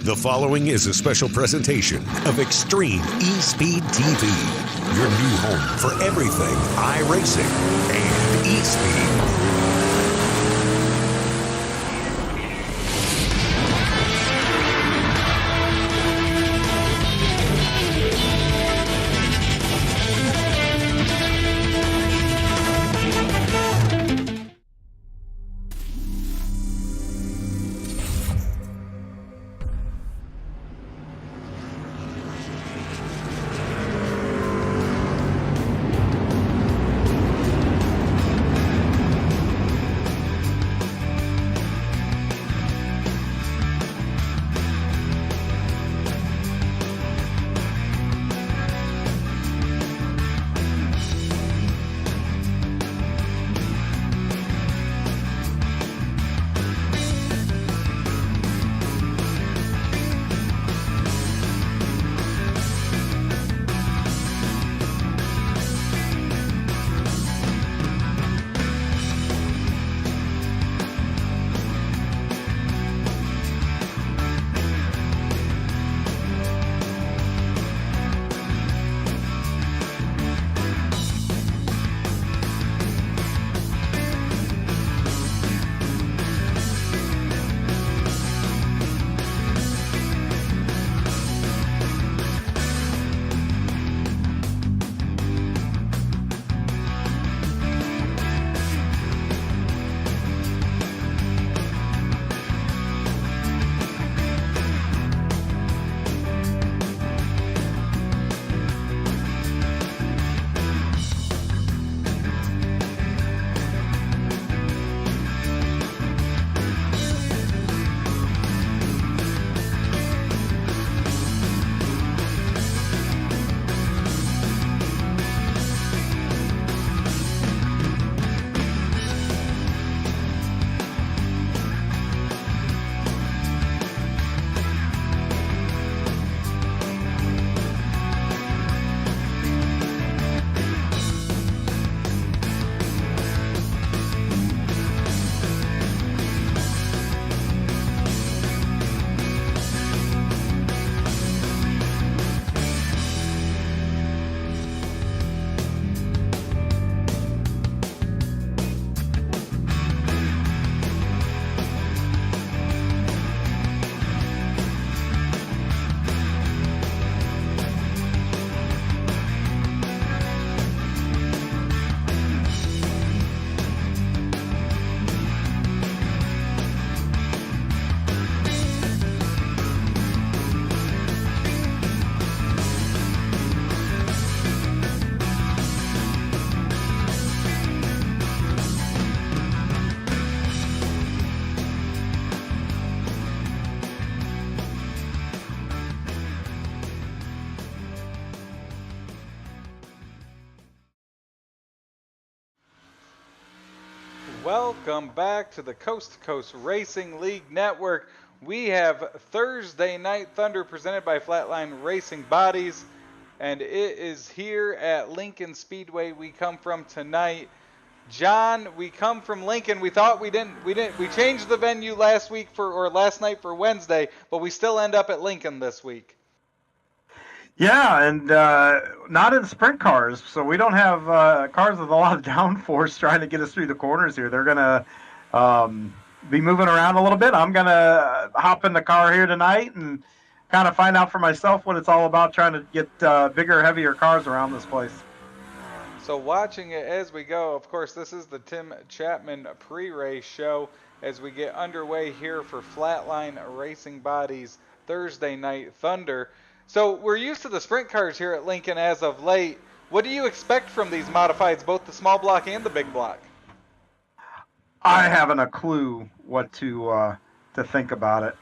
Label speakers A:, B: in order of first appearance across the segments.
A: The following is a special presentation of Extreme eSpeed TV, your new home for everything iRacing and eSpeed.
B: Welcome back to the Coast to Coast Racing League Network. We have Thursday Night Thunder presented by Flatline Racing Bodies, and it is here at Lincoln Speedway we come from tonight. John, we come from Lincoln. We thought we changed the venue last night for Wednesday, but we still end up at Lincoln this week.
C: Yeah, and not in sprint cars, so we don't have cars with a lot of downforce trying to get us through the corners here. They're going to be moving around a little bit. I'm going to hop in the car here tonight and kind of find out for myself what it's all about, trying to get bigger, heavier cars around this place.
B: So watching it as we go, of course, this is the Tim Chapman pre-race show as we get underway here for Flatline Racing Bodies Thursday Night Thunder. So we're used to the sprint cars here at Lincoln as of late. What do you expect from these modifieds, both the small block and the big block?
C: I haven't a clue what to think about it.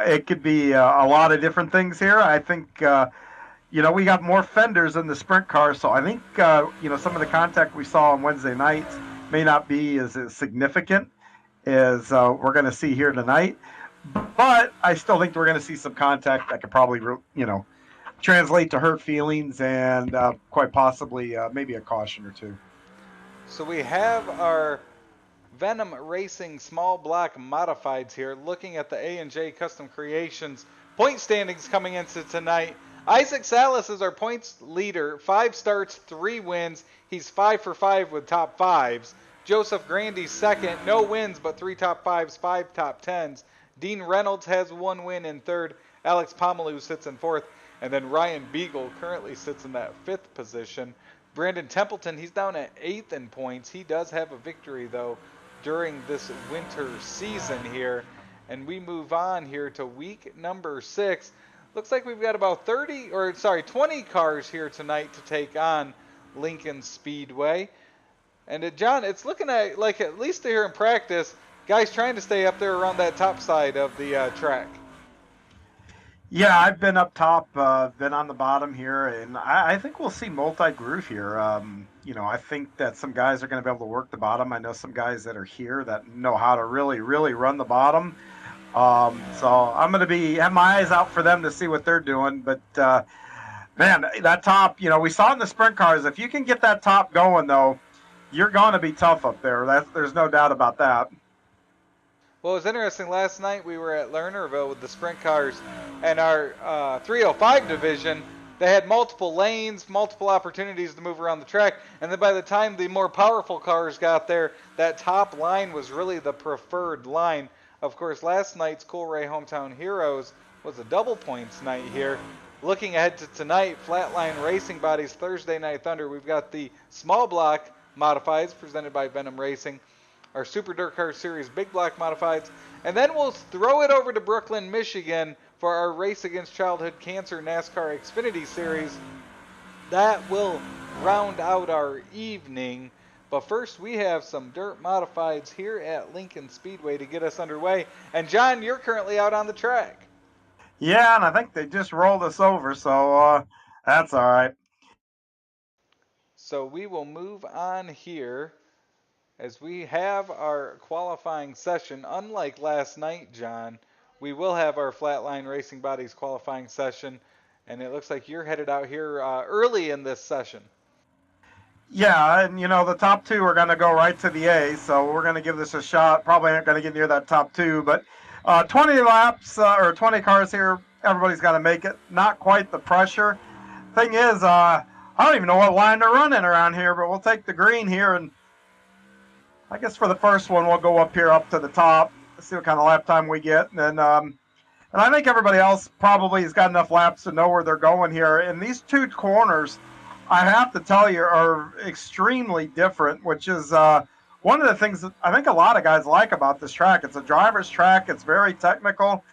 C: It could be a lot of different things here. I think, we got more fenders in the sprint cars, so I think, some of the contact we saw on Wednesday nights may not be as significant as we're going to see here tonight. But I still think we're going to see some contact that could probably, translate to hurt feelings and quite possibly maybe a caution or two.
B: So we have our Venom Racing Small Block Modifieds here. Looking at the A&J Custom Creations point standings coming into tonight. Isaac Salas is our points leader. 5 starts, 3 wins. He's 5 for 5 with top 5s. Joseph Grandy's second. No wins, but 3 top 5s, 5 top 10s. Dean Reynolds has 1 win in third. Alex Pomalu sits in fourth. And then Ryan Beagle currently sits in that 5th position. Brandon Templeton, he's down at 8th in points. He does have a victory, though, during this winter season here. And we move on here to week number 6. Looks like we've got about 20 cars here tonight to take on Lincoln Speedway. And John, it's looking at least here in practice, guys trying to stay up there around that top side of the track.
C: Yeah, I've been up top, been on the bottom here, and I think we'll see multi-groove here. I think that some guys are going to be able to work the bottom. I know some guys that are here that know how to really, really run the bottom. So I'm going to have my eyes out for them to see what they're doing. But, man, that top, we saw it in the sprint cars. If you can get that top going, though, you're going to be tough up there. There's no doubt about that.
B: Well, it was interesting. Last night we were at Lernerville with the sprint cars and our 305 division. They had multiple lanes, multiple opportunities to move around the track. And then by the time the more powerful cars got there, that top line was really the preferred line. Of course, last night's Coolray Hometown Heroes was a double points night here. Looking ahead to tonight, Flatline Racing Bodies Thursday Night Thunder. We've got the small block modifieds presented by Venom Racing. Our Super Dirt Car Series Big Block Modifieds. And then we'll throw it over to Brooklyn, Michigan for our Race Against Childhood Cancer NASCAR Xfinity Series. That will round out our evening. But first, we have some dirt modifieds here at Lincoln Speedway to get us underway. And John, you're currently out on the track.
C: Yeah, and I think they just rolled us over, so that's all right.
B: So we will move on here. As we have our qualifying session, unlike last night, John, we will have our Flatline Racing Bodies qualifying session, and it looks like you're headed out here early in this session.
C: Yeah, and the top 2 are going to go right to the A, so we're going to give this a shot. Probably aren't going to get near that top 2, but 20 laps or 20 cars here, everybody's got to make it. Not quite the pressure. Thing is, I don't even know what line they're running around here, but we'll take the green here, and I guess for the first one, we'll go up here up to the top, see what kind of lap time we get. And I think everybody else probably has got enough laps to know where they're going here. And these 2 corners, I have to tell you, are extremely different, which is one of the things that I think a lot of guys like about this track. It's a driver's track. It's very technical.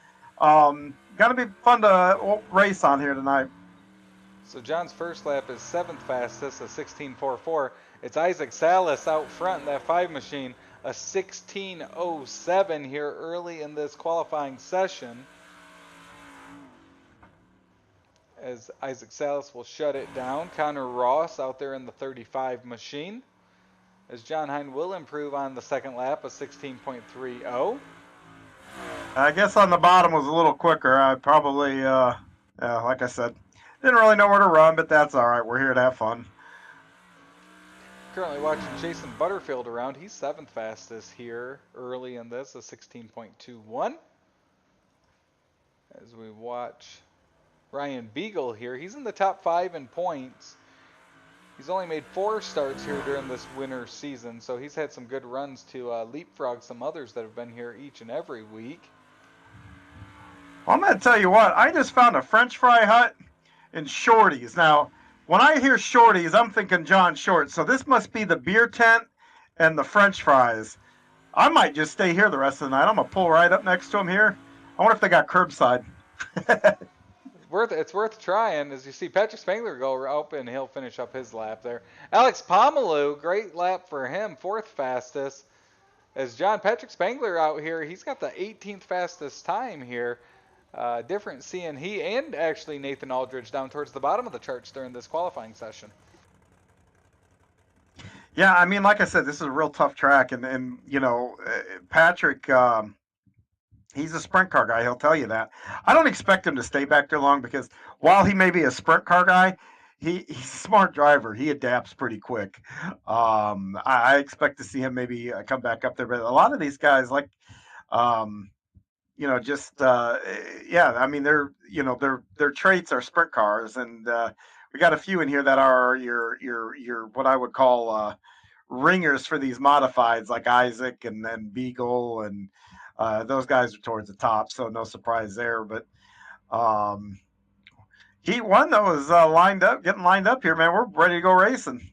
C: Going to be fun to race on here tonight.
B: So John's first lap is 7th fastest, a 16.44. It's Isaac Salas out front in that 5 machine, a 16.07 here early in this qualifying session. As Isaac Salas will shut it down. Connor Ross out there in the 35 machine. As John Hine will improve on the second lap, a 16.30.
C: I guess on the bottom was a little quicker. I probably, like I said, didn't really know where to run, but that's all right. We're here to have fun.
B: Currently watching Jason Butterfield around. He's 7th fastest here early in this, a 16.21. As we watch Ryan Beagle here. He's in the top 5 in points. He's only made 4 starts here during this winter season, so he's had some good runs to leapfrog some others that have been here each and every week.
C: Well, I'm going to tell you what. I just found a French fry hut in Shorty's. Now, when I hear Shorty's, I'm thinking John Short. So this must be the beer tent and the French fries. I might just stay here the rest of the night. I'm going to pull right up next to him here. I wonder if they got curbside.
B: It's worth trying. As you see Patrick Spangler go up, and he'll finish up his lap there. Alex Pomalu, great lap for him, 4th fastest. As Patrick Spangler out here, he's got the 18th fastest time here. Different seeing he and actually Nathan Aldridge down towards the bottom of the charts during this qualifying session.
C: Yeah, I mean, like I said, this is a real tough track, and Patrick, he's a sprint car guy. He'll tell you that. I don't expect him to stay back there long because while he may be a sprint car guy, he's a smart driver. He adapts pretty quick. I expect to see him maybe come back up there. But a lot of these guys, like, um, just yeah. I mean, their traits are sprint cars, and we got a few in here that are your what I would call ringers for these modifieds, like Isaac and then Beagle, and those guys are towards the top, so no surprise there. But um, Heat one though is getting lined up here, man. We're ready to go racing.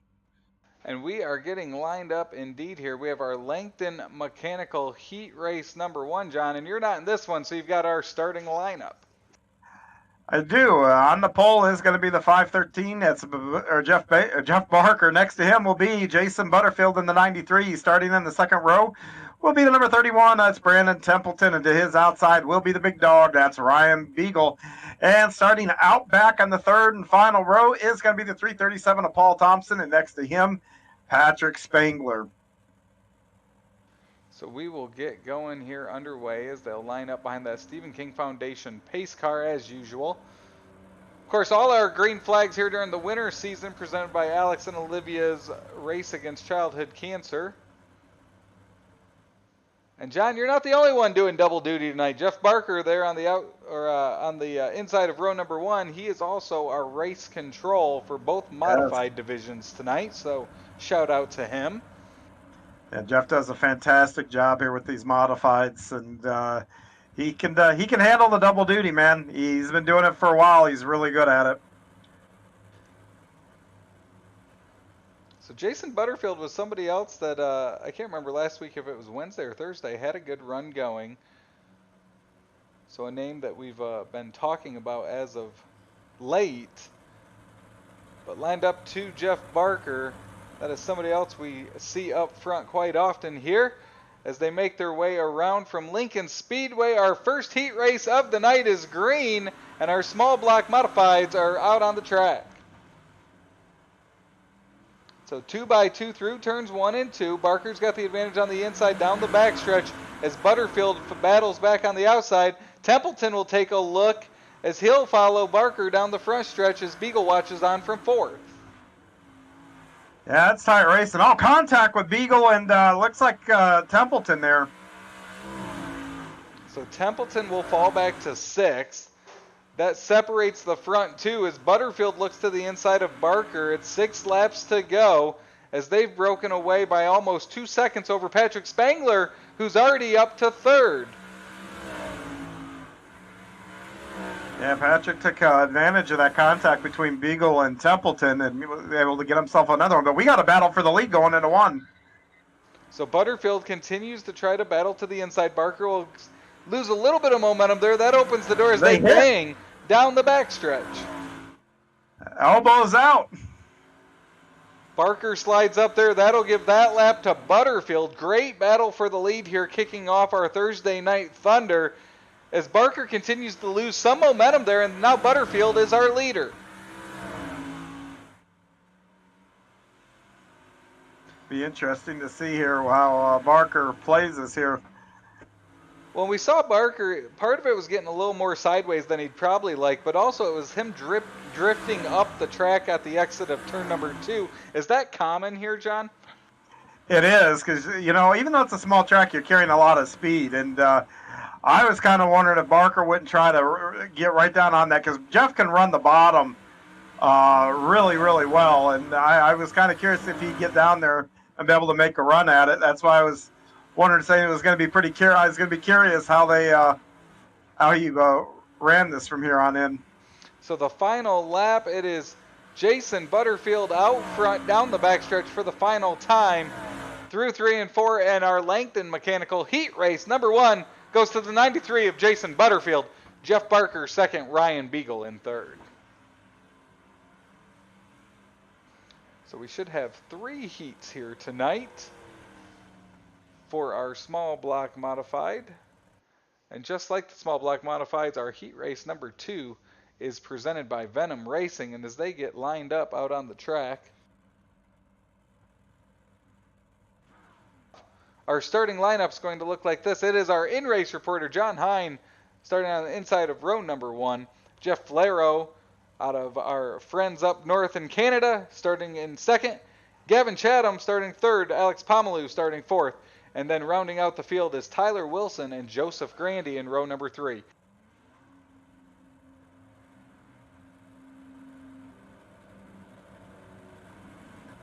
B: And we are getting lined up indeed here. We have our Langton Mechanical Heat Race number 1, John, and you're not in this one, so you've got our starting lineup.
C: I do. On the pole is going to be the 513. That's Jeff Barker. Next to him will be Jason Butterfield in the 93. Starting in the second row will be the number 31. That's Brandon Templeton. And to his outside will be the big dog. That's Ryan Beagle. And starting out back on the third and final row is going to be the 337 of Paul Thompson. And next to him, Patrick Spangler.
B: So we will get going here underway as they'll line up behind that Stephen King Foundation pace car as usual. Of course, all our green flags here during the winter season presented by Alex and Olivia's Race Against Childhood Cancer. And John, you're not the only one doing double duty tonight. Jeff Barker there on the inside of row number 1. He is also our race control for both modified divisions tonight. So shout out to him.
C: Yeah, Jeff does a fantastic job here with these modifieds, and he can handle the double duty, man. He's been doing it for a while. He's really good at it.
B: So Jason Butterfield was somebody else that I can't remember last week if it was Wednesday or Thursday, had a good run going. So a name that we've been talking about as of late, but lined up to Jeff Barker. That is somebody else we see up front quite often here as they make their way around from Lincoln Speedway. Our first heat race of the night is green, and our small block modifieds are out on the track. So 2x2 through turns 1 and 2. Barker's got the advantage on the inside down the backstretch as Butterfield battles back on the outside. Templeton will take a look as he'll follow Barker down the front stretch as Beagle watches on from 4th.
C: Yeah, it's tight racing. All contact with Beagle and looks like Templeton there.
B: So Templeton will fall back to 6th. That separates the front 2 as Butterfield looks to the inside of Barker. It's 6 laps to go as they've broken away by almost 2 seconds over Patrick Spangler, who's already up to 3rd.
C: Yeah, Patrick took advantage of that contact between Beagle and Templeton and was able to get himself another one. But we got a battle for the lead going into 1.
B: So Butterfield continues to try to battle to the inside. Barker will lose a little bit of momentum there. That opens the door as they bang down the backstretch.
C: Elbows out.
B: Barker slides up there. That'll give that lap to Butterfield. Great battle for the lead here, kicking off our Thursday Night Thunder. As Barker continues to lose some momentum there, and now Butterfield is our leader.
C: Be interesting to see here how Barker plays this here.
B: When we saw Barker, part of it was getting a little more sideways than he'd probably like, but also it was him drifting up the track at the exit of turn number 2. Is that common here, John?
C: It is, because, even though it's a small track, you're carrying a lot of speed, and I was kind of wondering if Barker wouldn't try to get right down on that, because Jeff can run the bottom really, really well, and I was kind of curious if he'd get down there and be able to make a run at it. That's why I was wondering, saying it was going to be pretty curious. I was going to be curious how he ran this from here on in.
B: So the final lap, it is Jason Butterfield out front down the backstretch for the final time through 3 and 4, and our Langton Mechanical Heat Race number 1 goes to the 93 of Jason Butterfield. Jeff Barker 2nd, Ryan Beagle in 3rd. So we should have 3 heats here tonight for our small block modified. And just like the small block modifieds, our heat race number 2 is presented by Venom Racing. And as they get lined up out on the track, our starting lineup is going to look like this. It is our in-race reporter, John Hine, starting on the inside of row number 1. Jeff Flero out of our friends up north in Canada, starting in second. Gavin Chatham starting third. Alex Pomalu starting fourth. And then rounding out the field is Tyler Wilson and Joseph Grandy in row number 3.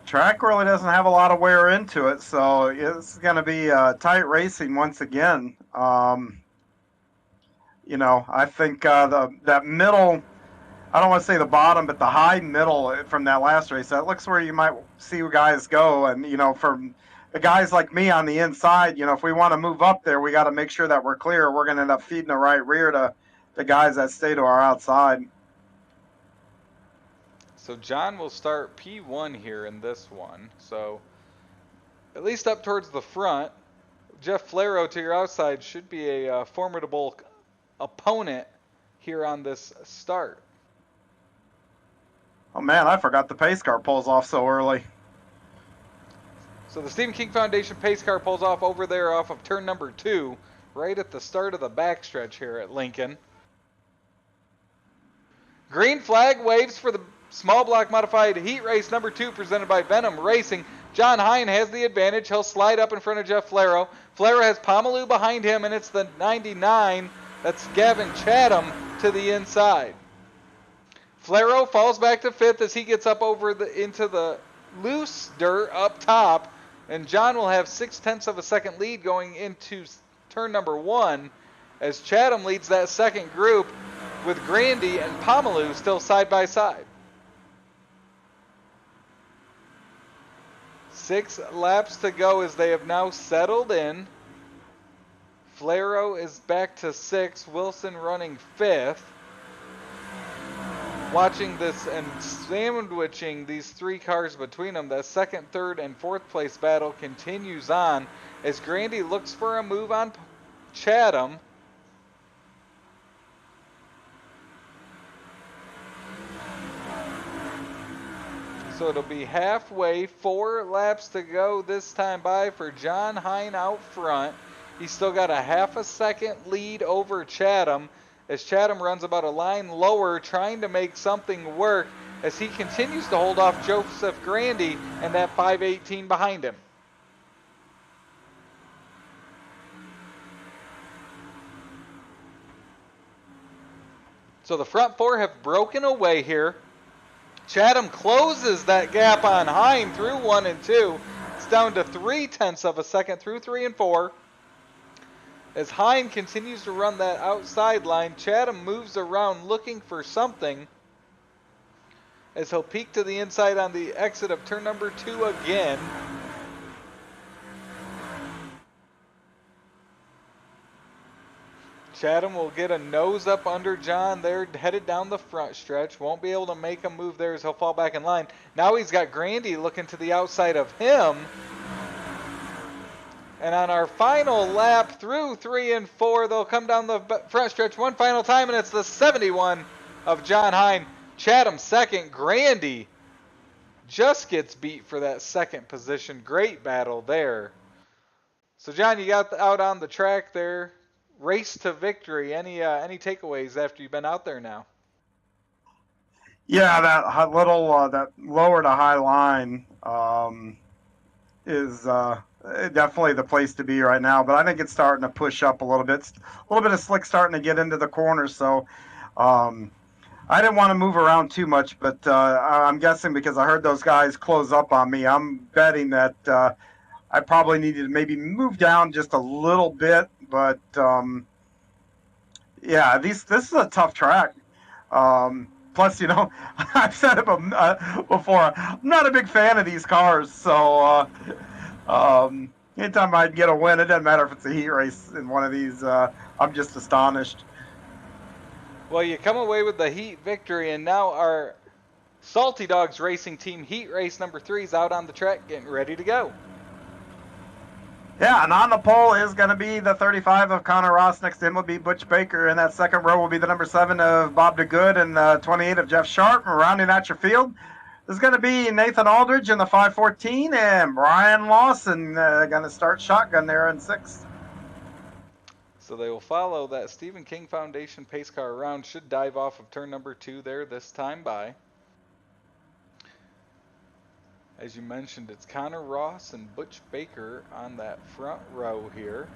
C: Track really doesn't have a lot of wear into it, so it's going to be tight racing once again. You know, I think that middle, I don't want to say the bottom, but the high middle from that last race, that looks where you might see guys go. And, you know, for the guys like me on the inside, you know, if we want to move up there, we got to make sure that we're clear. We're going to end up feeding the right rear to the guys that stay to our outside.
B: So John will start P1 here in this one. So at least up towards the front, Jeff Flero to your outside should be a formidable opponent here on this start.
C: Oh man, I forgot the pace car pulls off so early.
B: So the Stephen King Foundation pace car pulls off over there off of turn number 2, right at the start of the backstretch here at Lincoln. Green flag waves for the small block modified heat race number 2 presented by Venom Racing. John Hine has the advantage. He'll slide up in front of Jeff Flero. Flero has Pomalu behind him, and it's the 99. That's Gavin Chatham to the inside. Flero falls back to 5th as he gets up over into the loose dirt up top, and John will have 0.6 of a second lead going into turn number 1 as Chatham leads that second group with Grandy and Pomalu still side by side. 6 laps to go as they have now settled in. Flero is back to 6th, Wilson running 5th. Watching this and sandwiching these 3 cars between them, the 2nd, 3rd, and 4th place battle continues on as Grandy looks for a move on Chatham. So it'll be halfway, 4 laps to go this time by for John Hine out front. He's still got a 0.5 second lead over Chatham as Chatham runs about a line lower, trying to make something work as he continues to hold off Joseph Grandy and that 518 behind him. So the front 4 have broken away here. Chatham closes that gap on Hine through 1 and 2. It's down to 0.3 of a second through 3 and 4. As Hine continues to run that outside line, Chatham moves around looking for something as he'll peek to the inside on the exit of turn number 2 again. Chatham will get a nose up under John there, headed down the front stretch. Won't be able to make a move there as he'll fall back in line. Now he's got Grandy looking to the outside of him. And on our final lap through 3 and 4, they'll come down the front stretch one final time, and it's the 71 of John Hine. Chatham second. Grandy just gets beat for that second position. Great battle there. So, John, you got out on the track there. Race to victory. Any takeaways after you've been out there now?
C: Yeah, that little that lower to high line is definitely the place to be right now. But I think it's starting to push up a little bit. A little bit of slick starting to get into the corners. So I didn't want to move around too much, but I'm guessing because I heard those guys close up on me, I'm betting that I probably needed to maybe move down just a little bit. But yeah, this is a tough track. Plus, you know, I've said it before. I'm not a big fan of these cars, so anytime I get a win, it doesn't matter if it's a heat race in one of these. I'm just astonished.
B: Well, you come away with the heat victory, and now our Salty Dogs Racing Team heat race number 3 is out on the track, getting ready to go.
C: Yeah, and on the pole is going to be the 35 of Connor Ross. Next to him will be Butch Baker. In that second row will be the number 7 of Bob DeGood and the 28 of Jeff Sharp. And rounding out your field is going to be Nathan Aldridge in the 514 and Brian Lawson going to start shotgun there in 6th.
B: So they will follow that Stephen King Foundation pace car around. Should dive off of turn number 2 there this time by. As you mentioned, it's Connor Ross and Butch Baker on that front row here.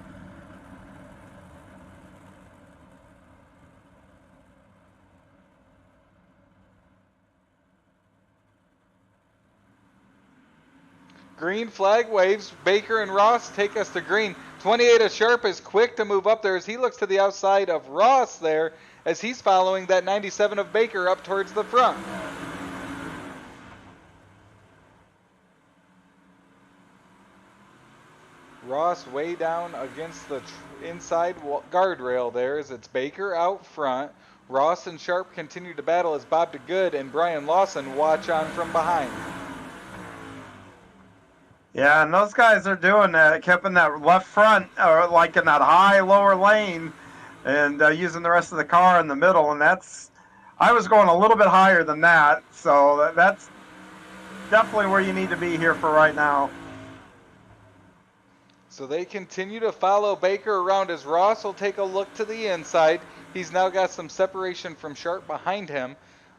B: Green flag waves. Baker and Ross take us to green. 28 of Sharp is quick to move up there as he looks to the outside of Ross there as he's following that 97 of Baker up towards the front. Ross way down against the inside guardrail there as it's Baker out front. Ross and Sharp continue to battle as Bob DeGood and Brian Lawson watch on from behind.
C: Yeah, and those guys are doing that, keeping that left front, or like in that high lower lane, and using the rest of the car in the middle. And I was going a little bit higher than that, so that's definitely where you need to be here for right now.
B: So they continue to follow Baker around as Ross will take a look to the inside. He's now got some separation from Sharp behind him.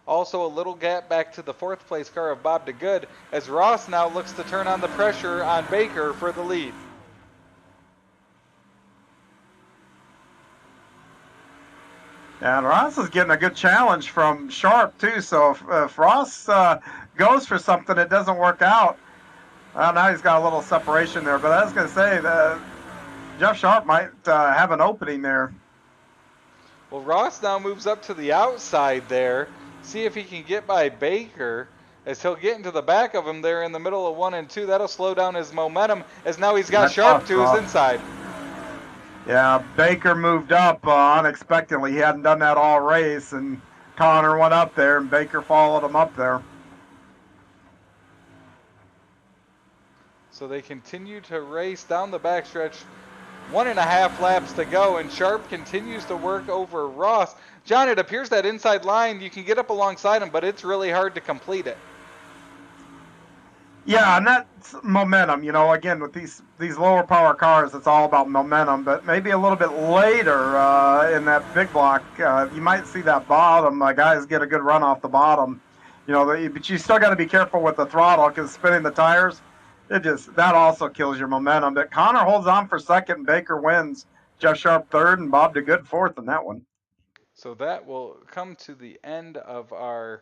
B: Also a little gap back to the 4th place car of Bob DeGood as Ross now looks to turn on the pressure on Baker for the lead.
C: And Ross is getting a good challenge from Sharp too, so if Ross goes for something that doesn't work out, now he's got a little separation there, but I was going to say that Jeff Sharp might have an opening there.
B: Well, Ross now moves up to the outside there. See if he can get by Baker as he'll get into the back of him there in the middle of 1 and 2. That'll slow down his momentum as now he's got Sharp to his inside.
C: Yeah, Baker moved up unexpectedly. He hadn't done that all race, and Connor went up there, and Baker followed him up there.
B: So they continue to race down the backstretch. 1.5 laps to go, and Sharp continues to work over Ross. John, it appears that inside line, you can get up alongside him, but it's really hard to complete it.
C: Yeah, and that's momentum. You know, again, with these lower power cars, it's all about momentum. But maybe a little bit later in that big block, you might see that bottom. Guys get a good run off the bottom. You know, but you still got to be careful with the throttle because spinning the tires, that also kills your momentum. But Connor holds on for second, and Baker wins. Jeff Sharp third, and Bob DeGood fourth in that one.
B: So that will come to the end of our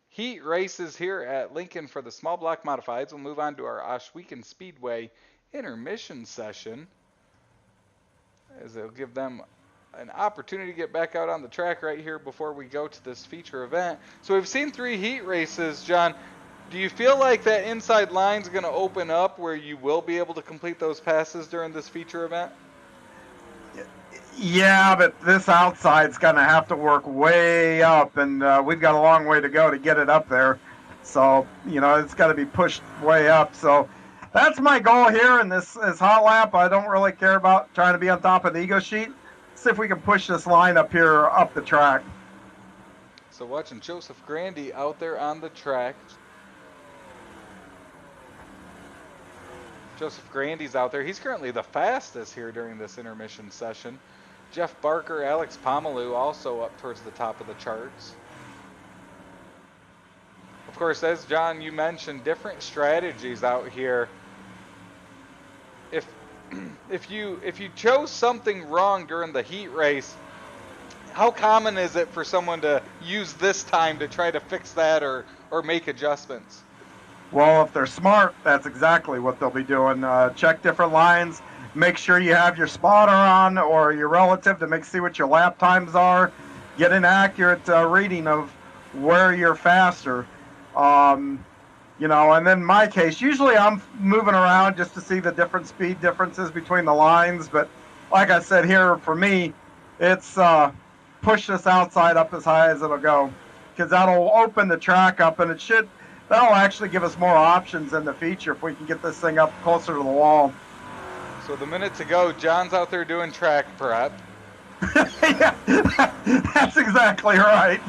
B: heat races here at Lincoln for the small block modifieds. We'll move on to our Ohsweken Speedway intermission session, as it'll give them an opportunity to get back out on the track right here before we go to this feature event. So we've seen 3 heat races, John. Do you feel like that inside line's going to open up where you will be able to complete those passes during this feature event?
C: Yeah, but this outside's going to have to work way up, and we've got a long way to go to get it up there. So, you know, it's got to be pushed way up. So that's my goal here in this hot lap. I don't really care about trying to be on top of the ego sheet. See if we can push this line up here up the track.
B: So watching Joseph Grandy out there on the track. Joseph Grandy's out there. He's currently the fastest here during this intermission session. Jeff Barker, Alex Pomalu also up towards the top of the charts. Of course, as John, you mentioned, different strategies out here. If you chose something wrong during the heat race, how common is it for someone to use this time to try to fix that or make adjustments?
C: Well, if they're smart, that's exactly what they'll be doing. Check different lines. Make sure you have your spotter on or your relative to see what your lap times are. Get an accurate reading of where you're faster. You know, and then in my case, usually I'm moving around just to see the different speed differences between the lines. But like I said here, for me, it's push this outside up as high as it'll go, because that'll open the track up, and that'll actually give us more options in the feature if we can get this thing up closer to the wall.
B: So the minute to go, John's out there doing track prep.
C: Yeah, that's exactly right.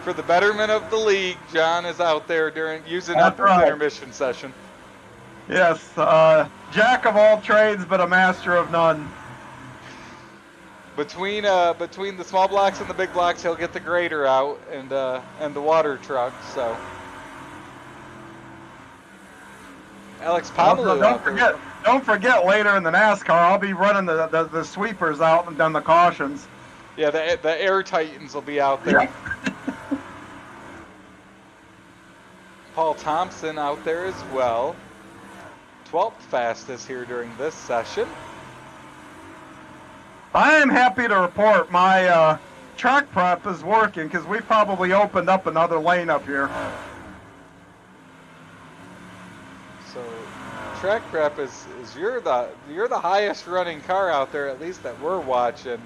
B: For the betterment of the league, John is out there using
C: That's
B: up his
C: right.
B: intermission session.
C: Yes, jack of all trades, but a master of none.
B: Between the small blocks and the big blocks, he'll get the grader out and the water truck. So Alex Pomeroy.
C: Don't forget later in the NASCAR, I'll be running the sweepers out and down the cautions.
B: Yeah, the Air Titans will be out there.
C: Yeah.
B: Paul Thompson out there as well. 12th fastest here during this session.
C: I am happy to report my track prep is working because we probably opened up another lane up here.
B: So track prep is you're the highest running car out there, at least that we're watching.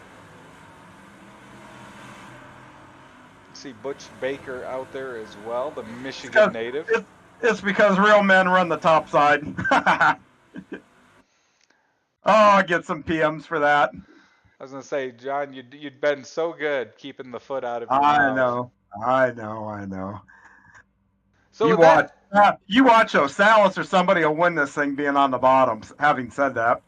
B: See Butch Baker out there as well, the Michigan native.
C: It's because real men run the top side. Oh, I get some PMs for that.
B: I was gonna say, John, you'd been so good keeping the foot out of your mouth.
C: I know.
B: So
C: you watch Salas or somebody will win this thing being on the bottoms. Having said that,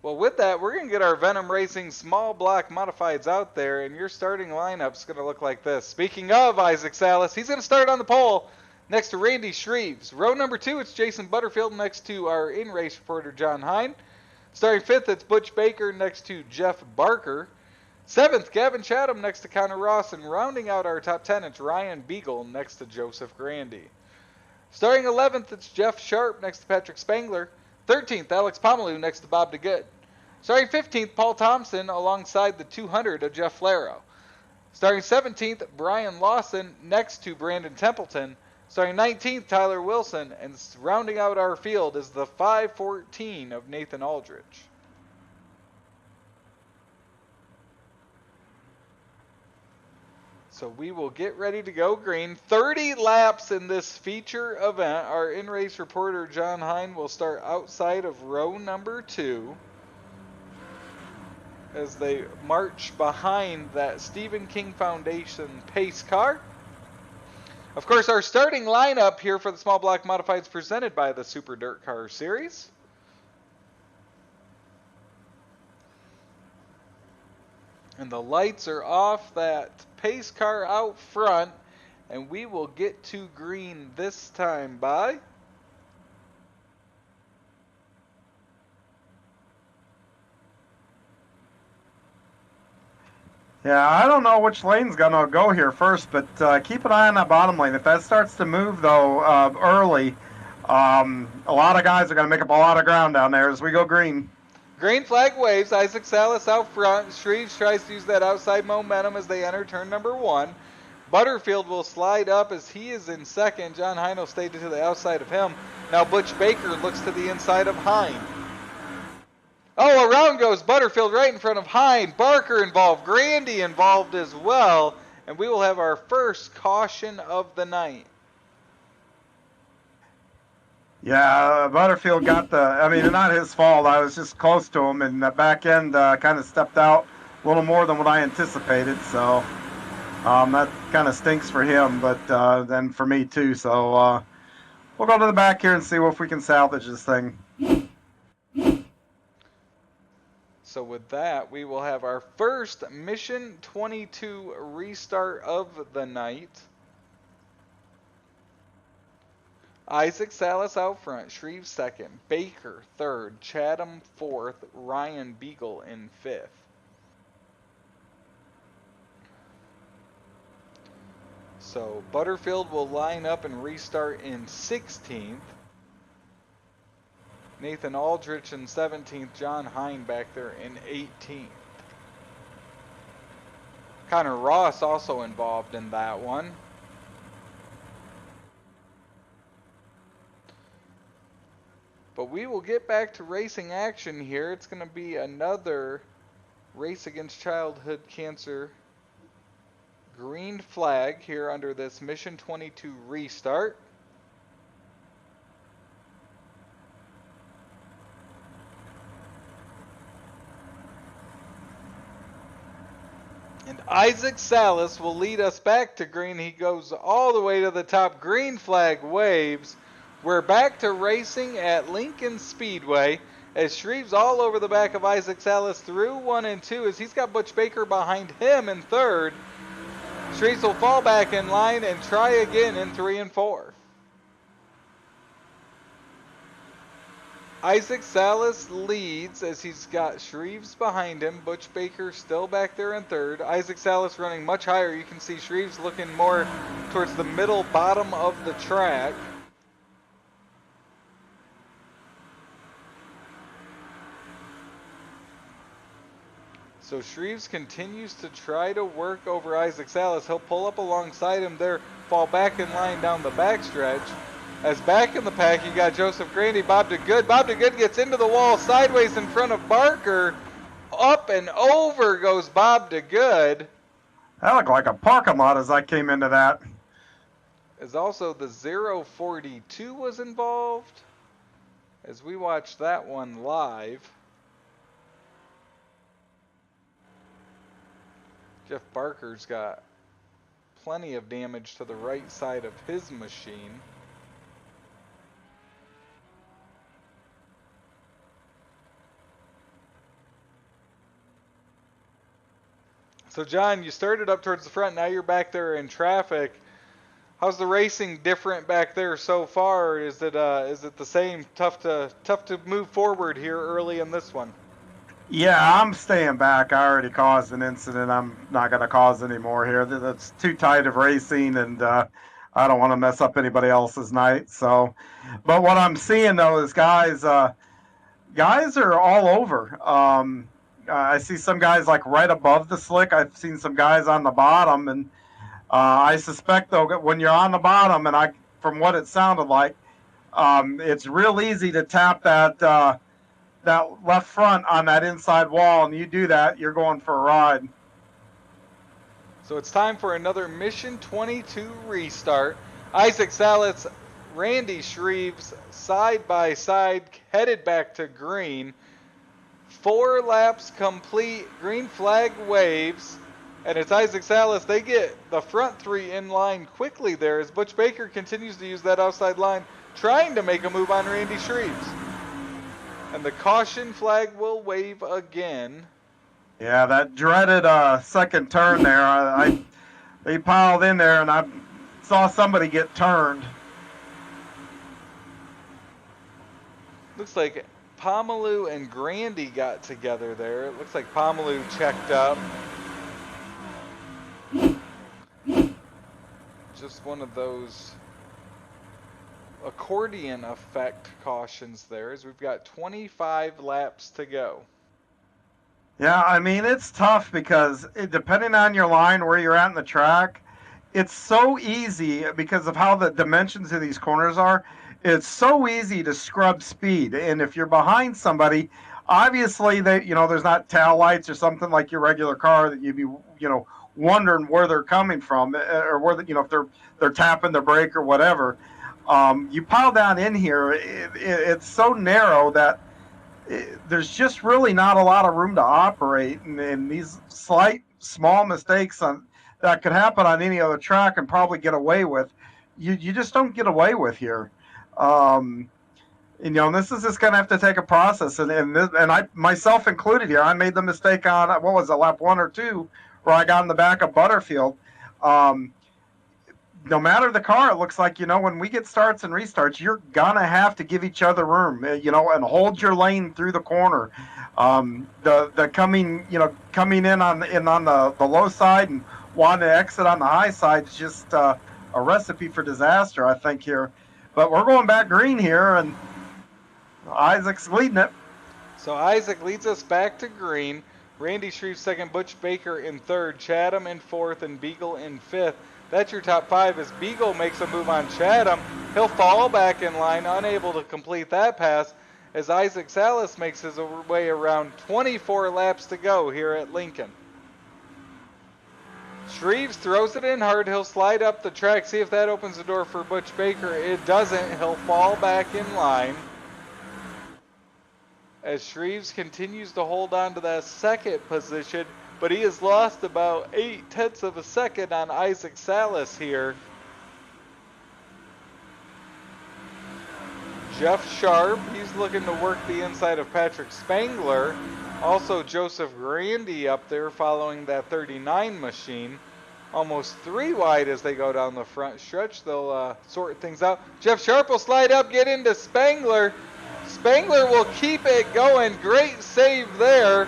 B: well, with that, we're gonna get our Venom Racing small block modifieds out there, and your starting lineup's gonna look like this. Speaking of Isaac Salas, he's gonna start on the pole next to Randy Shreves. Row number 2, it's Jason Butterfield next to our in-race reporter John Hine. Starting 5th, it's Butch Baker next to Jeff Barker. 7th, Gavin Chatham next to Connor Ross. And rounding out our top 10, it's Ryan Beagle next to Joseph Grandy. Starting 11th, it's Jeff Sharp next to Patrick Spangler. 13th, Alex Pomeroy next to Bob DeGood. Starting 15th, Paul Thompson alongside the 200 of Jeff Flaro. Starting 17th, Brian Lawson next to Brandon Templeton. Starting 19th, Tyler Wilson, and rounding out our field is the 514 of Nathan Aldrich. So we will get ready to go green. 30 laps in this feature event. Our in-race reporter, John Hine, will start outside of row number 2 as they march behind that Stephen King Foundation pace car. Of course, our starting lineup here for the small block modifieds presented by the Super Dirt Car Series. And the lights are off that pace car out front, and we will get to green this time by
C: yeah, I don't know which lane's gonna go here first, but keep an eye on that bottom lane. If that starts to move though early, a lot of guys are gonna make up a lot of ground down there as we go green.
B: green flag waves. Isaac Salas out front. Shreves tries to use that outside momentum as they enter turn number 1. Butterfield will slide up as he is in second. John Hine will stay to the outside of him. Now Butch Baker looks to the inside of Hine. Oh, around goes Butterfield right in front of Hine. Barker involved. Grandy involved as well. And we will have our first caution of the night.
C: Yeah, Butterfield got not his fault. I was just close to him, and the back end kind of stepped out a little more than what I anticipated. So that kind of stinks for him, but then for me too. So we'll go to the back here and see if we can salvage this thing.
B: So with that, we will have our first Mission 22 restart of the night. Isaac Salas out front, Shreves second, Baker third, Chatham fourth, Ryan Beagle in fifth. So Butterfield will line up and restart in 16th. Nathan Aldrich in 17th, John Hine back there in 18th. Connor Ross also involved in that one. But we will get back to racing action here. It's going to be another race against childhood cancer green flag here under this Mission 22 restart. And Isaac Salas will lead us back to green. He goes all the way to the top. Green flag waves. We're back to racing at Lincoln Speedway. as Shreves all over the back of Isaac Salas through 1 and 2 as he's got Butch Baker behind him in third. Shreves will fall back in line and try again in 3 and 4. Isaac Salas leads as he's got Shreves behind him. Butch Baker still back there in third. Isaac Salas running much higher. You can see Shreves looking more towards the middle bottom of the track. So Shreves continues to try to work over Isaac Salas. He'll pull up alongside him there, fall back in line down the backstretch. As back in the pack, you got Joseph Grandy, Bob DeGood. Bob DeGood gets into the wall sideways in front of Barker. Up and over goes Bob DeGood.
C: That looked like a parking lot as I came into that.
B: As also the 042 was involved. As we watched that one live. Jeff Barker's got plenty of damage to the right side of his machine. So John, you started up towards the front, now you're back there in traffic. How's the racing different back there so far? Is it the same? Tough to move forward here early in this one.
C: Yeah, I'm staying back. I already caused an incident. I'm not going to cause any more here. That's too tight of racing, and I don't want to mess up anybody else's night. So, but what I'm seeing though is guys are all over. I see some guys like right above the slick. I've seen some guys on the bottom, and I suspect though when you're on the bottom, and from what it sounded like, it's real easy to tap that left front on that inside wall, and you do that, you're going for a ride.
B: So it's time for another Mission 22 restart. Isaac Salas, Randy Shreves, side by side, headed back to green. 4 laps complete, green flag waves, and it's Isaac Salas. They get the front 3 in line quickly there as Butch Baker continues to use that outside line, trying to make a move on Randy Shreves. And the caution flag will wave again.
C: Yeah, that dreaded second turn there. They piled in there, and I saw somebody get turned.
B: Looks like Pomalu and Grandy got together there. It looks like Pomalu checked up. Just one of those accordion effect cautions there, as we've got 25 laps to go.
C: Yeah, I mean, it's tough because depending on your line, where you're at in the track, it's so easy because of how the dimensions of these corners are. It's so easy to scrub speed. And if you're behind somebody, obviously there's not tail lights or something like your regular car that you'd be, wondering where they're coming from, or where if they're tapping the brake or whatever. You pile down in here, it's so narrow that there's just really not a lot of room to operate, and these slight, small mistakes that could happen on any other track and probably get away with, you just don't get away with here. And this is just going to have to take a process, and I myself included here. I made the mistake on what was it, lap 1 or 2, where I got in the back of Butterfield. No matter the car, it looks like, when we get starts and restarts, you're going to have to give each other room, and hold your lane through the corner. The coming in on the low side and wanting to exit on the high side is just a recipe for disaster, I think, here. But we're going back green here, and Isaac's leading it.
B: So Isaac leads us back to green. Randy Shreves second, Butch Baker in third, Chatham in fourth, and Beagle in fifth. That's your top 5 as Beagle makes a move on Chatham. He'll fall back in line, unable to complete that pass, as Isaac Salas makes his way around. 24 laps to go here at Lincoln. Shreves throws it in hard. He'll slide up the track, see if that opens the door for Butch Baker. It doesn't. He'll fall back in line. As Shreves continues to hold on to that second position, but he has lost about 0.8 of a second on Isaac Salas here. Jeff Sharp, he's looking to work the inside of Patrick Spangler. Also Joseph Grandy up there following that 39 machine. Almost 3 wide as they go down the front stretch. They'll sort things out. Jeff Sharp will slide up, get into Spangler. Spangler will keep it going. Great save there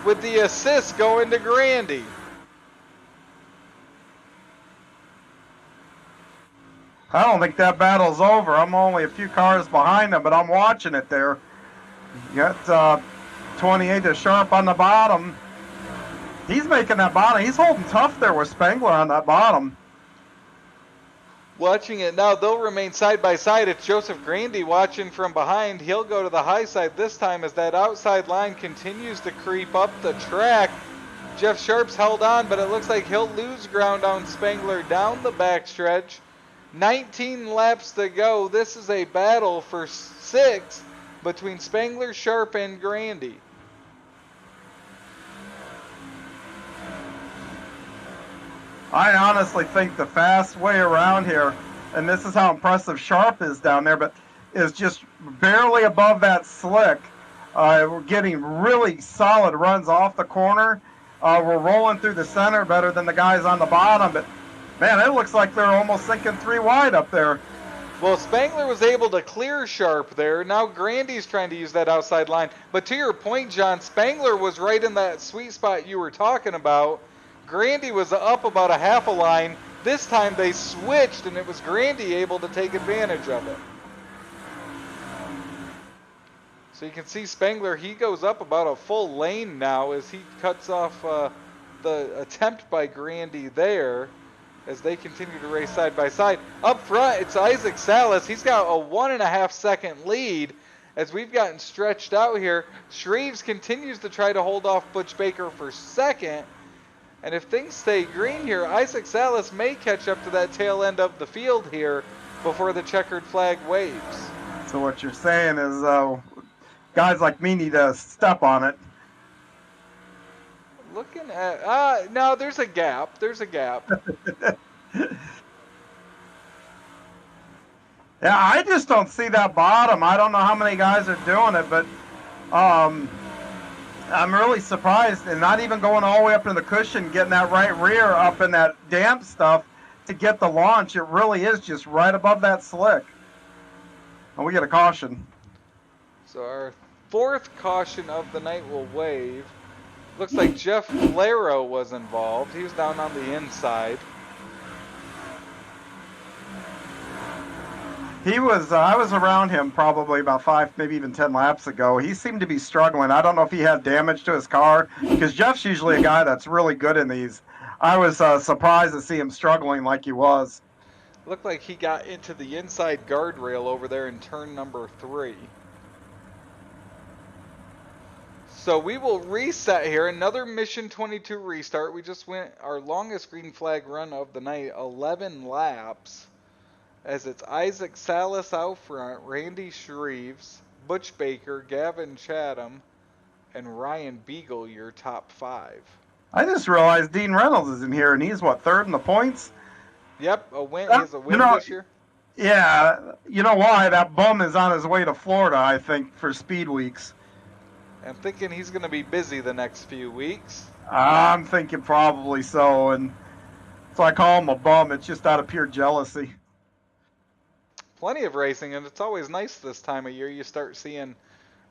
B: with the assist going to Grandy.
C: I don't think that battle's over. I'm only a few cars behind him, but I'm watching it there. You got 28 to Sharp on the bottom. He's making that bottom. He's holding tough there with Spangler on that bottom.
B: Watching it now, they'll remain side by side. It's Joseph Grandy watching from behind. He'll go to the high side this time as that outside line continues to creep up the track. Jeff Sharp's held on, but it looks like he'll lose ground on Spangler down the backstretch. 19 laps to go. This is a battle for 6 between Spangler, Sharp, and Grandy.
C: I honestly think the fast way around here, and this is how impressive Sharp is down there, but is just barely above that slick. We're getting really solid runs off the corner. We're rolling through the center better than the guys on the bottom, but man, it looks like they're almost sinking 3 wide up there.
B: Well, Spangler was able to clear Sharp there. Now Grandy's trying to use that outside line. But to your point, John, Spangler was right in that sweet spot you were talking about. Grandy was up about a half a line. This time they switched, and it was Grandy able to take advantage of it. So you can see Spangler, he goes up about a full lane now as he cuts off the attempt by Grandy there as they continue to race side by side. Up front, it's Isaac Salas. He's got a 1.5 second lead as we've gotten stretched out here. Shreves continues to try to hold off Butch Baker for second. And if things stay green here, Isaac Salas may catch up to that tail end of the field here before the checkered flag waves.
C: So what you're saying is guys like me need to step on it.
B: Looking at, no, there's a gap. There's a gap.
C: Yeah, I just don't see that bottom. I don't know how many guys are doing it, but I'm really surprised, and not even going all the way up in the cushion, getting that right rear up in that damp stuff to get the launch. It really is just right above that slick. And we get a caution.
B: So our 4th caution of the night will wave. Looks like Jeff Laro was involved. He was down on the inside.
C: He was, I was around him probably about 5, maybe even 10 laps ago. He seemed to be struggling. I don't know if he had damage to his car, because Jeff's usually a guy that's really good in these. I was surprised to see him struggling like he was.
B: Looked like he got into the inside guardrail over there in turn number 3. So we will reset here. Another Mission 22 restart. We just went our longest green flag run of the night, 11 laps. As it's Isaac Salas out front, Randy Shreves, Butch Baker, Gavin Chatham, and Ryan Beagle, your top 5.
C: I just realized Dean Reynolds is in here, and he's, what, 3rd in the points?
B: Yep, a win. He's a win this year.
C: Yeah, you know why? That bum is on his way to Florida, I think, for Speed Weeks.
B: I'm thinking he's going to be busy the next few weeks.
C: I'm thinking probably so, and so I call him a bum. It's just out of pure jealousy.
B: Plenty of racing, and it's always nice this time of year. You start seeing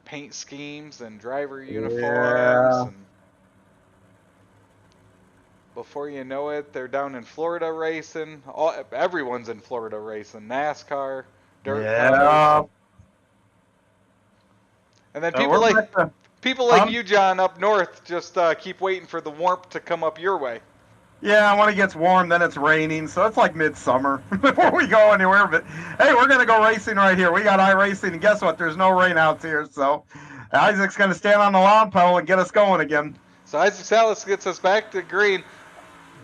B: paint schemes and driver uniforms.
C: Yeah.
B: And before you know it, they're down in Florida racing. Everyone's in Florida racing. NASCAR, dirt cars. And then people like you, John, up north just keep waiting for the warmth to come up your way.
C: Yeah, when it gets warm, then it's raining, so it's like midsummer before we go anywhere. But hey, we're going to go racing right here. We got iRacing, and guess what? There's no rain out here, so Isaac's going to stand on the lawn pole and get us going again.
B: So Isaac Salas gets us back to green.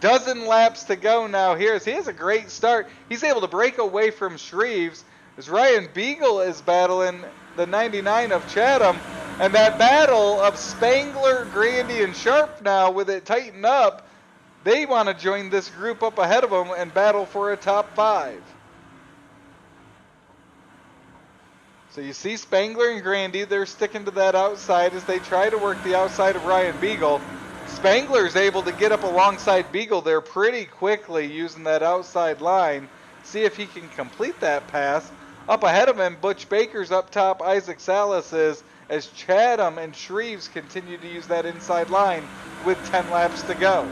B: Dozen laps to go now here. He has a great start. He's able to break away from Shreves as Ryan Beagle is battling the 99 of Chatham. And that battle of Spangler, Grandy, and Sharp now, with it tightened up, they want to join this group up ahead of them and battle for a top 5. So you see Spangler and Grandy, they're sticking to that outside as they try to work the outside of Ryan Beagle. Spangler's able to get up alongside Beagle there pretty quickly using that outside line. See if he can complete that pass. Up ahead of him, Butch Baker's up top, Isaac Salas is, as Chatham and Shreves continue to use that inside line with 10 laps to go.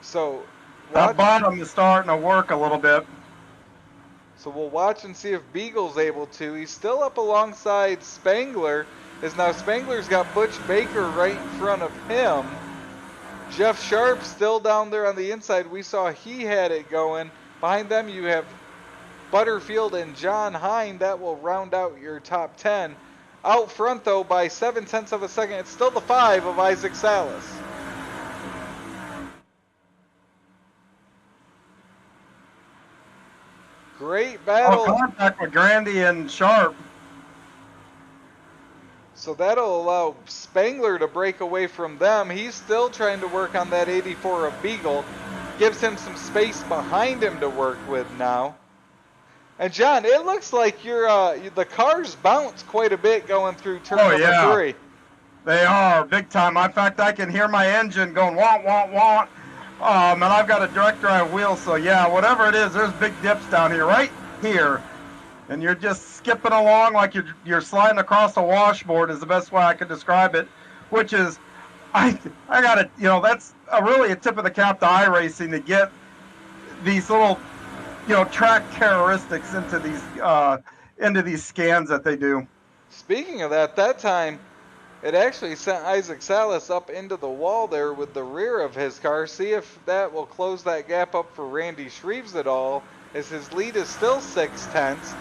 B: So
C: that bottom is starting to work a little bit.
B: So we'll watch and see if Beagle's able to. He's still up alongside Spangler, as now Spangler's got Butch Baker right in front of him. Jeff Sharp still down there on the inside. We saw he had it going. Behind them you have Butterfield and John Hine. That will round out your top 10. Out front though by 0.7 of a second, it's still the 5 of Isaac Salas. Great battle.
C: Oh, contact with Grandy and Sharp.
B: So that'll allow Spangler to break away from them. He's still trying to work on that 84 of Beagle. Gives him some space behind him to work with now. And John, it looks like the cars bounce quite a bit going through turn number 3.
C: They are, big time. In fact, I can hear my engine going, want, want, want. And I've got a direct drive wheel, so yeah, whatever it is, there's big dips down here, right here. And you're just skipping along like you're sliding across a washboard is the best way I could describe it, which is, I got to, that's really a tip of the cap to iRacing to get these little, track characteristics into these scans that they do.
B: Speaking of that time, it actually sent Isaac Salas up into the wall there with the rear of his car. See if that will close that gap up for Randy Shreves at all, as his lead is still 0.6.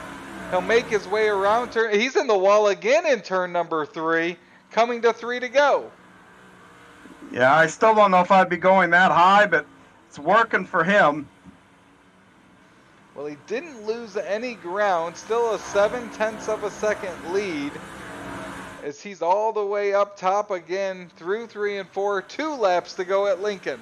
B: He'll make his way around turn. He's in the wall again in turn number 3, coming to 3 to go.
C: Yeah, I still don't know if I'd be going that high, but it's working for him.
B: Well, he didn't lose any ground. Still a 0.7 of a second lead, as he's all the way up top again through 3 and 4. 2 laps to go at Lincoln.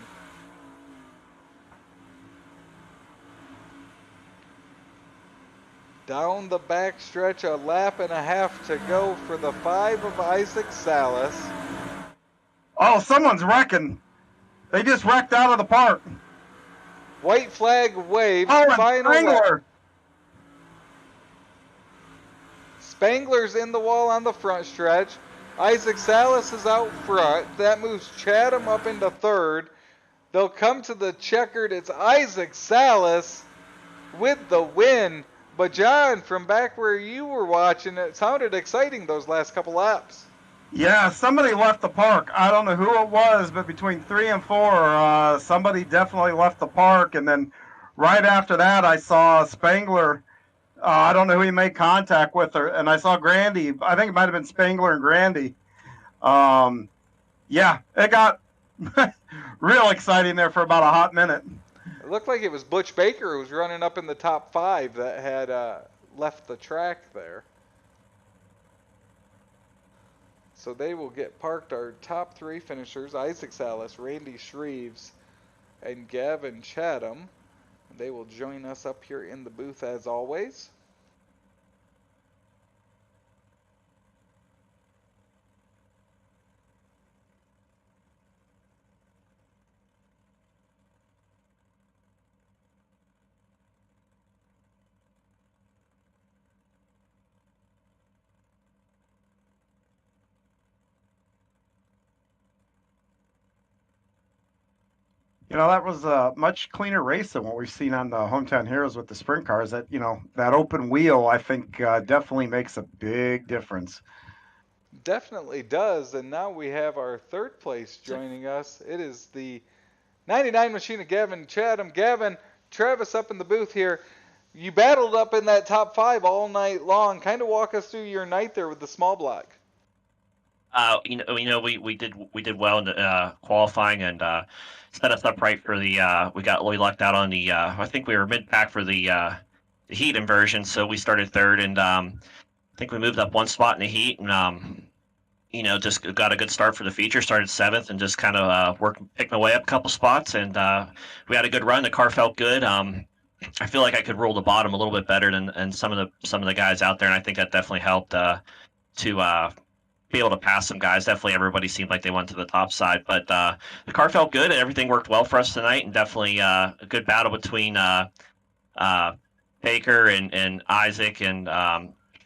B: Down the back stretch, a lap and a half to go for the 5 of Isaac Salas.
C: Oh, someone's wrecking. They just wrecked out of the park.
B: White flag waved.
C: Oh,
B: Final
C: Spangler.
B: lap. Spangler's in the wall on the front stretch. Isaac Salas is out front. That moves Chatham up into 3rd. They'll come to the checkered. It's Isaac Salas with the win. But John, from back where you were watching, it sounded exciting those last couple laps.
C: Yeah, somebody left the park. I don't know who it was, but between 3 and 4, somebody definitely left the park. And then right after that, I saw Spangler. I don't know who he made contact with, and I saw Grandy. I think it might have been Spangler and Grandy. Yeah, it got real exciting there for about a hot minute.
B: It looked like it was Butch Baker who was running up in the top 5 that had left the track there. So they will get parked, our top 3 finishers, Isaac Salas, Randy Shreves, and Gavin Chatham. They will join us up here in the booth as always.
C: That was a much cleaner race than what we've seen on the Hometown Heroes with the sprint cars. That, that open wheel, I think, definitely makes a big difference.
B: Definitely does. And now we have our 3rd place joining us. It is the 99 machine of Gavin Chatham. Gavin, Travis up in the booth here. You battled up in that top 5 all night long. Kind of walk us through your night there with the small block.
D: We did well in qualifying and set us up right for the. We got really lucked out on the. I think we were mid pack for the heat inversion, so we started 3rd, and I think we moved up 1 spot in the heat, and just got a good start for the feature. Started 7th, and just kind of picked my way up a couple spots, and we had a good run. The car felt good. I feel like I could roll the bottom a little bit better than some of the guys out there, and I think that definitely helped to be able to pass some guys. Definitely, everybody seemed like they went to the top side, but the car felt good, and everything worked well for us tonight. And definitely a good battle between Baker and Isaac and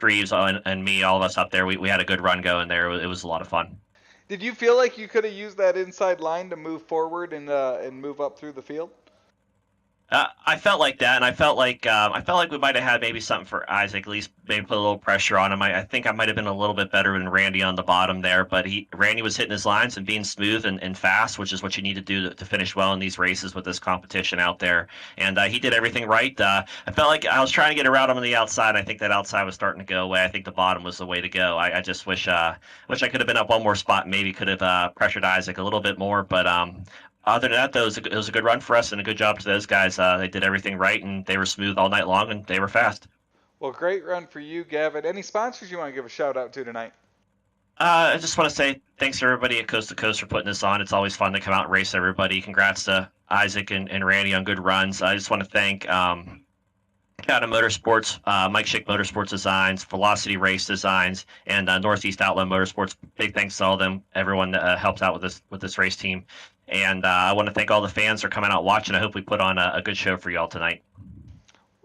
D: Reeves and me, all of us up there. We had a good run going there. It was a lot of fun.
B: Did you feel like you could have used that inside line to move forward and move up through the field?
D: I felt like that, and I felt like we might have had maybe something for Isaac, at least maybe put a little pressure on him. I think I might have been a little bit better than Randy on the bottom there, but Randy was hitting his lines and being smooth and fast, which is what you need to do to finish well in these races with this competition out there. And he did everything right. I felt like I was trying to get around him on the outside. I think that outside was starting to go away. I think the bottom was the way to go. I just wish I could have been up one more spot, and maybe could have pressured Isaac a little bit more, but other than that, though, it was a good run for us and a good job to those guys. They did everything right, and they were smooth all night long, and they were fast.
B: Well, great run for you, Gavin. Any sponsors you want to give a shout out to tonight?
D: I just want to say thanks to everybody at Coast to Coast for putting this on. It's always fun to come out and race everybody. Congrats to Isaac and Randy on good runs. I just want to thank Adam Motorsports, Mike Schick Motorsports Designs, Velocity Race Designs, and Northeast Outlaw Motorsports. Big thanks to all of them, everyone that helped out with this race team. And I want to thank all the fans for coming out watching. I hope we put on a good show for y'all tonight.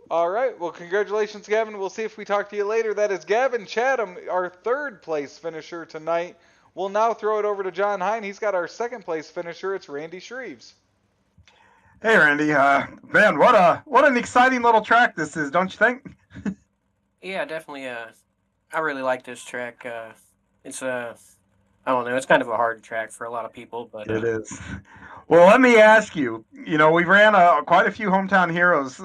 B: All right. Well, congratulations, Gavin. We'll see if we talk to you later. That is Gavin Chatham, our third place finisher tonight. We'll now throw it over to John Hine. He's got our second place finisher. It's Randy Shreves.
C: Hey, Randy. Man, what an exciting little track this is, don't you think?
E: Yeah, definitely. I really like this track. It's I don't know. It's kind of a hard track for a lot of people, but
C: It is. Well, let me ask you. We ran quite a few hometown heroes.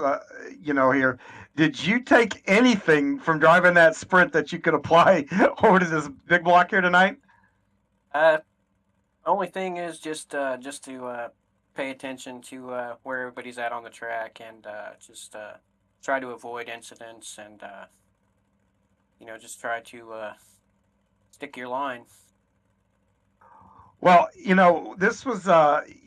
C: Here. Did you take anything from driving that sprint that you could apply over to this big block here tonight?
E: only thing is just to pay attention to where everybody's at on the track and just try to avoid incidents and just try to stick your line.
C: Well, this was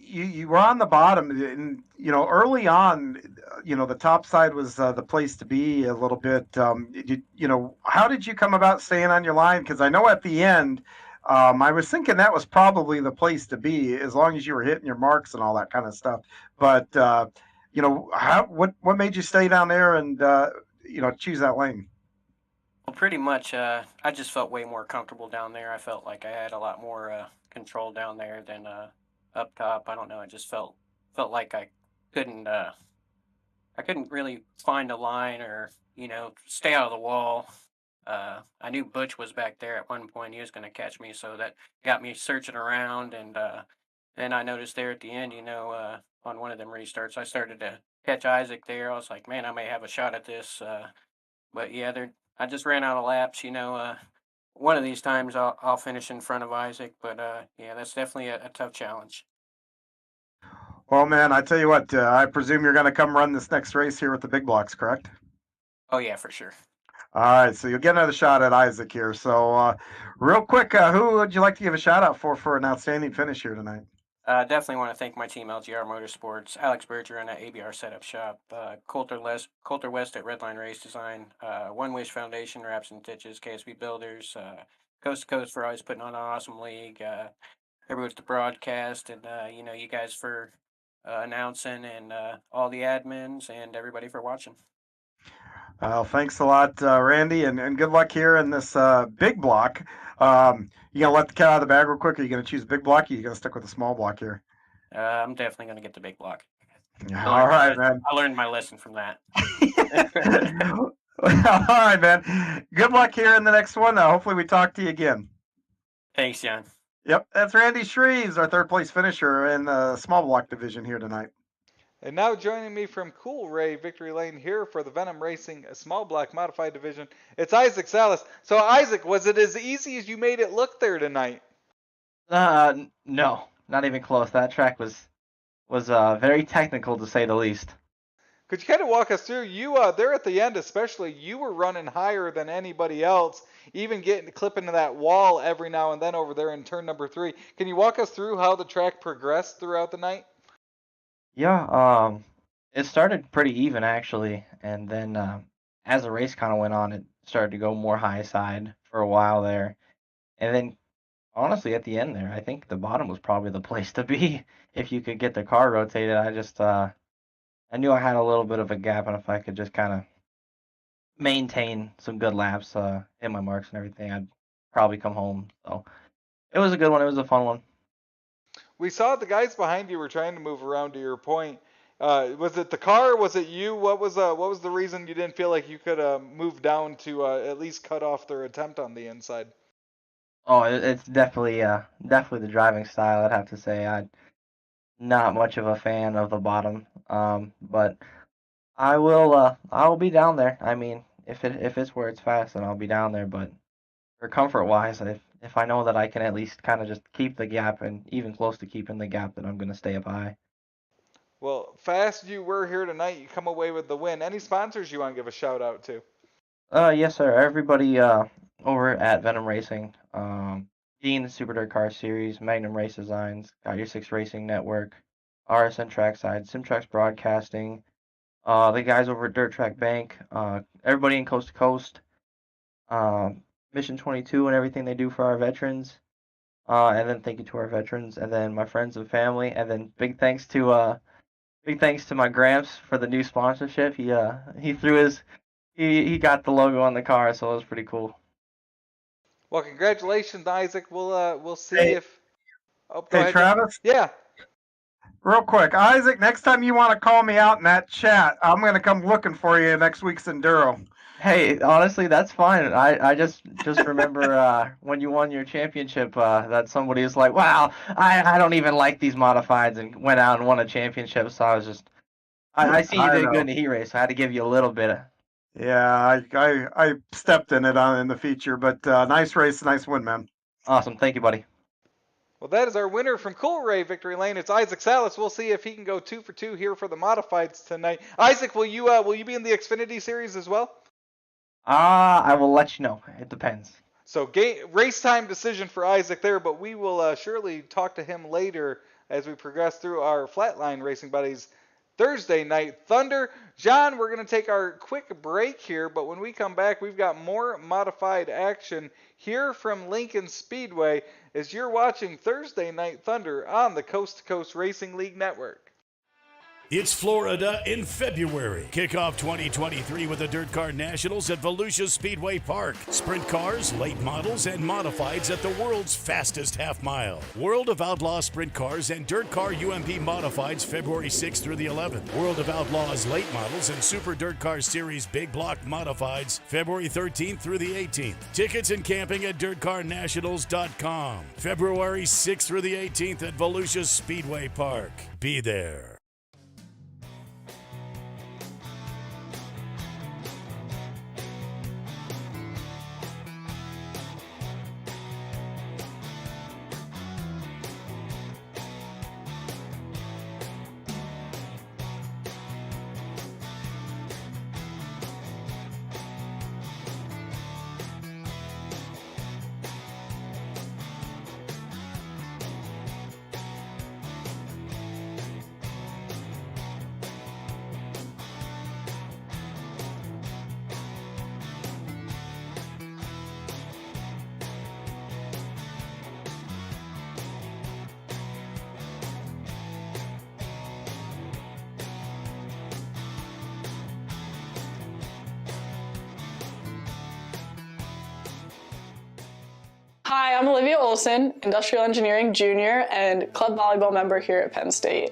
C: you were on the bottom, and early on, the top side was the place to be a little bit. How did you come about staying on your line? Because I know at the end, I was thinking that was probably the place to be, as long as you were hitting your marks and all that kind of stuff. But what made you stay down there and choose that lane?
E: Well, pretty much, I just felt way more comfortable down there. I felt like I had a lot more control down there than up top. I don't know. I just felt like I couldn't really find a line or stay out of the wall. I knew Butch was back there at one point. He was going to catch me, so that got me searching around. And then I noticed there at the end, on one of them restarts, I started to catch Isaac there. I was like, man, I may have a shot at this. But yeah, I just ran out of laps. One of these times I'll finish in front of Isaac. But yeah, that's definitely a tough challenge.
C: Well, man, I tell you what, I presume you're going to come run this next race here with the big blocks, correct?
E: Oh yeah, for sure.
C: All right, so you'll get another shot at Isaac here. So, real quick, who would you like to give a shout out for an outstanding finish here tonight?
E: Definitely want to thank my team, LGR Motorsports, Alex Bergeron at ABR Setup Shop, Coulter West at Redline Race Design, One Wish Foundation, Wraps and Stitches, KSB Builders, Coast to Coast for always putting on an awesome league, everybody at the broadcast, and you guys for announcing, and all the admins, and everybody for watching.
C: Well, thanks a lot, Randy, and good luck here in this big block. You gonna let the cat out of the bag real quick? Or are you gonna choose big block? Or are you gonna stick with the small block here?
E: I'm definitely gonna get the big block.
C: All right, man.
E: I learned my lesson from that.
C: All right, man. Good luck here in the next one. Hopefully, we talk to you again.
E: Thanks, John.
C: Yep, that's Randy Shreves, our third place finisher in the small block division here tonight.
B: And now joining me from Cool Ray Victory Lane here for the Venom Racing Small Block Modified Division, it's Isaac Salas. So Isaac, was it as easy as you made it look there tonight?
F: No, not even close. That track was very technical, to say the least.
B: Could you kind of walk us through? You there at the end especially, you were running higher than anybody else, even clipping to that wall every now and then over there in turn number 3. Can you walk us through how the track progressed throughout the night?
F: Yeah, It started pretty even actually, and then as the race kind of went on, it started to go more high side for a while there, and then honestly at the end there, I think the bottom was probably the place to be if you could get the car rotated. I knew I had a little bit of a gap, and if I could just kind of maintain some good laps, hit my marks and everything, I'd probably come home. So it was a good one. It was a fun one.
B: We saw the guys behind you were trying to move around to your point. Was it the car? Was it you? What was the reason you didn't feel like you could move down to at least cut off their attempt on the inside?
F: Oh, it's definitely the driving style. I'd have to say I'm not much of a fan of the bottom. But I will be down there. I mean, if it's where it's fast, then I'll be down there. But for comfort wise, if I know that I can at least kind of just keep the gap and even close to keeping the gap, then I'm gonna stay up high.
B: Well, fast you were here tonight. You come away with the win. Any sponsors you want to give a shout out to?
F: Yes, sir. Everybody over at Venom Racing, Dean Super Dirt Car Series, Magnum Race Designs, Got Your Six Racing Network, RSN Trackside, Simtrax Broadcasting, the guys over at Dirt Track Bank, everybody in Coast to Coast, Mission 22 and everything they do for our veterans, and then thank you to our veterans, and then my friends and family, and then big thanks to my Gramps for the new sponsorship. He threw his he got the logo on the car, so it was pretty cool.
B: Well, congratulations, Isaac. We'll see
C: Hey.
B: if. Oh, go
C: Hey,
B: ahead.
C: Travis,
B: Yeah.
C: real quick. Isaac, next time you want to call me out in that chat, I'm going to come looking for you next week's Enduro.
F: Hey, honestly, that's fine. I just remember when you won your championship that somebody was like, "Wow, I don't even like these modifieds," and went out and won a championship. So I was just I see you
C: I
F: did
C: know.
F: good in the heat race. So I had to give you a little bit.
C: Yeah, I stepped in it in the feature, but nice race, nice win, man.
F: Awesome, thank you, buddy.
B: Well, that is our winner from Coolray Victory Lane. It's Isaac Salas. We'll see if he can go 2 for 2 here for the modifieds tonight. Isaac, will you be in the Xfinity series as well?
F: I will let you know. It depends.
B: So race time decision for Isaac there, but we will surely talk to him later as we progress through our Flatline Racing Buddies Thursday Night Thunder. John, we're going to take our quick break here, but when we come back, we've got more modified action here from Lincoln Speedway as you're watching Thursday Night Thunder on the Coast to Coast Racing League Network.
G: It's Florida in February. Kick off 2023 with the Dirt Car Nationals at Volusia Speedway Park. Sprint cars, late models, and modifieds at the world's fastest half mile. World of Outlaw Sprint cars and Dirt Car UMP modifieds February 6th through the 11th. World of Outlaws late models and Super Dirt Car Series Big Block modifieds February 13th through the 18th. Tickets and camping at dirtcarnationals.com. February 6th through the 18th at Volusia Speedway Park. Be there.
H: Hi, I'm Olivia Olson, Industrial Engineering Junior and club volleyball member here at Penn State.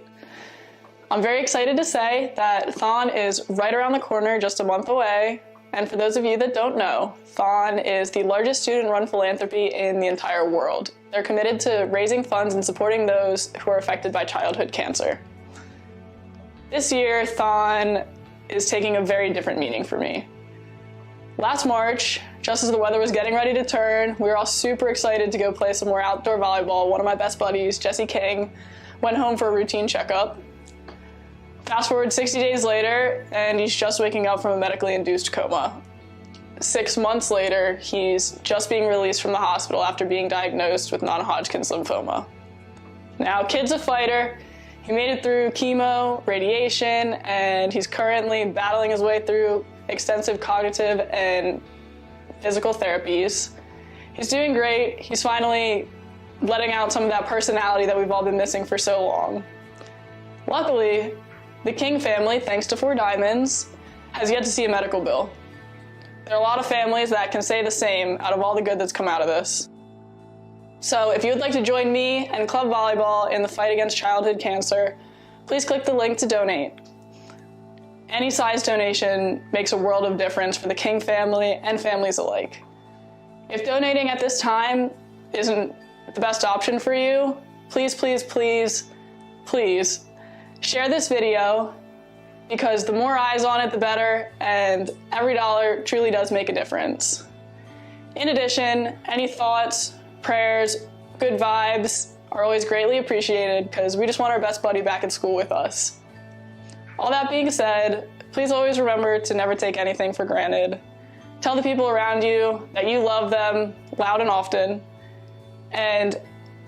H: I'm very excited to say that Thon is right around the corner, just a month away. And for those of you that don't know, Thon is the largest student-run philanthropy in the entire world. They're committed to raising funds and supporting those who are affected by childhood cancer. This year, Thon is taking a very different meaning for me. Last March, just as the weather was getting ready to turn, we were all super excited to go play some more outdoor volleyball. One of my best buddies, Jesse King, went home for a routine checkup. Fast forward 60 days later, and he's just waking up from a medically induced coma. 6 months later, he's just being released from the hospital after being diagnosed with non-Hodgkin's lymphoma. Now, kid's a fighter. He made it through chemo, radiation, and he's currently battling his way through extensive cognitive and physical therapies. He's doing great. He's finally letting out some of that personality that we've all been missing for so long. Luckily, the King family, thanks to 4 Diamonds, has yet to see a medical bill. There are a lot of families that can say the same out of all the good that's come out of this. So if you would like to join me and Club Volleyball in the fight against childhood cancer, please click the link to donate. Any size donation makes a world of difference for the King family and families alike. If donating at this time isn't the best option for you, please, please, please, please share this video, because the more eyes on it, the better, and every dollar truly does make a difference. In addition, any thoughts, prayers, good vibes are always greatly appreciated, because we just want our best buddy back at school with us. All that being said, please always remember to never take anything for granted. Tell the people around you that you love them loud and often, and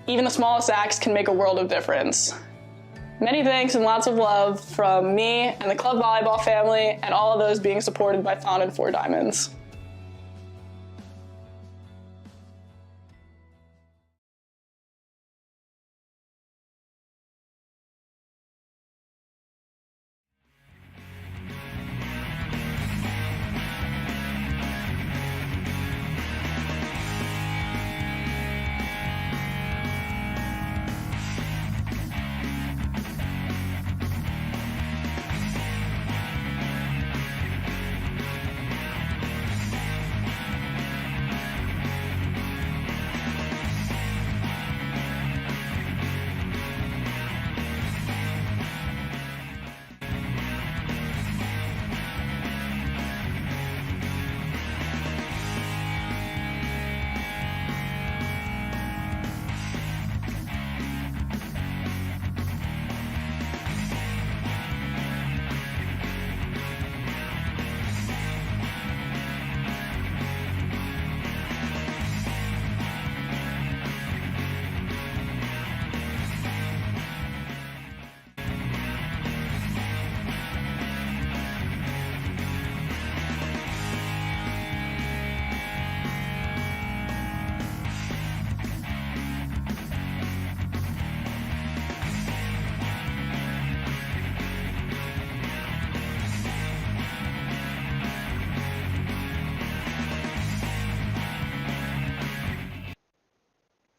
H: even the smallest acts can make a world of difference. Many thanks and lots of love from me and the Club Volleyball family and all of those being supported by Thon and 4 Diamonds.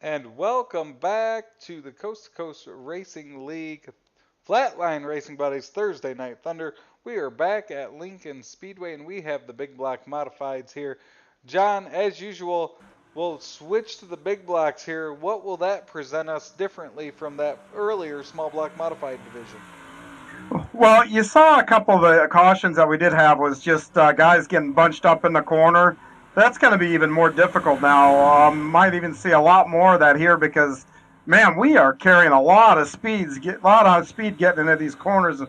B: And welcome back to the Coast to Coast Racing League Flatline Racing Buddies Thursday Night Thunder. We are back at Lincoln Speedway, and we have the big block modifieds here. John, as usual, we'll switch to the big blocks here. What will that present us differently from that earlier small block modified division?
C: Well, you saw a couple of the cautions that we did have was just guys getting bunched up in the corner. That's going to be even more difficult now. Might even see a lot more of that here because, man, we are carrying a lot of speed getting into these corners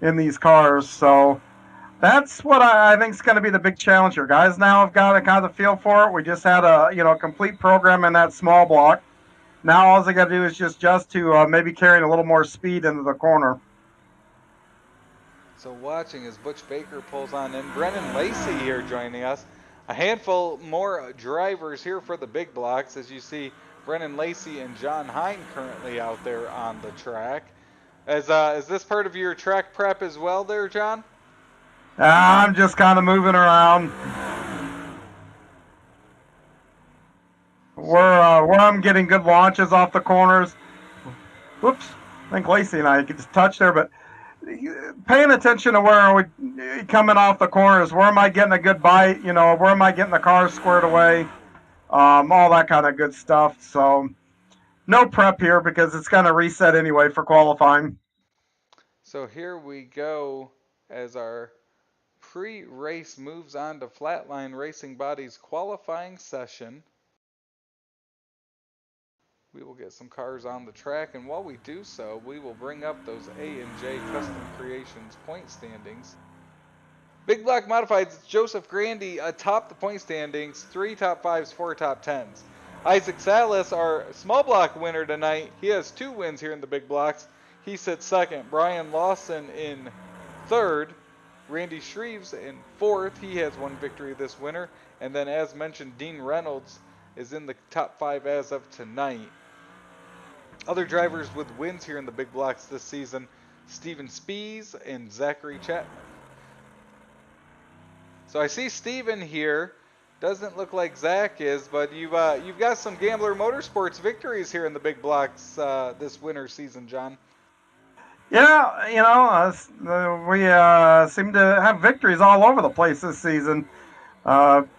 C: in these cars. So that's what I think is going to be the big challenge here. Guys now have got a kind of feel for it. We just had a complete program in that small block. Now all they got to do is just to maybe carrying a little more speed into the corner.
B: So watching as Butch Baker pulls on in, Brennan Lacey here joining us. A handful more drivers here for the big blocks, as you see Brennan Lacey and John Hine currently out there on the track. Is this part of your track prep as well there, John?
C: I'm just kind of moving around. Where I'm getting good launches off the corners. Whoops, I think Lacey and I could just touch there, but paying attention to where we coming off the corners, where am I getting a good bite, where am I getting the car squared away, all that kind of good stuff. So no prep here because it's going to reset anyway for qualifying.
B: So here we go as our pre-race moves on to Flatline Racing Body's qualifying session. We will get some cars on the track, and while we do so, we will bring up those A&J Custom Creations point standings. Big Block Modifieds, Joseph Grandy atop the point standings, 3 top 5s, 4 top 10s. Isaac Salas, our small block winner tonight, he has 2 wins here in the big blocks. he sits second. Brian Lawson in third. Randy Shreves in fourth. He has one victory this winter. And then, as mentioned, Dean Reynolds is in the top 5 as of tonight. Other drivers with wins here in the big blocks this season: Steven Spies and Zachary Chapman. So I see Steven here. Doesn't look like Zach is, but you've got some Gambler Motorsports victories here in the big blocks this winter season, John.
C: Yeah, we seem to have victories all over the place this season.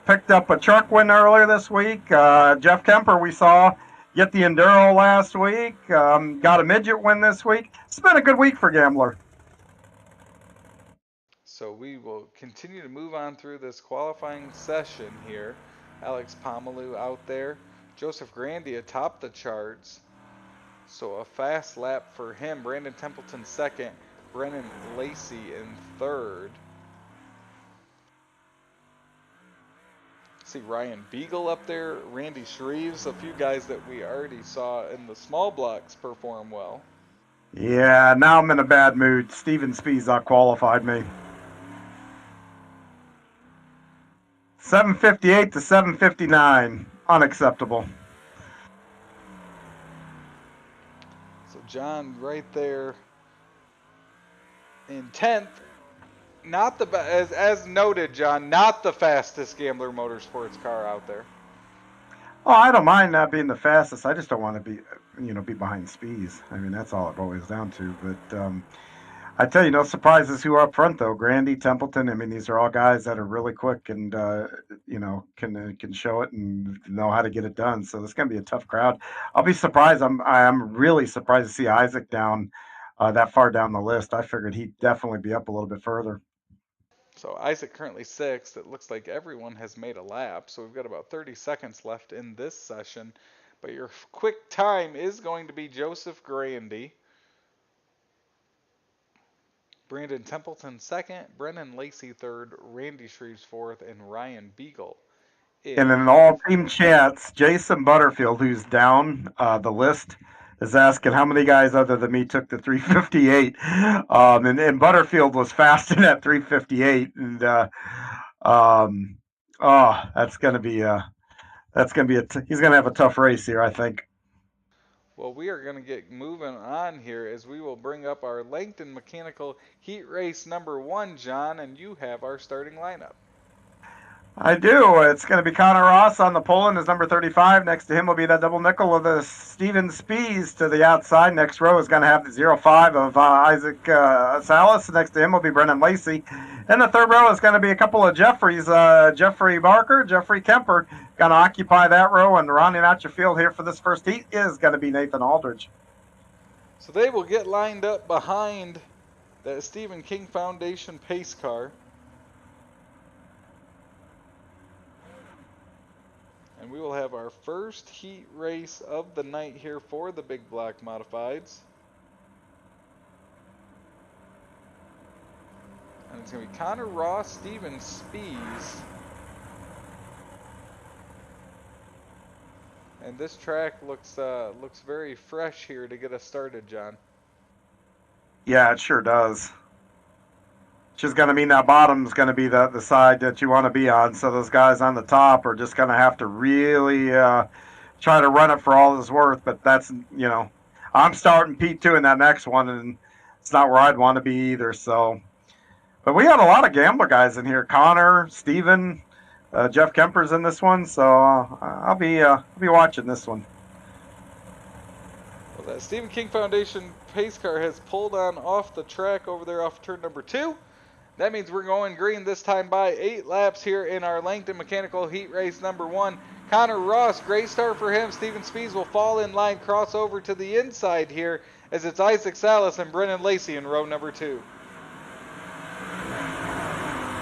C: Picked up a truck win earlier this week. Jeff Kemper we saw get the Enduro last week. Got a midget win this week. It's been a good week for Gambler.
B: So we will continue to move on through this qualifying session here. Alex Pomalu out there. Joseph Grandy atop the charts. So a fast lap for him. Brandon Templeton second. Brennan Lacey in third. See Ryan Beagle up there. Randy Shreves. A few guys that we already saw in the small blocks perform well.
C: Yeah, now I'm in a bad mood. Steven Spies out-qualified me. 758 to 759. Unacceptable.
B: So John right there in 10th. Not the as noted, John, not the fastest Gambler Motorsports car out there.
C: Oh, I don't mind not being the fastest. I just don't want to be behind Spies. I mean, that's all it boils down to. But I tell you, no surprises who are up front though. Grandy, Templeton. I mean, these are all guys that are really quick and can show it and know how to get it done. So this is gonna be a tough crowd. I'll be surprised. I'm really surprised to see Isaac down that far down the list. I figured he'd definitely be up a little bit further.
B: So Isaac currently 6th. It looks like everyone has made a lap. So we've got about 30 seconds left in this session. But your quick time is going to be Joseph Grandy. Brandon Templeton 2nd, Brennan Lacey 3rd, Randy Shreves 4th, and Ryan Beagle.
C: And in all team chats, Jason Butterfield, who's down the list, is asking how many guys other than me took the 358. And Butterfield was fasting at 358. And that's gonna be he's gonna have a tough race here, I think.
B: Well, we are going to get moving on here as we will bring up our Langton Mechanical Heat Race number 1, John, and you have our starting lineup.
C: I do. It's going to be Connor Ross on the pole in his number 35. Next to him will be that double nickel of the Steven Spies to the outside. Next row is going to have the 05 of Isaac Salas. Next to him will be Brennan Lacey. And the third row is going to be a couple of Jeffreys, Jeffrey Barker, Jeffrey Kemper, going to occupy that row. And rounding out your field here for this first heat is going to be Nathan Aldridge.
B: So they will get lined up behind that Stephen King Foundation pace car. And we will have our first heat race of the night here for the Big Block Modifieds. And it's going to be Connor Ross, Steven Spies. And this track looks very fresh here to get us started, John.
C: Yeah, it sure does. Just going to mean that bottom's going to be the side that you want to be on. So those guys on the top are just going to have to really try to run it for all it's worth. But that's, I'm starting P2 in that next one, and it's not where I'd want to be either. So, but we had a lot of Gambler guys in here. Connor, Steven, Jeff Kemper's in this one. So I'll be watching this one.
B: Well, that Stephen King Foundation pace car has pulled on off the track over there off turn number 2. That means we're going green this time by 8 laps here in our Langton Mechanical Heat Race number 1. Connor Ross, great start for him. Steven Spies will fall in line, cross over to the inside here as it's Isaac Salas and Brennan Lacey in row number 2.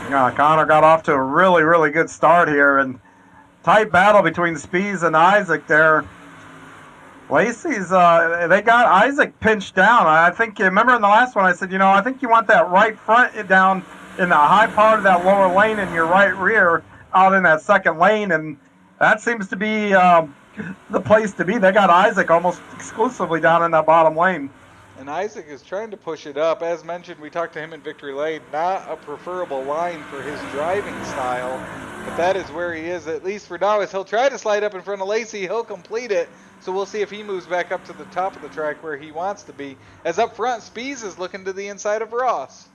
C: Yeah, Connor got off to a really, really good start here, and tight battle between Spies and Isaac there. Lacey's, they got Isaac pinched down. I think, remember in the last one I said, I think you want that right front down in the high part of that lower lane and your right rear out in that second lane, and that seems to be the place to be. They got Isaac almost exclusively down in that bottom lane.
B: And Isaac is trying to push it up. As mentioned, we talked to him in Victory Lane. Not a preferable line for his driving style, but that is where he is, at least for now, as he'll try to slide up in front of Lacey. He'll complete it. So we'll see if he moves back up to the top of the track where he wants to be. As up front, Spees is looking to the inside of Ross.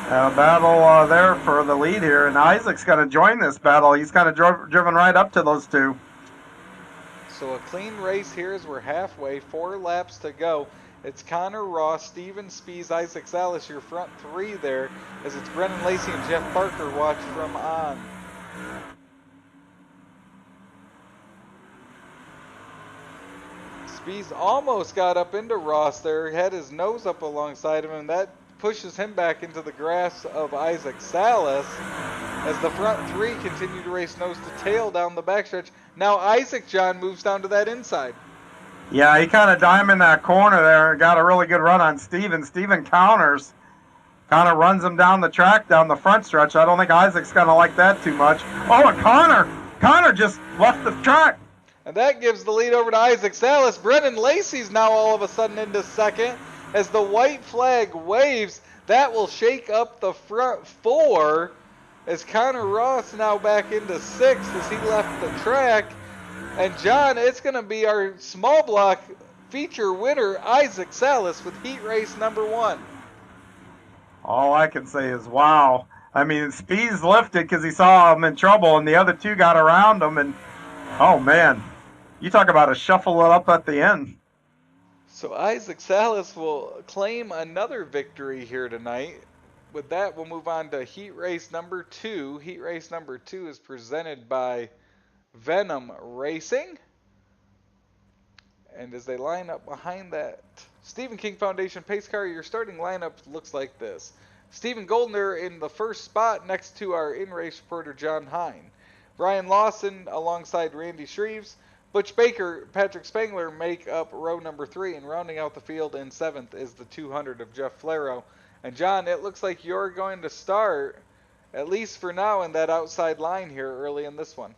C: Battle there for the lead here, and Isaac's going to join this battle. He's kind of driven right up to those two.
B: So a clean race here as we're halfway, 4 laps to go. It's Connor Ross, Steven Spees, Isaac Salas, your front 3 there, as it's Brennan Lacey and Jeff Parker watch from on. Spees almost got up into Ross there, had his nose up alongside him, and that pushes him back into the grasp of Isaac Salas as the front 3 continue to race nose to tail down the backstretch. Now Isaac John moves down to that inside.
C: Yeah, he kind of diamond that corner there and got a really good run on Steven. Steven counters, kind of runs him down the track, down the front stretch. I don't think Isaac's going to like that too much. Oh, and Connor just left the track.
B: And that gives the lead over to Isaac Salas. Brennan Lacey's now all of a sudden into second. As the white flag waves, that will shake up the front 4. As Connor Ross now back into 6th as he left the track. And John, it's going to be our small block feature winner, Isaac Salas, with heat race number 1.
C: All I can say is, wow. I mean, Spees lifted because he saw him in trouble, and the other 2 got around him. And, oh, man, you talk about a shuffle it up at the end.
B: So Isaac Salas will claim another victory here tonight. With that, we'll move on to heat race number 2. Heat race number 2 is presented by Venom Racing. And as they line up behind that Stephen King Foundation pace car, your starting lineup looks like this. Stephen Goldner in the first spot next to our in-race reporter John Hine. Brian Lawson alongside Randy Shreves. Butch Baker, Patrick Spangler make up row number 3, and rounding out the field in 7th is the 200 of Jeff Flero. And John, it looks like you're going to start, at least for now, in that outside line here early in this one.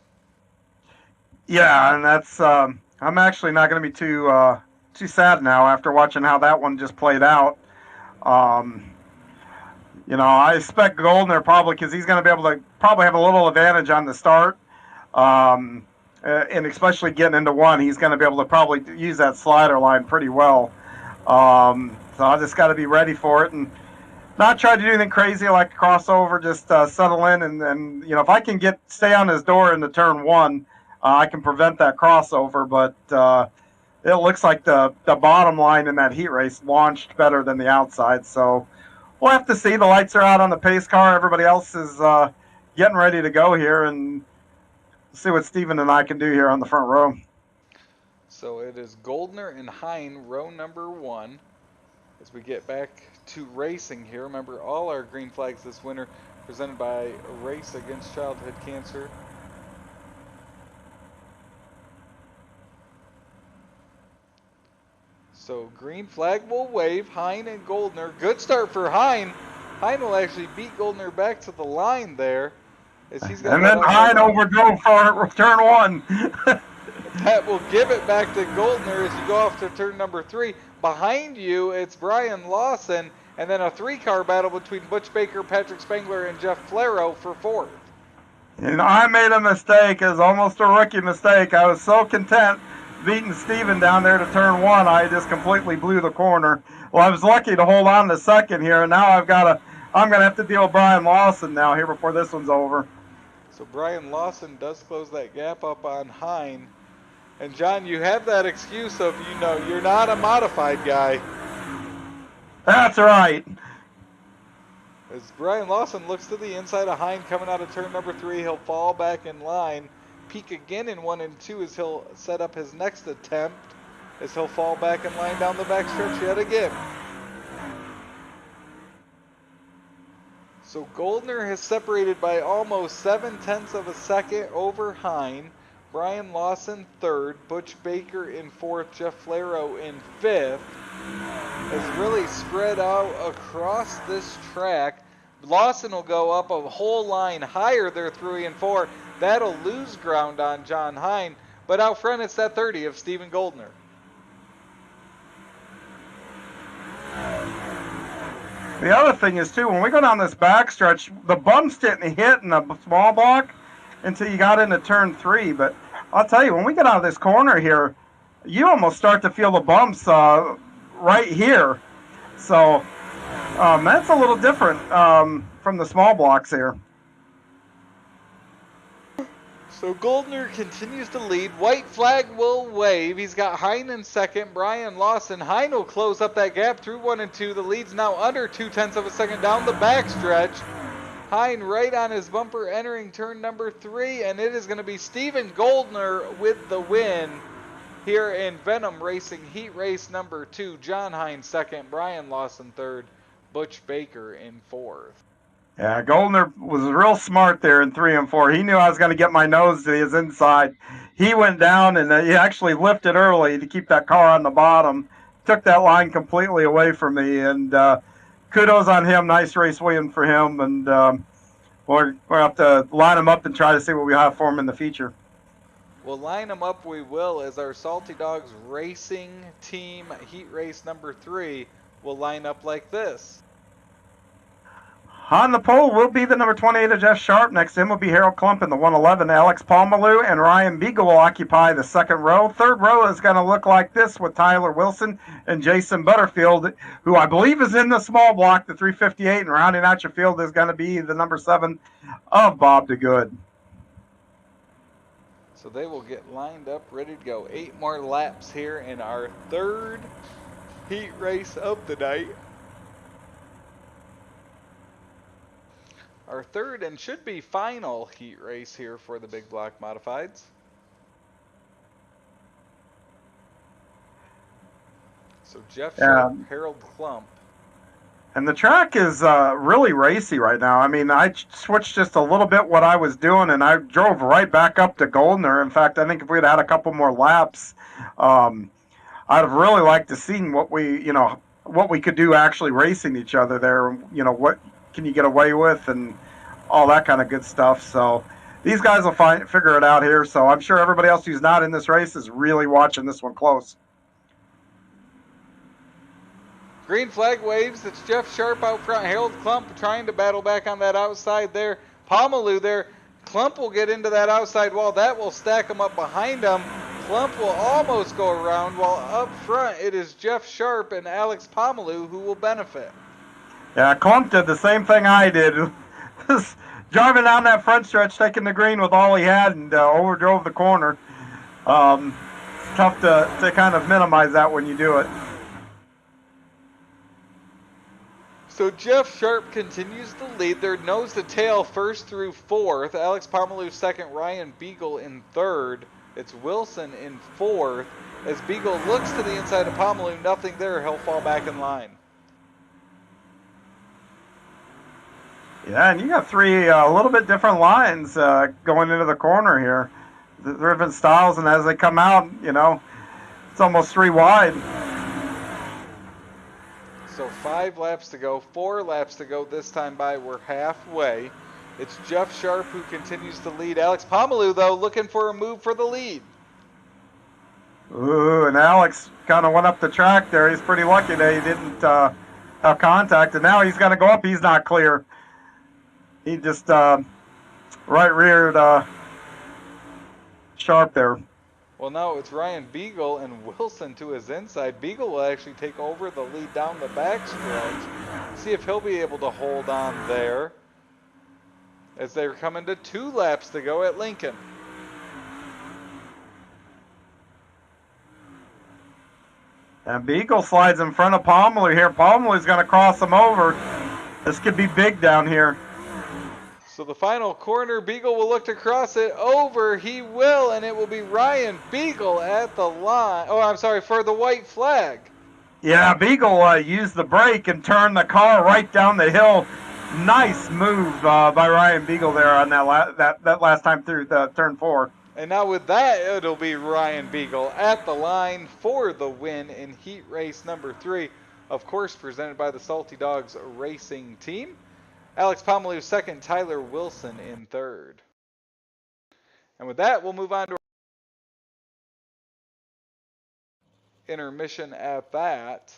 C: Yeah, and that's I'm actually not going to be too sad now after watching how that one just played out. You know, I expect Goldner probably, because he's going to be able to probably have a little advantage on the start. And especially getting into 1, he's going to be able to probably use that slider line pretty well. So I just got to be ready for it and not try to do anything crazy like crossover, just settle in. And you know, if I can stay on his door into turn 1, I can prevent that crossover. But it looks like the bottom line in that heat race launched better than the outside. So we'll have to see. The lights are out on the pace car. Everybody else is getting ready to go here, and see what Steven and I can do here on the front row.
B: So it is Goldner and Hine, row number 1. As we get back to racing here, remember all our green flags this winter presented by Race Against Childhood Cancer. So green flag will wave, Hine and Goldner. Good start for Hine. Hine will actually beat Goldner back to the line there. As he's
C: and then Hine overdrove for turn 1.
B: That will give it back to Goldner as you go off to turn number 3. Behind you, it's Brian Lawson, and then a 3-car battle between Butch Baker, Patrick Spangler, and Jeff Flero for 4th.
C: And I made a mistake. It was almost a rookie mistake. I was so content beating Steven down there to turn 1. I just completely blew the corner. Well, I was lucky to hold on to 2nd here, and now I'm going to have to deal with Brian Lawson now here before this one's over.
B: So Brian Lawson does close that gap up on Hine. And John, you have that excuse of, you know, you're not a modified guy.
C: That's right.
B: As Brian Lawson looks to the inside of Hine coming out of turn number 3, he'll fall back in line. Peak again in 1 and 2 as he'll set up his next attempt. As he'll fall back in line down the backstretch yet again. So Goldner has separated by almost 0.7 of a second over Hine. Brian Lawson 3rd, Butch Baker in 4th, Jeff Flero in 5th. Has really spread out across this track. Lawson will go up a whole line higher there, 3 and 4. That'll lose ground on John Hine. But out front, it's that 30 of Stephen Goldner.
C: The other thing is, too, when we go down this backstretch, the bumps didn't hit in the small block until you got into turn 3. But I'll tell you, when we get out of this corner here, you almost start to feel the bumps right here. So that's a little different from the small blocks here.
B: So Goldner continues to lead. White flag will wave. He's got Hine in second. Brian Lawson. Hine will close up that gap through 1 and 2. The lead's now under 0.2 of a second down the backstretch. Hine right on his bumper entering turn number 3, and it is going to be Steven Goldner with the win here in Venom Racing Heat Race number 2. John Hine second, Brian Lawson third, Butch Baker in fourth.
C: Yeah, Goldner was real smart there in 3 and 4. He knew I was going to get my nose to his inside. He went down and he actually lifted early to keep that car on the bottom. Took that line completely away from me, and kudos on him. Nice race win for him, and we'll have to line him up and try to see what we have for him in the future.
B: We'll line them up, we will, as our Salty Dogs Racing Team Heat Race number 3 will line up like this.
C: On the pole will be the number 28 of Jeff Sharp. Next to him will be Harold Klump in the 111. Alex Palmaloo and Ryan Beagle will occupy the second row. Third row is going to look like this with Tyler Wilson and Jason Butterfield, who I believe is in the small block, the 358. And rounding out your field is going to be the number 7 of Bob DeGood.
B: So they will get lined up, ready to go. 8 more laps here in our third heat race of the night. Our third and should be final heat race here for the Big Block Modifieds. So Jeff Sharp, Harold Klump.
C: And the track is really racy right now. I mean, I switched just a little bit what I was doing, and I drove right back up to Goldner. In fact, I think if we had a couple more laps, I'd have really liked to see what we could do actually racing each other there. You know, what can you get away with and all that kind of good stuff. So these guys will figure it out here. So I'm sure everybody else who's not in this race is really watching this one close.
B: Green flag waves. It's Jeff Sharp out front. Harold Klump trying to battle back on that outside there. Palmaloo there. Klump will get into that outside wall. That will stack him up behind him. Klump will almost go around, while up front it is Jeff Sharp and Alex Palmaloo who will benefit.
C: Yeah, Klump did the same thing I did. Driving down that front stretch, taking the green with all he had, and overdrove the corner. Tough to kind of minimize that when you do it.
B: So Jeff Sharp continues to lead. They're nose to tail first through fourth. Alex Palmaloo second. Ryan Beagle in third. It's Wilson in fourth. As Beagle looks to the inside of Palmaloo, nothing there. He'll fall back in line.
C: Yeah, and you got 3 a little bit different lines going into the corner here. The different styles, and as they come out, you know, it's almost 3 wide.
B: So 5 laps to go, 4 laps to go this time by. We're halfway. It's Jeff Sharp who continues to lead. Alex Palmaloo, though, looking for a move for the lead.
C: Ooh, and Alex kind of went up the track there. He's pretty lucky that he didn't have contact, and now he's going to go up. He's not clear. He just right reared Sharp there.
B: Well, now it's Ryan Beagle and Wilson to his inside. Beagle will actually take over the lead down the backstretch. See if he'll be able to hold on there as they're coming to 2 laps to go at Lincoln.
C: And Beagle slides in front of Palmaloo here. Palmaloo's going to cross him over. This could be big down here.
B: So the final corner, Beagle will look to cross it over. He will, and it will be Ryan Beagle at the line. Oh, I'm sorry, for the white flag.
C: Yeah, Beagle used the brake and turned the car right down the hill. Nice move by Ryan Beagle there on that last time through the turn 4.
B: And now with that, it'll be Ryan Beagle at the line for the win in heat race number 3. Of course, presented by the Salty Dogs Racing Team. Alex Palmaloo second, Tyler Wilson in third. And with that, we'll move on to intermission at that.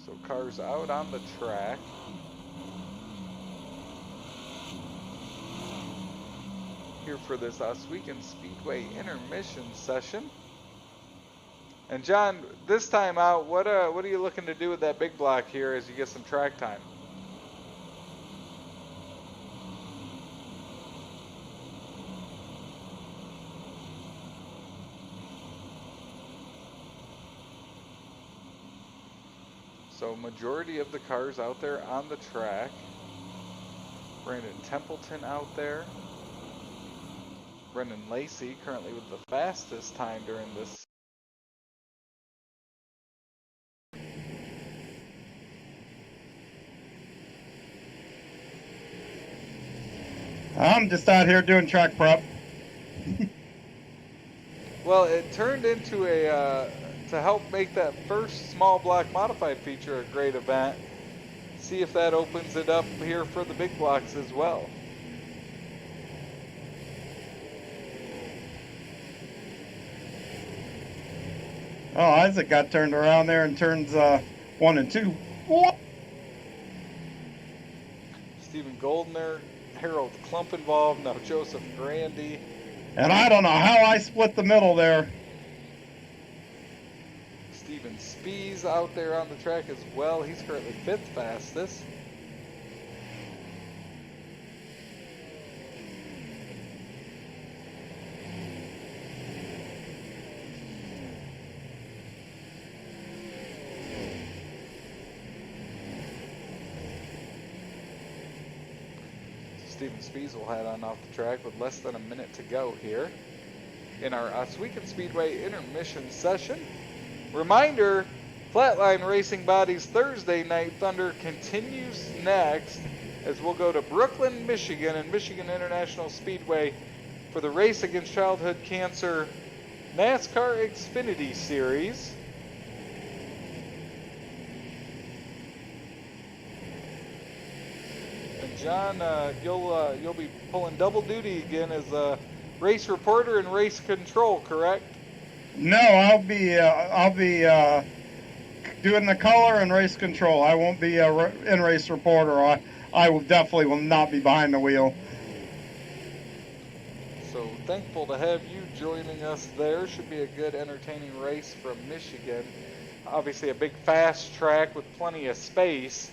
B: So cars out on the track. Here for this Oswego Speedway intermission session. And John, this time out, what are you looking to do with that big block here as you get some track time? So majority of the cars out there on the track. Brandon Templeton out there. Brendan Lacey currently with the fastest time during this.
C: I'm just out here doing track prep.
B: Well, it turned into a, to help make that first small block modified feature a great event. See if that opens it up here for the big blocks as well.
C: Oh, Isaac got turned around there in turns 1 and 2.
B: Stephen Goldner, Harold Klump involved, now Joseph Grandy.
C: And I don't know how I split the middle there.
B: Steven Spees out there on the track as well. He's currently 5th fastest. Steven Spees will head on off the track with less than a minute to go here in our Oswego Speedway intermission session. Reminder, Flatline Racing Bodies Thursday Night Thunder continues next as we'll go to Brooklyn, Michigan and Michigan International Speedway for the Race Against Childhood Cancer NASCAR Xfinity Series. And John, you'll be pulling double duty again as a race reporter and race control, correct?
C: No, I'll be doing the color and race control. I won't be a in-race reporter. I will definitely will not be behind the wheel.
B: So thankful to have you joining us there. Should be a good, entertaining race from Michigan. Obviously a big fast track with plenty of space.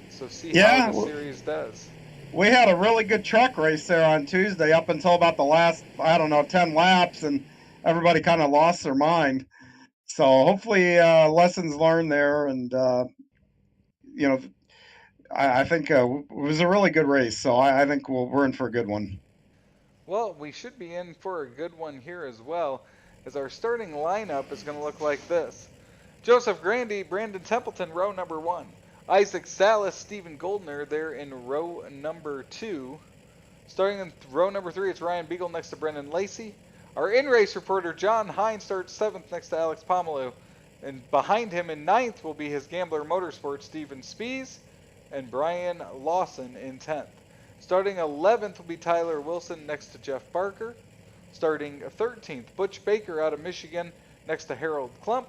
B: So see how the series does.
C: We had a really good truck race there on Tuesday up until about the last, 10 laps, and everybody kind of lost their mind. So hopefully lessons learned there, and I think it was a really good race. So I think we're in for a good one.
B: Well, we should be in for a good one here as well, as our starting lineup is going to look like this. Joseph Grandy, Brandon Templeton, row number 1. Isaac Salas, Stephen Goldner there in row number 2. Starting in row number 3, it's Ryan Beagle next to Brendan Lacey. Our in-race reporter, John Hines, starts 7th next to Alex Pomeloy. And behind him in 9th will be his Gambler Motorsports, Stephen Spees, and Brian Lawson in 10th. Starting 11th will be Tyler Wilson next to Jeff Barker. Starting 13th, Butch Baker out of Michigan next to Harold Klump.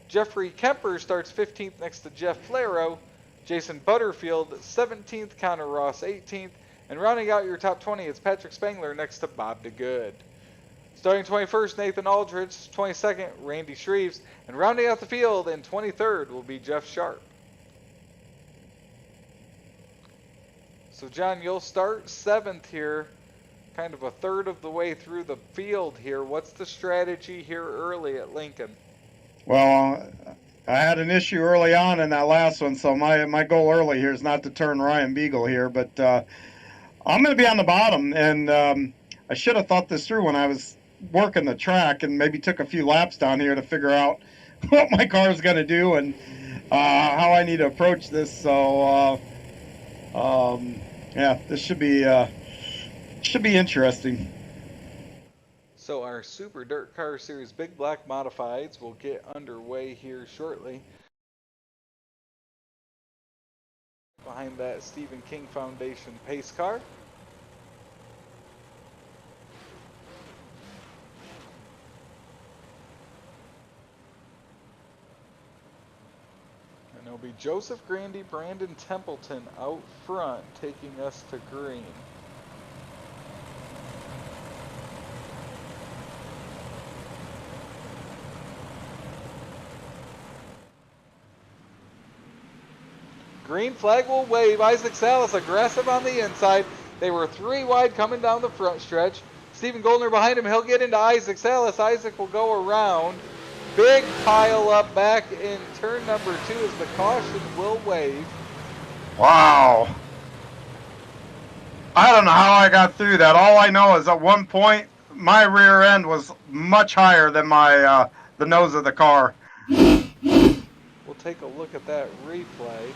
B: Jeffrey Kemper starts 15th next to Jeff Flaro. Jason Butterfield 17th, Connor Ross 18th. And rounding out your top 20, it's Patrick Spangler next to Bob DeGood. Starting 21st, Nathan Aldridge. 22nd, Randy Shreves. And rounding out the field in 23rd will be Jeff Sharp. So John, you'll start 7th here, kind of a third of the way through the field here. What's the strategy here early at Lincoln?
C: Well, I had an issue early on in that last one, so my goal early here is not to turn Ryan Beagle here, but I'm going to be on the bottom, and I should have thought this through when I was working the track and maybe took a few laps down here to figure out what my car is going to do and how I need to approach this. So, this should be interesting.
B: So our Super Dirt Car Series Big Black Modifieds will get underway here shortly. Behind that, Stephen King Foundation pace car. I know be Joseph Grandy, Brandon Templeton out front, taking us to green. Green flag will wave. Isaac Salas aggressive on the inside. They were 3 wide coming down the front stretch. Stephen Goldner behind him. He'll get into Isaac Salas. Isaac will go around. Big pile up back in turn number 2 as the caution will wave.
C: Wow. I don't know how I got through that. All I know is at one point my rear end was much higher than my the nose of the car.
B: We'll take a look at that replay.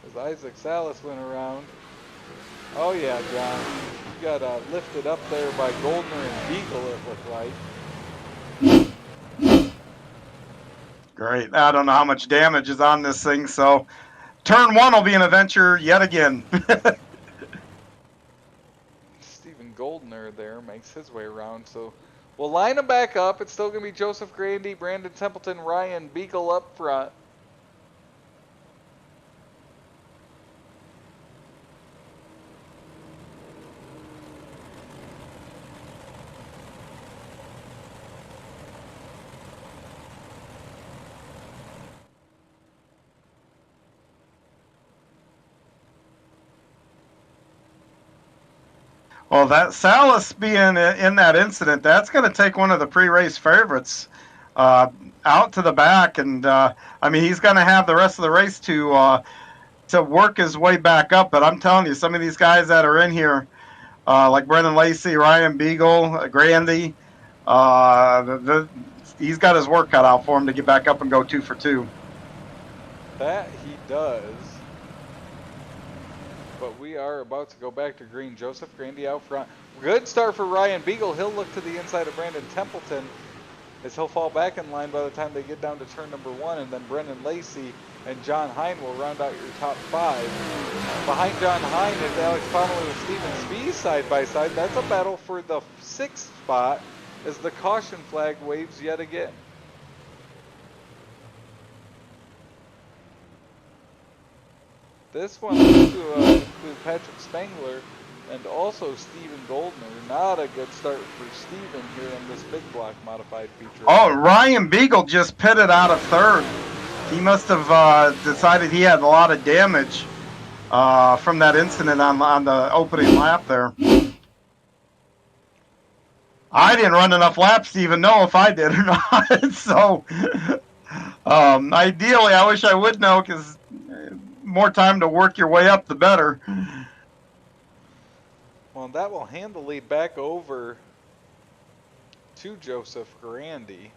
B: As Isaac Salas went around. Oh yeah, John. You got lifted up there by Goldner and Beagle, it looked like.
C: Great. I don't know how much damage is on this thing, so turn 1 will be an adventure yet again.
B: Stephen Goldner there makes his way around, so we'll line them back up. It's still going to be Joseph Grandy, Brandon Templeton, Ryan Beagle up front.
C: Well, that Salas being in that incident, that's going to take one of the pre-race favorites out to the back, and I mean he's going to have the rest of the race to work his way back up. But I'm telling you, some of these guys that are in here, like Brendan Lacey, Ryan Beagle, Grandy, he's got his work cut out for him to get back up and go 2 for 2.
B: That he does. But we are about to go back to green. Joseph Grandy out front. Good start for Ryan Beagle. He'll look to the inside of Brandon Templeton as he'll fall back in line by the time they get down to turn number 1. And then Brendan Lacey and John Hine will round out your top 5. Behind John Hine is Alex Pomeroy and Steven Spies side by side. That's a battle for the 6th spot as the caution flag waves yet again. This one is to include Patrick Spangler and also Stephen Goldner. Not a good start for Stephen here in this big block modified feature.
C: Oh, Ryan Beagle just pitted out of 3rd. He must have decided he had a lot of damage from that incident on the opening lap there. I didn't run enough laps to even know if I did or not. So, ideally, I wish I would know, because more time to work your way up, the better.
B: Well, that will hand the lead back over to Joseph Grandy.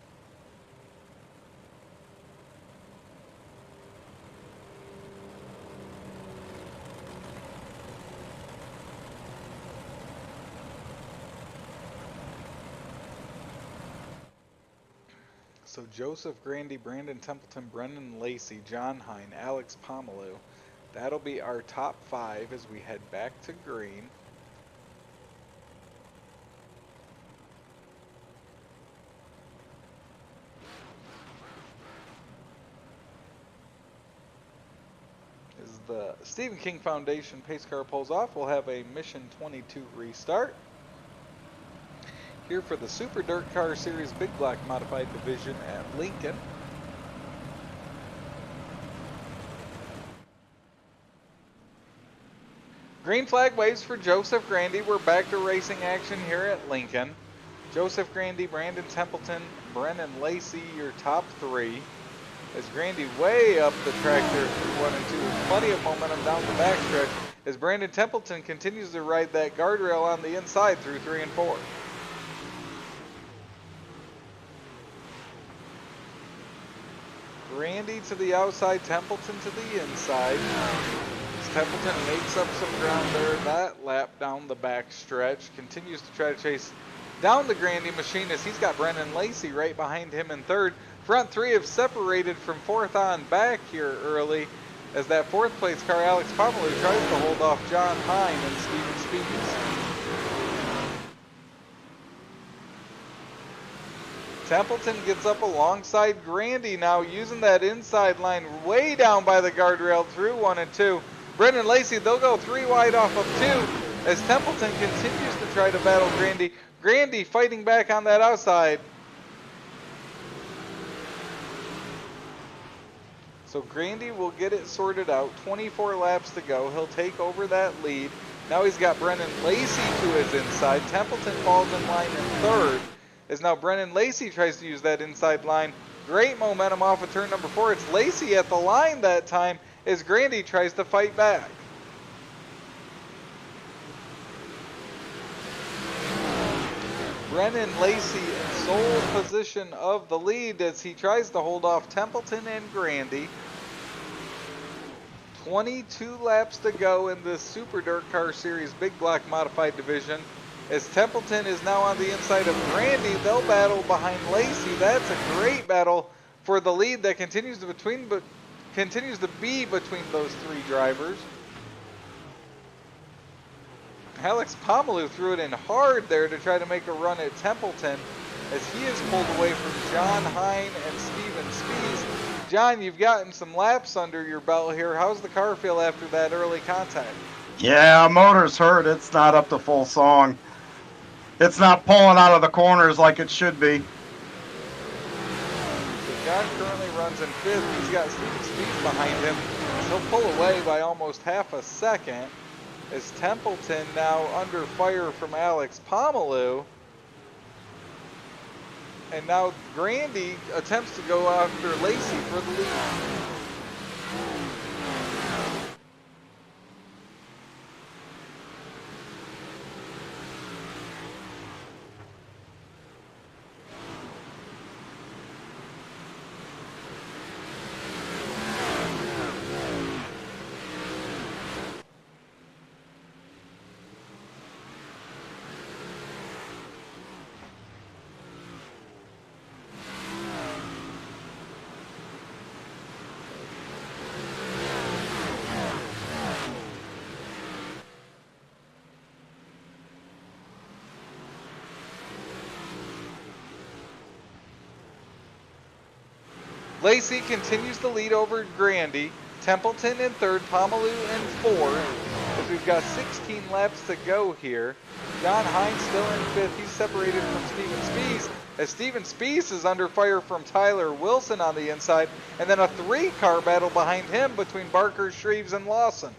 B: So Joseph Grandy, Brandon Templeton, Brendan Lacey, John Hine, Alex Pomeroy. That'll be our top 5 as we head back to green. As the Stephen King Foundation pace car pulls off, we'll have a Mission 22 restart. Here for the Super Dirt Car Series Big Block Modified Division at Lincoln. Green flag waves for Joseph Grandy. We're back to racing action here at Lincoln. Joseph Grandy, Brandon Templeton, Brennan Lacey, your top 3. As Grandy way up the track there through 1 and 2 with plenty of momentum down the backstretch as Brandon Templeton continues to ride that guardrail on the inside through 3 and 4. Grandy to the outside, Templeton to the inside. As Templeton makes up some ground there that lap down the back stretch. Continues to try to chase down the Grandy machine as he's got Brendan Lacey right behind him in 3rd. Front 3 have separated from 4th on back here early as that 4th place car, Alex Pomeroy, tries to hold off John Hine and Steven Spies. Templeton gets up alongside Grandy now, using that inside line way down by the guardrail through 1 and 2. Brendan Lacey, they'll go 3 wide off of 2 as Templeton continues to try to battle Grandy. Grandy fighting back on that outside. So Grandy will get it sorted out. 24 laps to go. He'll take over that lead. Now he's got Brennan Lacey to his inside. Templeton falls in line in third. As now Brennan Lacey tries to use that inside line. Great momentum off of turn number 4. It's Lacey at the line that time as Grandy tries to fight back. Brennan Lacey in sole position of the lead as he tries to hold off Templeton and Grandy. 22 laps to go in this Super Dirt Car Series Big Block Modified Division. As Templeton is now on the inside of Grandy, they'll battle behind Lacey. That's a great battle for the lead that continues to be between those 3 drivers. Alex Pomeloy threw it in hard there to try to make a run at Templeton as he is pulled away from John Hine and Steven Spies. John, you've gotten some laps under your belt here. How's the car feel after that early contact?
C: Yeah, motor's hurt. It's not up to full song. It's not pulling out of the corners like it should be.
B: So John currently runs in 5th. He's got Steven Spies behind him. He'll pull away by almost half a second. As Templeton now under fire from Alex Pomeloy. And now Grandy attempts to go after Lacey for the lead. Lacey continues to lead over Grandy. Templeton in 3rd, Pomeloy in 4th. As we've got 16 laps to go here. John Hine still in 5th. He's separated from Steven Spies. As Steven Spies is under fire from Tyler Wilson on the inside. And then a 3-car battle behind him between Barker, Shreves, and Lawson.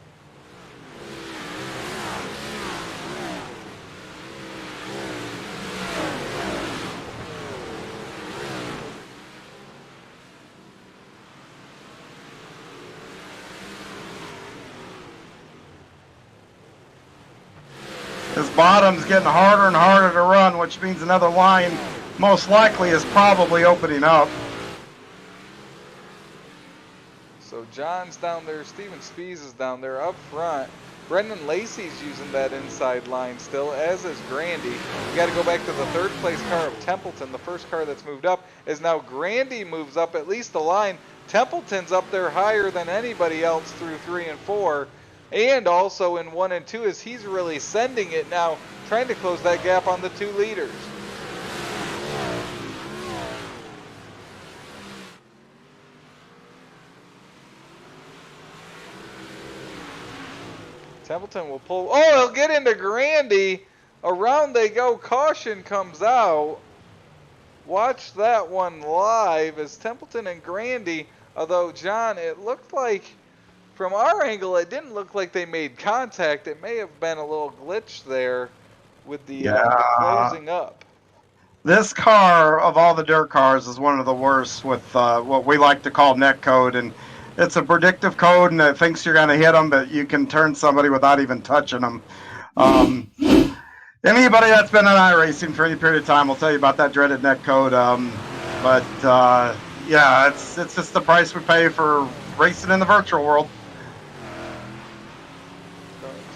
C: His bottom's getting harder and harder to run, which means another line most likely is probably opening up.
B: So John's down there, Steven Spies is down there up front. Brendan Lacey's using that inside line still, as is Grandy. We got to go back to the 3rd place car of Templeton. The first car that's moved up is now Grandy moves up at least a line. Templeton's up there higher than anybody else through 3 and 4. And also in 1 and 2 as he's really sending it now, trying to close that gap on the 2 leaders. Templeton will pull. Oh, he'll get into Grandy. Around they go. Caution comes out. Watch that one live as Templeton and Grandy. Although, John, it looked like from our angle, it didn't look like they made contact. It may have been a little glitch there with the closing up.
C: This car, of all the dirt cars, is one of the worst with what we like to call net code. And it's a predictive code, and it thinks you're going to hit them, but you can turn somebody without even touching them. Anybody that's been in iRacing for any period of time will tell you about that dreaded net code. Yeah, it's just the price we pay for racing in the virtual world.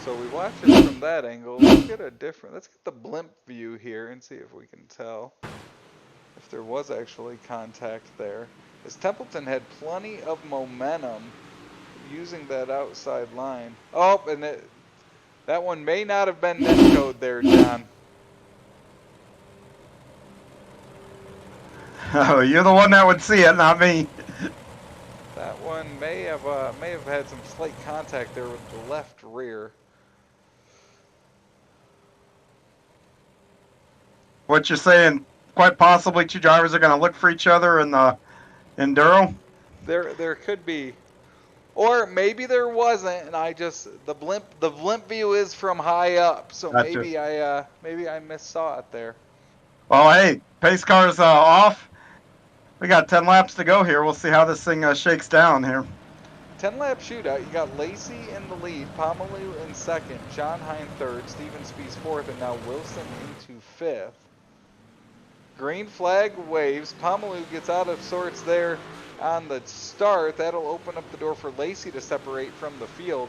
B: So we watch it from that angle. Let's get the blimp view here and see if we can tell if there was actually contact there. As Templeton had plenty of momentum using that outside line. Oh, and that one may not have been net code there, John.
C: Oh, you're the one that would see it, not me.
B: That one may have had some slight contact there with the left rear.
C: What you're saying? Quite possibly, two drivers are going to look for each other in the enduro.
B: There could be, or maybe there wasn't, and I just the blimp view is from high up, so
C: Gotcha.
B: maybe I missaw it there.
C: Well, hey, pace car's off. We got 10 laps to go here. We'll see how this thing shakes down here.
B: 10-lap shootout. You got Lacey in the lead, Pomalu in second, John Hine third, Steven Spies fourth, and now Wilson into fifth. Green flag waves. Pomalu gets out of sorts there on the start. That'll open up the door for Lacey to separate from the field,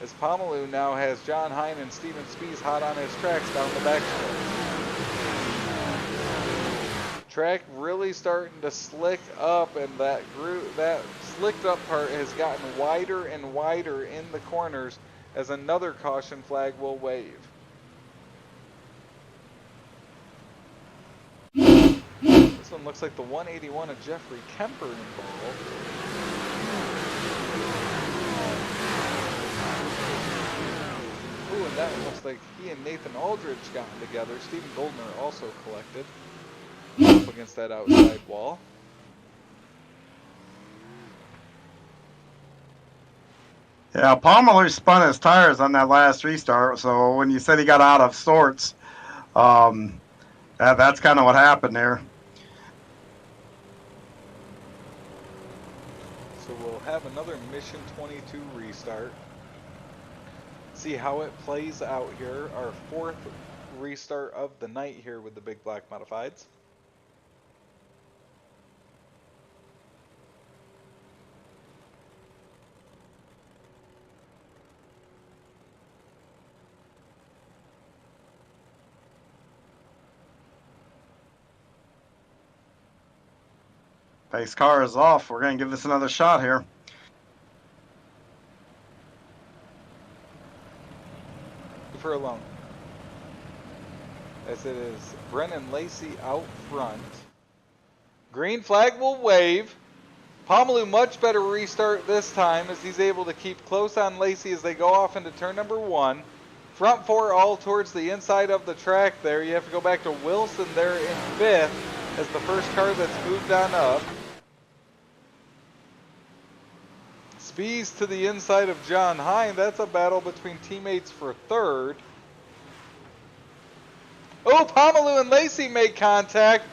B: as Pomalu now has John Hine and Steven Spies hot on his tracks down the backstretch. Track really starting to slick up, and that slicked up part has gotten wider and wider in the corners as another caution flag will wave. This one looks like the 181 of Jeffrey Kemper involved. Ooh, and that one looks like he and Nathan Aldridge gotten together. Stephen Goldner also collected up against that outside wall.
C: Yeah, Pomalu spun his tires on that last restart, so when you said he got out of sorts, that's kind of what happened there.
B: So we'll have another Mission 22 restart. See how it plays out here. Our fourth restart of the night here with the Big Black Modifieds.
C: Pace car is off. We're going to give this another shot here.
B: For alone. As it is Brennan Lacey out front. Green flag will wave. Pomalu much better restart this time as he's able to keep close on Lacey as they go off into turn number one. Front four all towards the inside of the track there. You have to go back to Wilson there in fifth as the first car that's moved on up. Spies to the inside of John Hine. That's a battle between teammates for third. Oh, Pomalu and Lacey make contact.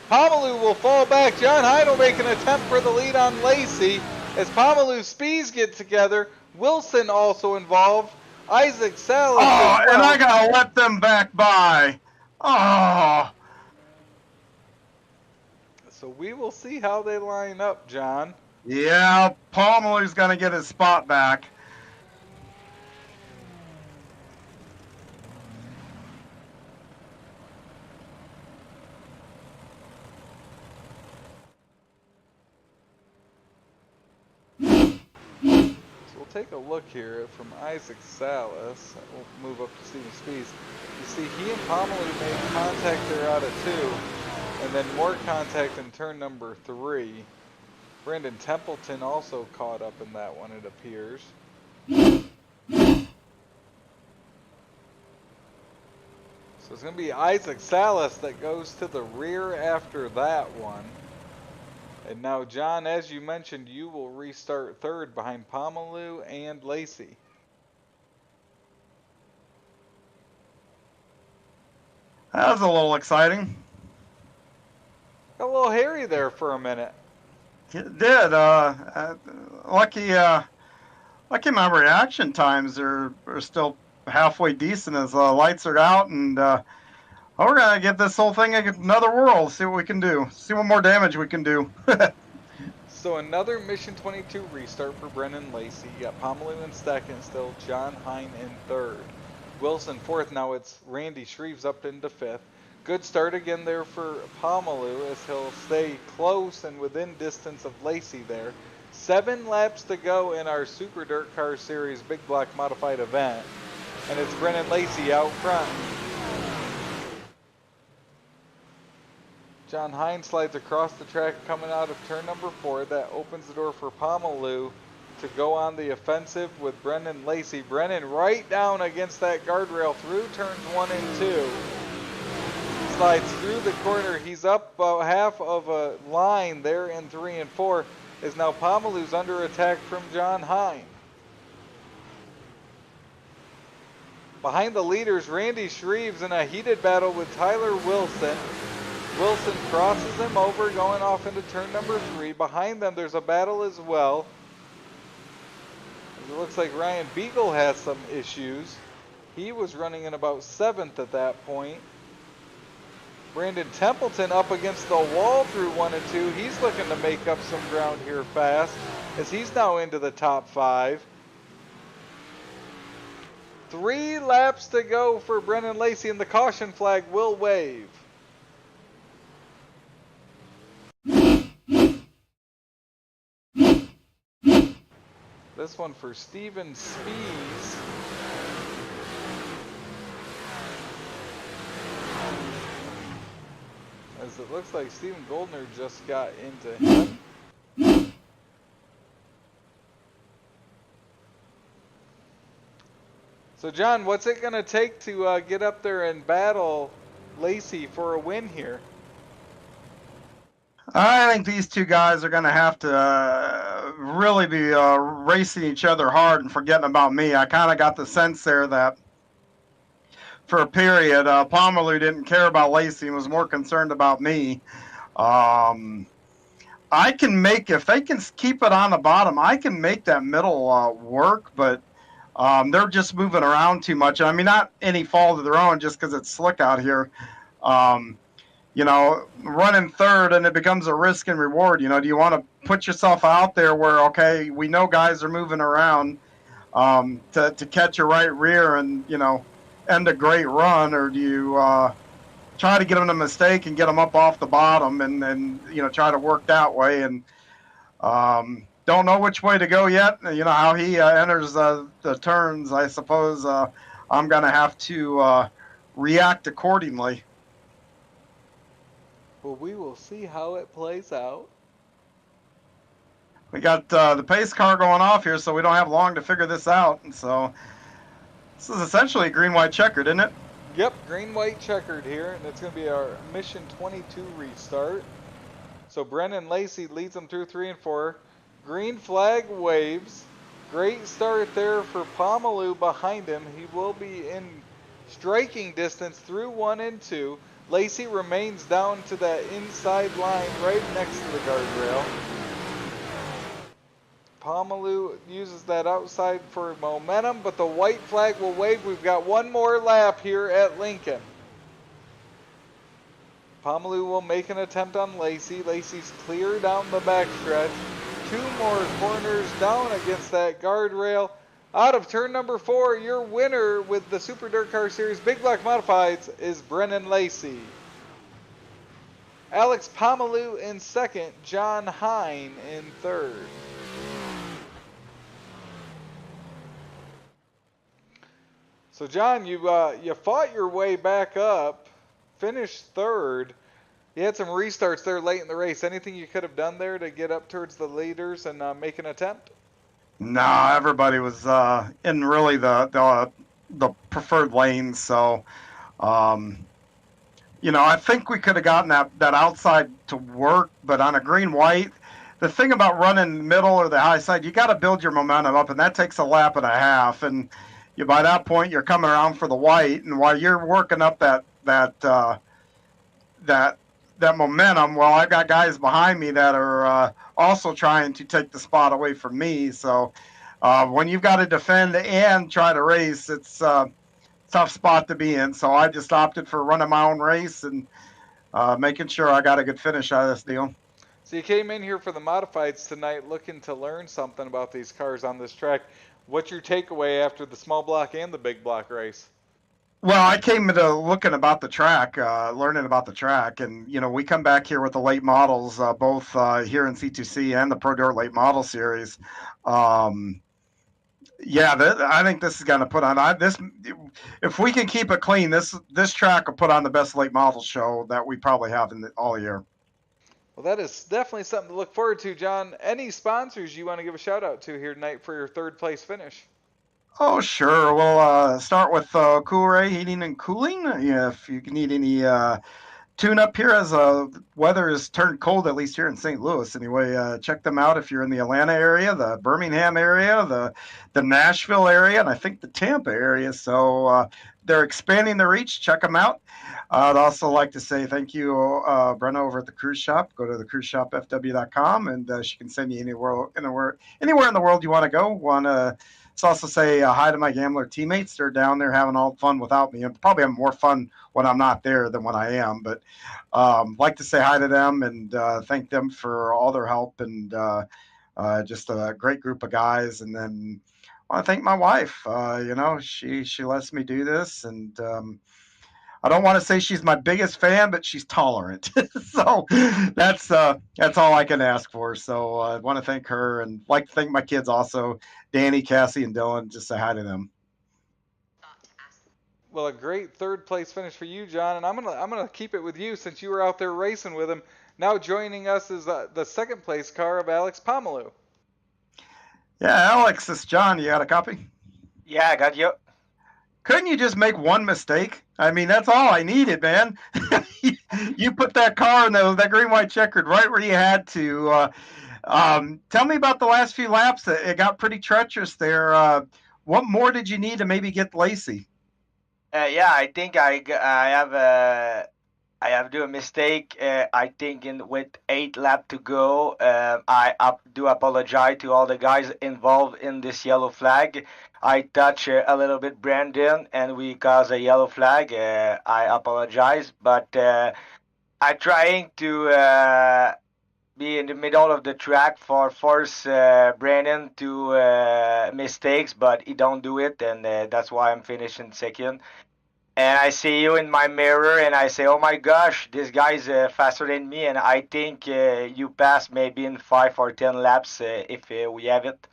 B: Pomalu will fall back. John Hine will make an attempt for the lead on Lacey as Pomalu Spies get together. Wilson also involved. Isaac Salas.
C: Oh, and I gotta let them back by. Oh.
B: So we will see how they line up, John.
C: Yeah, Pomalu's going to get his spot back.
B: So we'll take a look here from Isaac Salas. We'll move up to Steven Spies. You see, he and Pomalu made contact there out of two, and then more contact in turn number three. Brandon Templeton also caught up in that one, it appears. So it's going to be Isaac Salas that goes to the rear after that one. And now, John, as you mentioned, you will restart third behind Pomalu and Lacey.
C: That was a little exciting.
B: Got a little hairy there for a minute.
C: It did. Lucky my reaction times are still halfway decent as lights are out, and we're gonna give this whole thing another whirl. See what we can do. See what more damage we can do.
B: So another Mission 22 restart for Brennan Lacey. You got Pomalu in second, still John Hine in third. Wilson fourth. Now it's Randy Shreves up into fifth. Good start again there for Pomalu as he'll stay close and within distance of Lacey there. 7 laps to go in our Super Dirt Car Series Big Block Modified event. And it's Brennan Lacey out front. John Hine slides across the track coming out of turn number 4. That opens the door for Pomalu to go on the offensive with Brennan Lacey. Brennan right down against that guardrail through turns 1 and 2. Slides through the corner. He's up about half of a line there in 3 and 4. Is now Pomalu's under attack from John Hine. Behind the leaders, Randy Shreves in a heated battle with Tyler Wilson. Wilson crosses him over, going off into turn number 3. Behind them, there's a battle as well. It looks like Ryan Beagle has some issues. He was running in about 7th at that point. Brandon Templeton up against the wall through 1 and 2. He's looking to make up some ground here fast, as he's now into the top 5. 3 laps to go for Brennan Lacey, and the caution flag will wave. This one for Steven Spees. As it looks like Steven Goldner just got into him. So John, what's it going to take to get up there and battle Lacey for a win here?
C: I think these two guys are going to have to really be racing each other hard and forgetting about me. I kind of got the sense there that for a period, Pomalu didn't care about Lacey and was more concerned about me. I can make, if they can keep it on the bottom, I can make that middle work, but they're just moving around too much. I mean, not any fault of their own, just because it's slick out here. You know, running third and it becomes a risk and reward. You know, do you want to put yourself out there where, okay, we know guys are moving around to catch a right rear and, you know, end a great run, or do you try to get them a mistake and get them up off the bottom and you know, try to work that way? And don't know which way to go yet. You know, how he enters the turns, I suppose I'm going to have to react accordingly.
B: Well, we will see how it plays out.
C: We got the pace car going off here, so we don't have long to figure this out. And so this is essentially green-white checkered, isn't it?
B: Yep, green-white checkered here, and it's going to be our Mission 22 restart. So Brennan Lacey leads them through 3 and 4. Green flag waves. Great start there for Pomalu behind him. He will be in striking distance through 1 and 2. Lacey remains down to that inside line right next to the guardrail. Pomalu uses that outside for momentum, but the white flag will wave. We've got one more lap here at Lincoln. Pomalu will make an attempt on Lacey. Lacey's clear down the backstretch. 2 more corners down against that guardrail. Out of turn number 4, your winner with the Super Dirt Car Series Big Block Modifieds is Brennan Lacey. Alex Pomalu in second, John Hine in third. So John, you fought your way back up, finished third. You had some restarts there late in the race. Anything you could have done there to get up towards the leaders and make an attempt?
C: No, everybody was in really the preferred lanes. So, you know, I think we could have gotten that outside to work, but on a green-white, the thing about running middle or the high side, you got to build your momentum up, and that takes a lap and a half. And by that point, you're coming around for the white, and while you're working up that momentum, well, I've got guys behind me that are also trying to take the spot away from me. So when you've got to defend and try to race, it's a tough spot to be in. So I just opted for running my own race and making sure I got a good finish out of this deal.
B: So you came in here for the modifieds tonight looking to learn something about these cars on this track. What's your takeaway after the small block and the big block race?
C: Well, I came into looking about the track, learning about the track, and you know, we come back here with the late models, both here in C2C and the Pro Dirt Late Model Series. Yeah, I think this is going to put on this. If we can keep it clean, this track will put on the best late model show that we probably have in all year.
B: Well, that is definitely something to look forward to, John. Any sponsors you want to give a shout out to here tonight for your third place finish?
C: Oh, sure. We'll start with Cool Ray Heating and Cooling. Yeah, if you need any tune up here as weather has turned cold, at least here in St. Louis. Anyway, check them out if you're in the Atlanta area, the Birmingham area, the Nashville area, and I think the Tampa area. So they're expanding their reach. Check them out. I'd also like to say thank you, Brenna, over at the Cruise Shop. Go to the cruiseshopfw.com, and she can send you anywhere in the world you want to go. Let's also say hi to my gambler teammates. They're down there having all the fun without me, and probably have more fun when I'm not there than when I am. But like to say hi to them and thank them for all their help, and just a great group of guys. And then I want to thank my wife. She lets me do this, and I don't want to say she's my biggest fan, but she's tolerant. So that's all I can ask for. So I want to thank her, and like to thank my kids also, Danny, Cassie, and Dylan. Just say hi to them.
B: Well, a great third place finish for you, John, and I'm gonna keep it with you since you were out there racing with him. Now joining us is the second place car of Alex Pomalu.
C: Yeah, Alex, this is John. You got a copy?
I: Yeah, I got you.
C: Couldn't you just make one mistake? I mean, that's all I needed, man. You put that car in that green, white checkered right where you had to. Tell me about the last few laps. It got pretty treacherous there. What more did you need to maybe get Lacey?
I: Yeah, I think I have do a mistake. I think with 8 laps to go, I do apologize to all the guys involved in this yellow flag. I touch a little bit Brandon, and we cause a yellow flag. I apologize, but I'm trying to be in the middle of the track for force Brandon to mistakes, but he don't do it, and that's why I'm finishing second. And I see you in my mirror, and I say, oh my gosh, this guy's faster than me, and I think you pass maybe in 5 or 10 laps if we have it.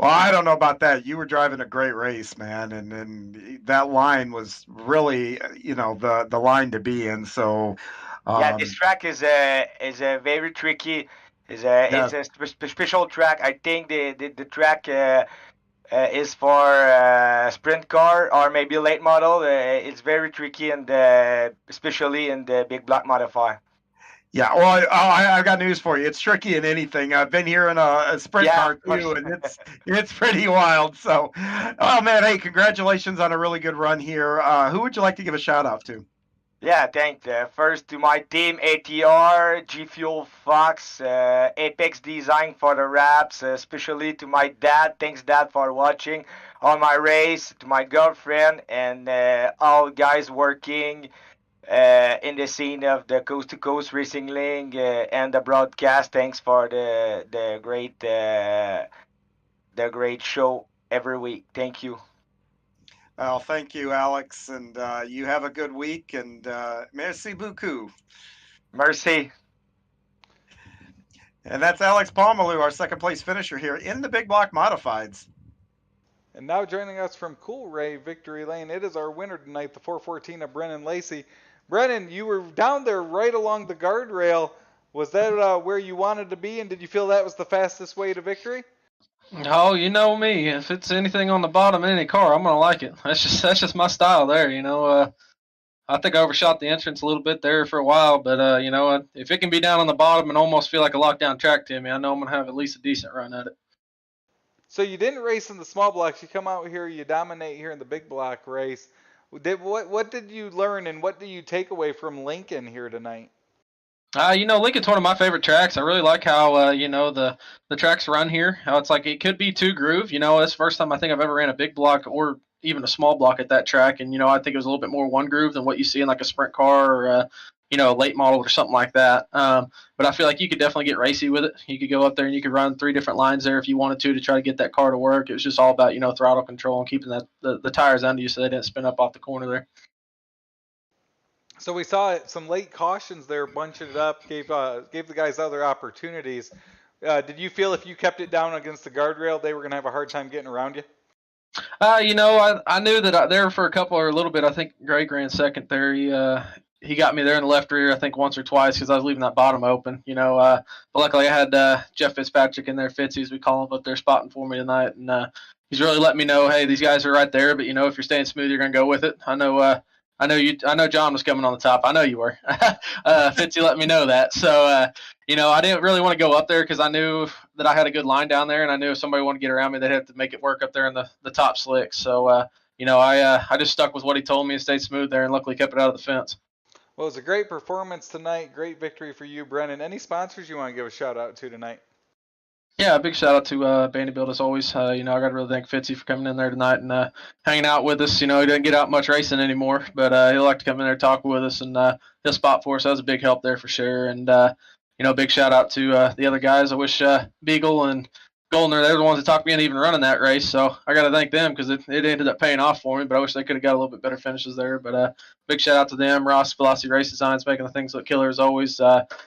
C: Well, I don't know about that. You were driving a great race, man, and that line was really, the line to be in. So,
I: yeah, this track is a very tricky. It's a special track. I think the track is for sprint car or maybe late model. It's very tricky, and especially in the big block modifier.
C: Yeah, well, I've got news for you. It's tricky in anything. I've been here in a sprint car too, and it's pretty wild. So, oh man, hey, congratulations on a really good run here. Who would you like to give a shout out to?
I: Yeah, thanks. First to my team, ATR, G Fuel Fox, Apex Design for the wraps, especially to my dad. Thanks, Dad, for watching on my race, to my girlfriend, and all guys working in the scene of the Coast to Coast Racing League and the broadcast. Thanks for the great show every week. Thank you.
C: Well, thank you, Alex, and you have a good week, and merci beaucoup.
I: Merci.
C: And that's Alex Pomalu, our second place finisher here in the Big Block Modifieds.
B: And now joining us from Cool Ray Victory Lane, it is our winner tonight, the 414 of Brennan Lacey. Brennan, you were down there right along the guardrail. Was that where you wanted to be, and did you feel that was the fastest way to victory?
J: Oh, you know me. If it's anything on the bottom of any car, I'm gonna like it. That's just my style there. I think I overshot the entrance a little bit there for a while, but if it can be down on the bottom and almost feel like a lockdown track to me, I know I'm gonna have at least a decent run at it.
B: So you didn't race in the small blocks. You come out here, you dominate here in the big block race. What did you learn, and what do you take away from Lincoln here tonight?
J: Lincoln's one of my favorite tracks. I really like how the tracks run here. How it's like it could be 2 groove. It's the first time I think I've ever ran a big block or even a small block at that track, and I think it was a little bit more 1 groove than what you see in like a sprint car or a late model or something like that. But I feel like you could definitely get racy with it. You could go up there and you could run 3 different lines there if you wanted to try to get that car to work. It was just all about throttle control and keeping the tires under you so they didn't spin up off the corner there.
B: So we saw some late cautions there, bunching it up, gave the guys other opportunities. Did you feel if you kept it down against the guardrail, they were going to have a hard time getting around you?
J: I knew that there for a little bit. I think Greg ran second there. He got me there in the left rear, I think once or twice because I was leaving that bottom open. But luckily I had Jeff Fitzpatrick in there, Fitzy as we call him, up there spotting for me tonight, and he's really let me know, hey, these guys are right there, but if you're staying smooth, you're gonna go with it. I know John was coming on the top. I know you were. Fitzy let me know that. So, I didn't really want to go up there because I knew that I had a good line down there, and I knew if somebody wanted to get around me, they'd have to make it work up there in the top slick. So, I just stuck with what he told me and stayed smooth there, and luckily kept it out of the fence.
B: Well, it was a great performance tonight. Great victory for you, Brennan. Any sponsors you want to give a shout out to tonight?
J: Yeah, a big shout out to Vanderbilt as always. I got to really thank Fitzy for coming in there tonight and hanging out with us. He doesn't get out much racing anymore, but he'll like to come in there, talk with us, and he'll spot for us. That was a big help there for sure. And big shout out to the other guys. I wish Beagle and Goldner, they were the ones that talked me into even running that race. So I got to thank them because it ended up paying off for me. But I wish they could have got a little bit better finishes there. But big shout out to them. Ross Velocity Race Designs making the things look killer as always.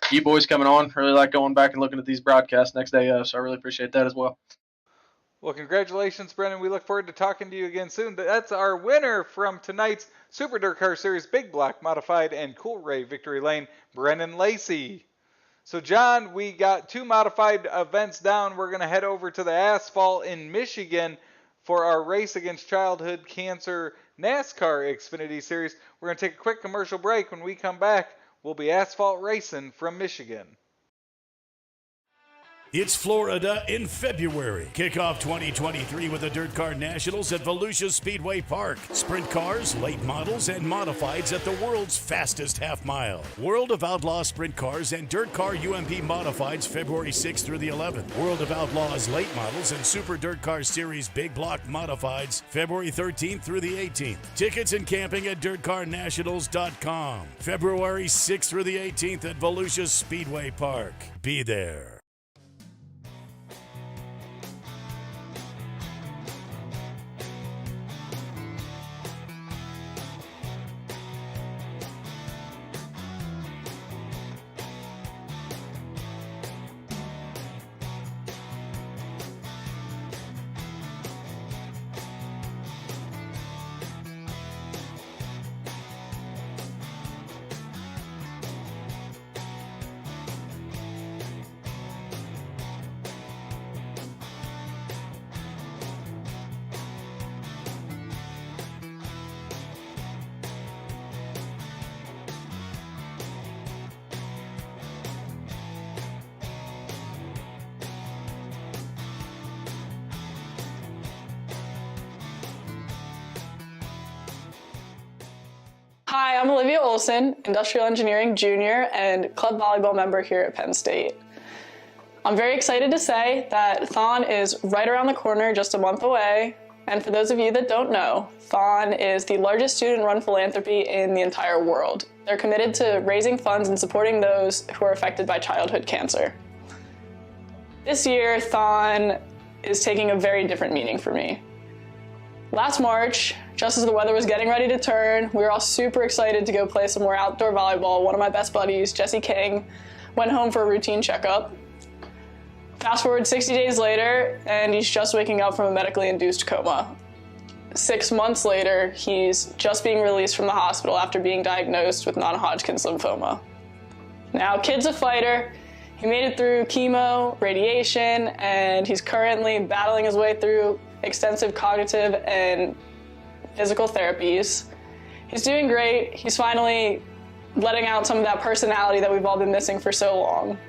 J: You boys coming on. Really like going back and looking at these broadcasts next day. So I really appreciate that as well.
B: Well, congratulations, Brennan. We look forward to talking to you again soon. That's our winner from tonight's Super Dirt Car Series Big Block Modified and Coolray Victory Lane, Brennan Lacey. So, John, we got 2 modified events down. We're going to head over to the asphalt in Michigan for our Race Against Childhood Cancer NASCAR Xfinity Series. We're going to take a quick commercial break. When we come back, we'll be asphalt racing from Michigan.
G: It's Florida in February. Kick off 2023 with the Dirt Car Nationals at Volusia Speedway Park. Sprint cars, late models, and modifieds at the world's fastest half mile. World of Outlaw Sprint Cars and Dirt Car UMP Modifieds February 6th through the 11th. World of Outlaws late models and Super Dirt Car Series Big Block Modifieds February 13th through the 18th. Tickets and camping at dirtcarnationals.com. February 6th through the 18th at Volusia Speedway Park. Be there.
H: Hi, I'm Olivia Olson, Industrial Engineering Junior and club volleyball member here at Penn State. I'm very excited to say that Thon is right around the corner, just a month away. And for those of you that don't know, Thon is the largest student-run philanthropy in the entire world. They're committed to raising funds and supporting those who are affected by childhood cancer. This year, Thon is taking a very different meaning for me. Last March, just as the weather was getting ready to turn, we were all super excited to go play some more outdoor volleyball. One of my best buddies, Jesse King, went home for a routine checkup. Fast forward 60 days later, and he's just waking up from a medically induced coma. 6 months later, he's just being released from the hospital after being diagnosed with non-Hodgkin's lymphoma. Now, kid's a fighter. He made it through chemo, radiation, and he's currently battling his way through extensive cognitive and physical therapies. He's doing great. He's finally letting out some of that personality that we've all been missing for so long.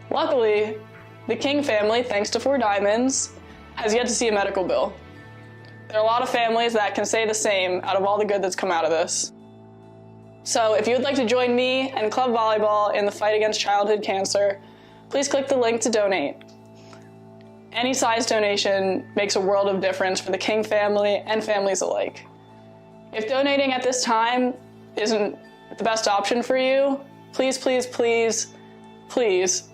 H: Luckily, the King family, thanks to Four Diamonds, has yet to see a medical bill. There are a lot of families that can say the same out of all the good that's come out of this. So if you would like to join me and club volleyball in the fight against childhood cancer, please click the link to donate. Any size donation makes a world of difference for the King family and families alike. If donating at this time isn't the best option for you, please, please, please, please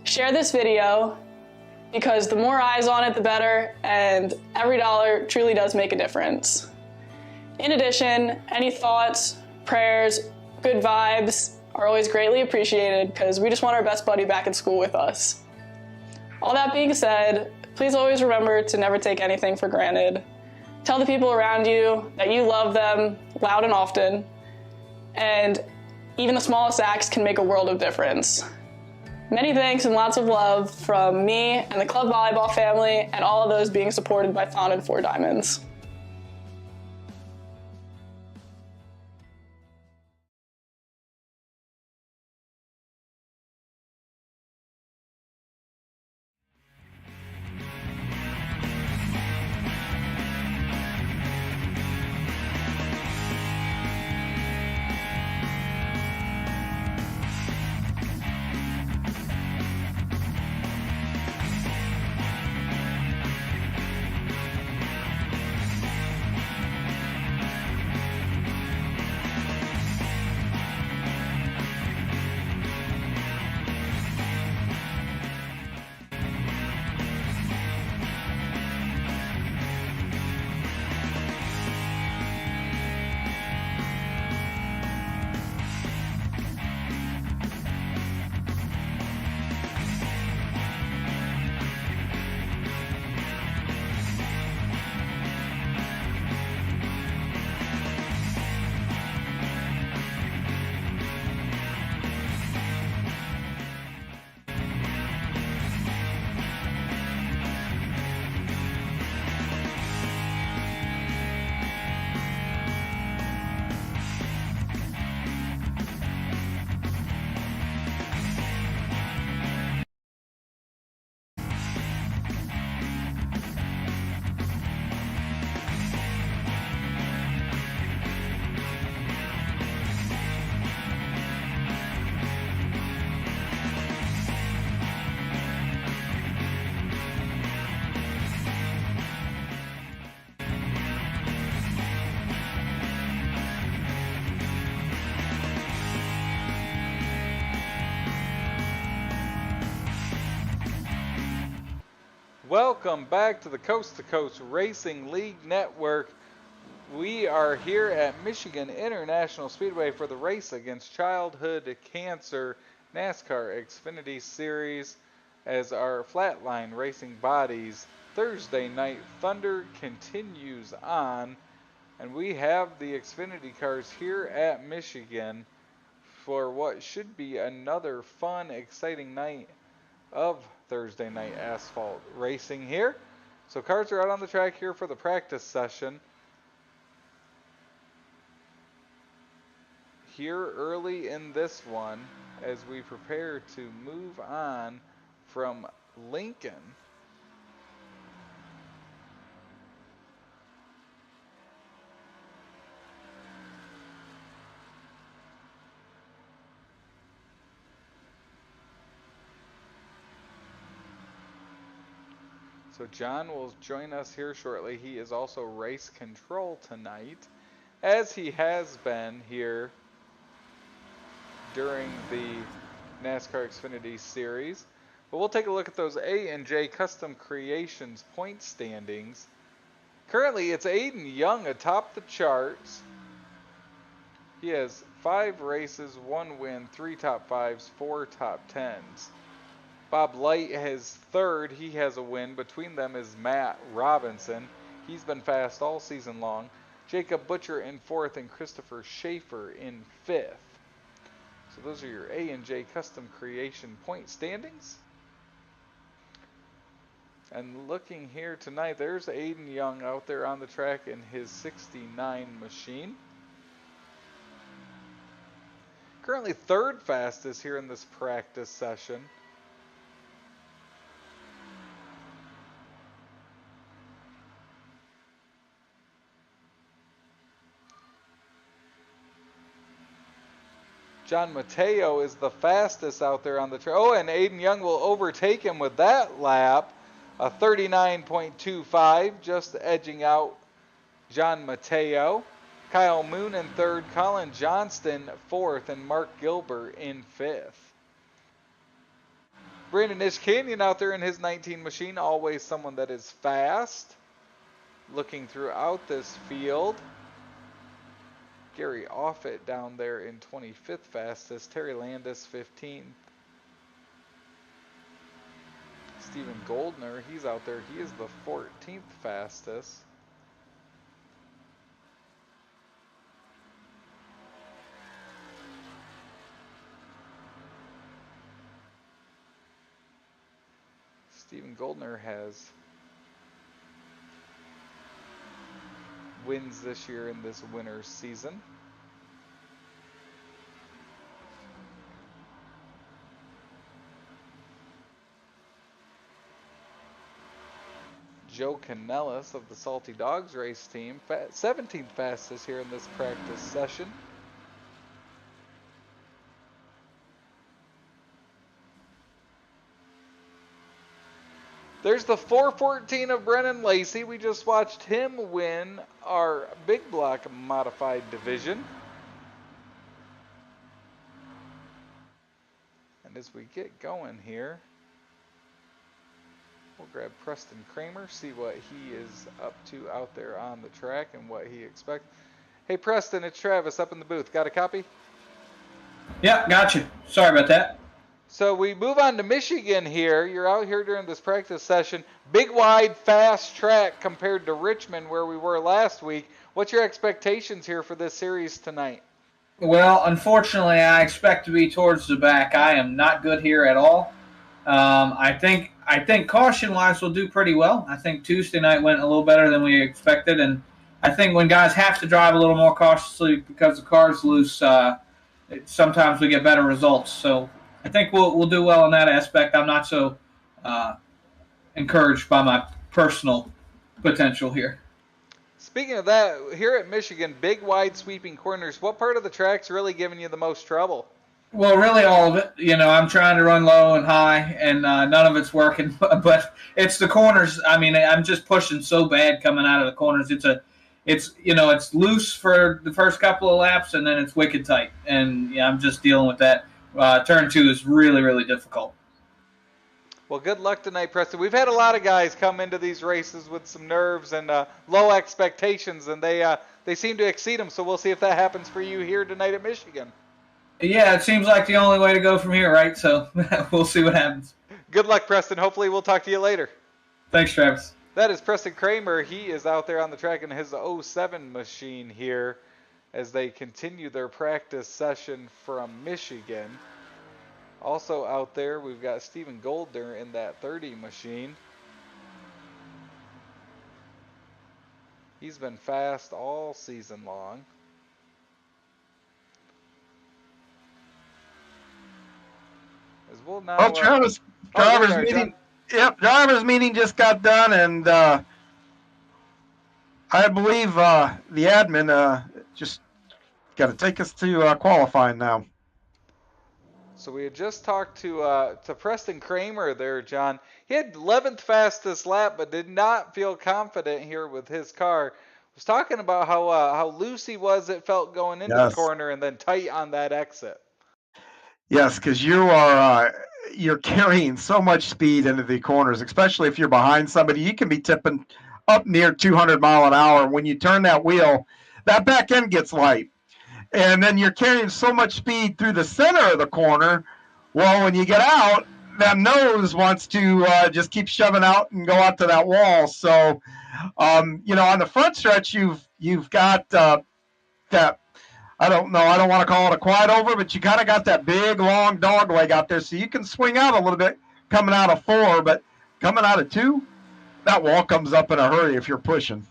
H: share this video, because the more eyes on it, the better, and every dollar truly does make a difference. In addition, any thoughts, prayers, good vibes are always greatly appreciated, because we just want our best buddy back at school with us. All that being said, please always remember to never take anything for granted. Tell the people around you that you love them loud and often, and even the smallest acts can make a world of difference. Many thanks and lots of love from me and the club volleyball family and all of those being supported by Thon and Four Diamonds.
B: Welcome back to the Coast to Coast Racing League Network. We are here at Michigan International Speedway for the Race Against Childhood Cancer NASCAR Xfinity Series as our Flatline Racing Bodies Thursday Night Thunder continues on. And we have the Xfinity cars here at Michigan for what should be another fun, exciting night of Thursday night asphalt racing here. So cars are out on the track here for the practice session. Here early in this one as we prepare to move on from Lincoln. So John will join us here shortly. He is also race control tonight, as he has been here during the NASCAR Xfinity Series. But we'll take a look at those A&J Custom Creations point standings. Currently, it's Aiden Young atop the charts. He has 5 races, 1 win, 3 top 5s, 4 top 10s. Bob Light has 3rd. He has a win. Between them is Matt Robinson. He's been fast all season long. Jacob Butcher in 4th and Christopher Schaefer in 5th. So those are your A&J Custom Creation point standings. And looking here tonight, there's Aiden Young out there on the track in his 69 machine. Currently 3rd fastest here in this practice session. John Mateo is the fastest out there on the track. Oh, and Aiden Young will overtake him with that lap. A 39.25, just edging out John Mateo. Kyle Moon in 3rd, Colin Johnston 4th, and Mark Gilbert in 5th. Brandon Ishkanyan out there in his 19 machine, always someone that is fast. Looking throughout this field. Gary Offit down there in 25th fastest. Terry Landis 15th. Steven Goldner, he's out there. He is the 14th fastest. Steven Goldner has wins this year in this winter's season. Joe Canellis of the Salty Dogs race team, 17th fastest here in this practice session. There's the 414 of Brennan Lacey. We just watched him win our big block modified division. And as we get going here, we'll grab Preston Kramer, see what he is up to out there on the track and what he expects. Hey Preston, it's Travis up in the booth. Got a copy?
K: Yeah, got you. Sorry about that.
B: So we move on to Michigan here. You're out here during this practice session. Big, wide, fast track compared to Richmond where we were last week. What's your expectations here for this series tonight?
K: Well, unfortunately, I expect to be towards the back. I am not good here at all. I think caution-wise we'll do pretty well. I think Tuesday night went a little better than we expected, and I think when guys have to drive a little more cautiously because the car's loose, sometimes we get better results. So I think we'll do well in that aspect. I'm not so encouraged by my personal potential here.
B: Speaking of that, here at Michigan, big, wide, sweeping corners, what part of the track's really giving you the most trouble?
K: Well, really all of it. You know, I'm trying to run low and high, and none of it's working. But it's the corners. I mean, I'm just pushing so bad coming out of the corners. It's loose for the first couple of laps, and then it's wicked tight. And yeah, I'm just dealing with that. Turn 2 is really, really difficult.
B: Well, good luck tonight, Preston. We've had a lot of guys come into these races with some nerves and low expectations, and they seem to exceed them. So we'll see if that happens for you here tonight at Michigan.
K: Yeah, it seems like the only way to go from here, right? So we'll see what happens.
B: Good luck, Preston. Hopefully we'll talk to you later.
K: Thanks, Travis.
B: That is Preston Kramer. He is out there on the track in his 07 machine here as they continue their practice session from Michigan. Also out there, we've got Steven Goldner in that 30 machine. He's been fast all season long. As we'll now,
C: well, Travis, driver's meeting just got done, and I believe the admin just got to take us to qualifying now.
B: So we had just talked to Preston Kramer there, John. He had 11th fastest lap, but did not feel confident here with his car. Was talking about how loose he was. It felt going into the corner and then tight on that exit.
C: Yes, because you're carrying so much speed into the corners, especially if you're behind somebody. You can be tipping up near 200 mile an hour. When you turn that wheel, that back end gets light. And then you're carrying so much speed through the center of the corner. Well, when you get out, that nose wants to just keep shoving out and go out to that wall. So, on the front stretch, you've got that. I don't want to call it a quad over, but you kind of got that big, long dog leg out there, so you can swing out a little bit coming out of 4, but coming out of 2, that wall comes up in a hurry if you're pushing.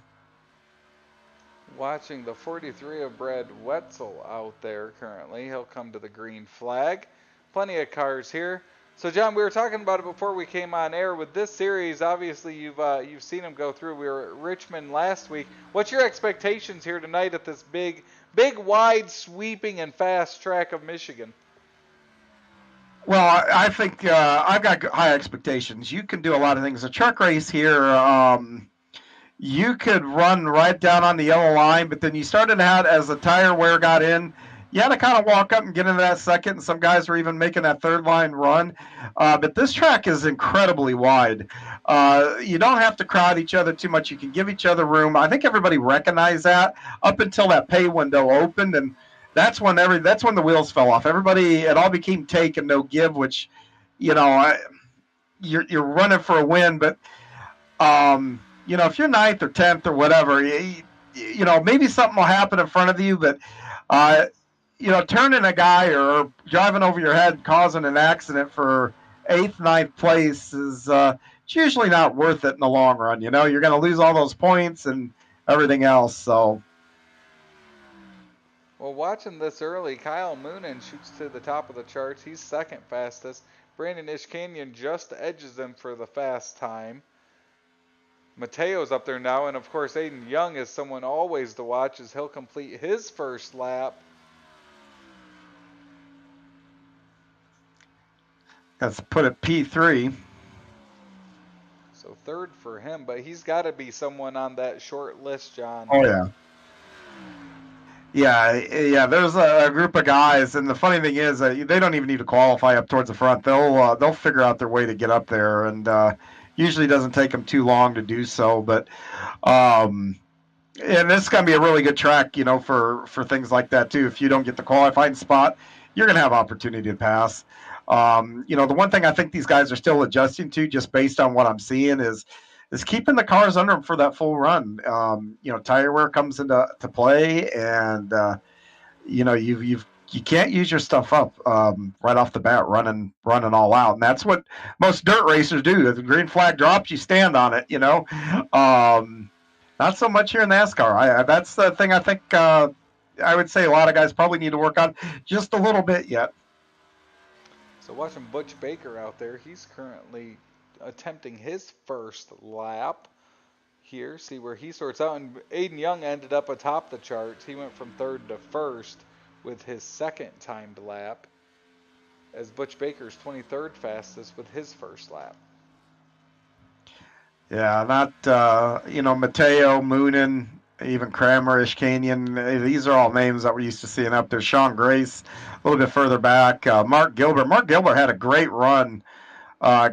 B: Watching the 43 of Brad Wetzel out there currently. He'll come to the green flag. Plenty of cars here. So, John, we were talking about it before we came on air. With this series, obviously you've seen them go through. We were at Richmond last week. What's your expectations here tonight at this big, wide, sweeping, and fast track of Michigan?
C: Well, I think I've got high expectations. You can do a lot of things. A truck race here, you could run right down on the yellow line, but then you started out as the tire wear got in. You had to kind of walk up and get into that second, and some guys were even making that third line run. But this track is incredibly wide. You don't have to crowd each other too much. You can give each other room. I think everybody recognized that up until that pay window opened, and that's when the wheels fell off. It all became take and no give, which, you're running for a win, but if you're 9th or 10th or whatever, maybe something will happen in front of you, but turning a guy or driving over your head and causing an accident for 8th, 9th place is it's usually not worth it in the long run. You're going to lose all those points and everything else. So.
B: Well, watching this early, Kyle Moonen shoots to the top of the charts. He's second fastest. Brandon Ishkanyan just edges him for the fast time. Mateo's up there now, and of course Aiden Young is someone always to watch as he'll complete his first lap.
C: Let's put it P3.
B: So third for him, but he's got to be someone on that short list, John.
C: Oh, yeah. Yeah, there's a group of guys, and the funny thing is they don't even need to qualify up towards the front. They'll figure out their way to get up there, and usually doesn't take them too long to do so. But and this is going to be a really good track, for things like that too. If you don't get the qualifying spot, you're going to have opportunity to pass. The one thing I think these guys are still adjusting to, just based on what I'm seeing, is keeping the cars under them for that full run. Tire wear comes into play, and you can't use your stuff up right off the bat, running all out, and that's what most dirt racers do. If the green flag drops, you stand on it. Not so much here in NASCAR. That's the thing I think I would say a lot of guys probably need to work on just a little bit yet.
B: So watching Butch Baker out there, he's currently attempting his first lap here. See where he sorts out. And Aiden Young ended up atop the charts. He went from third to first with his second timed lap, as Butch Baker's 23rd fastest with his first lap.
C: Yeah, Mateo, Moonen, even Kramer, Ishkanyan, these are all names that we're used to seeing up there. Sean Grace, a little bit further back. Mark Gilbert. Mark Gilbert had a great run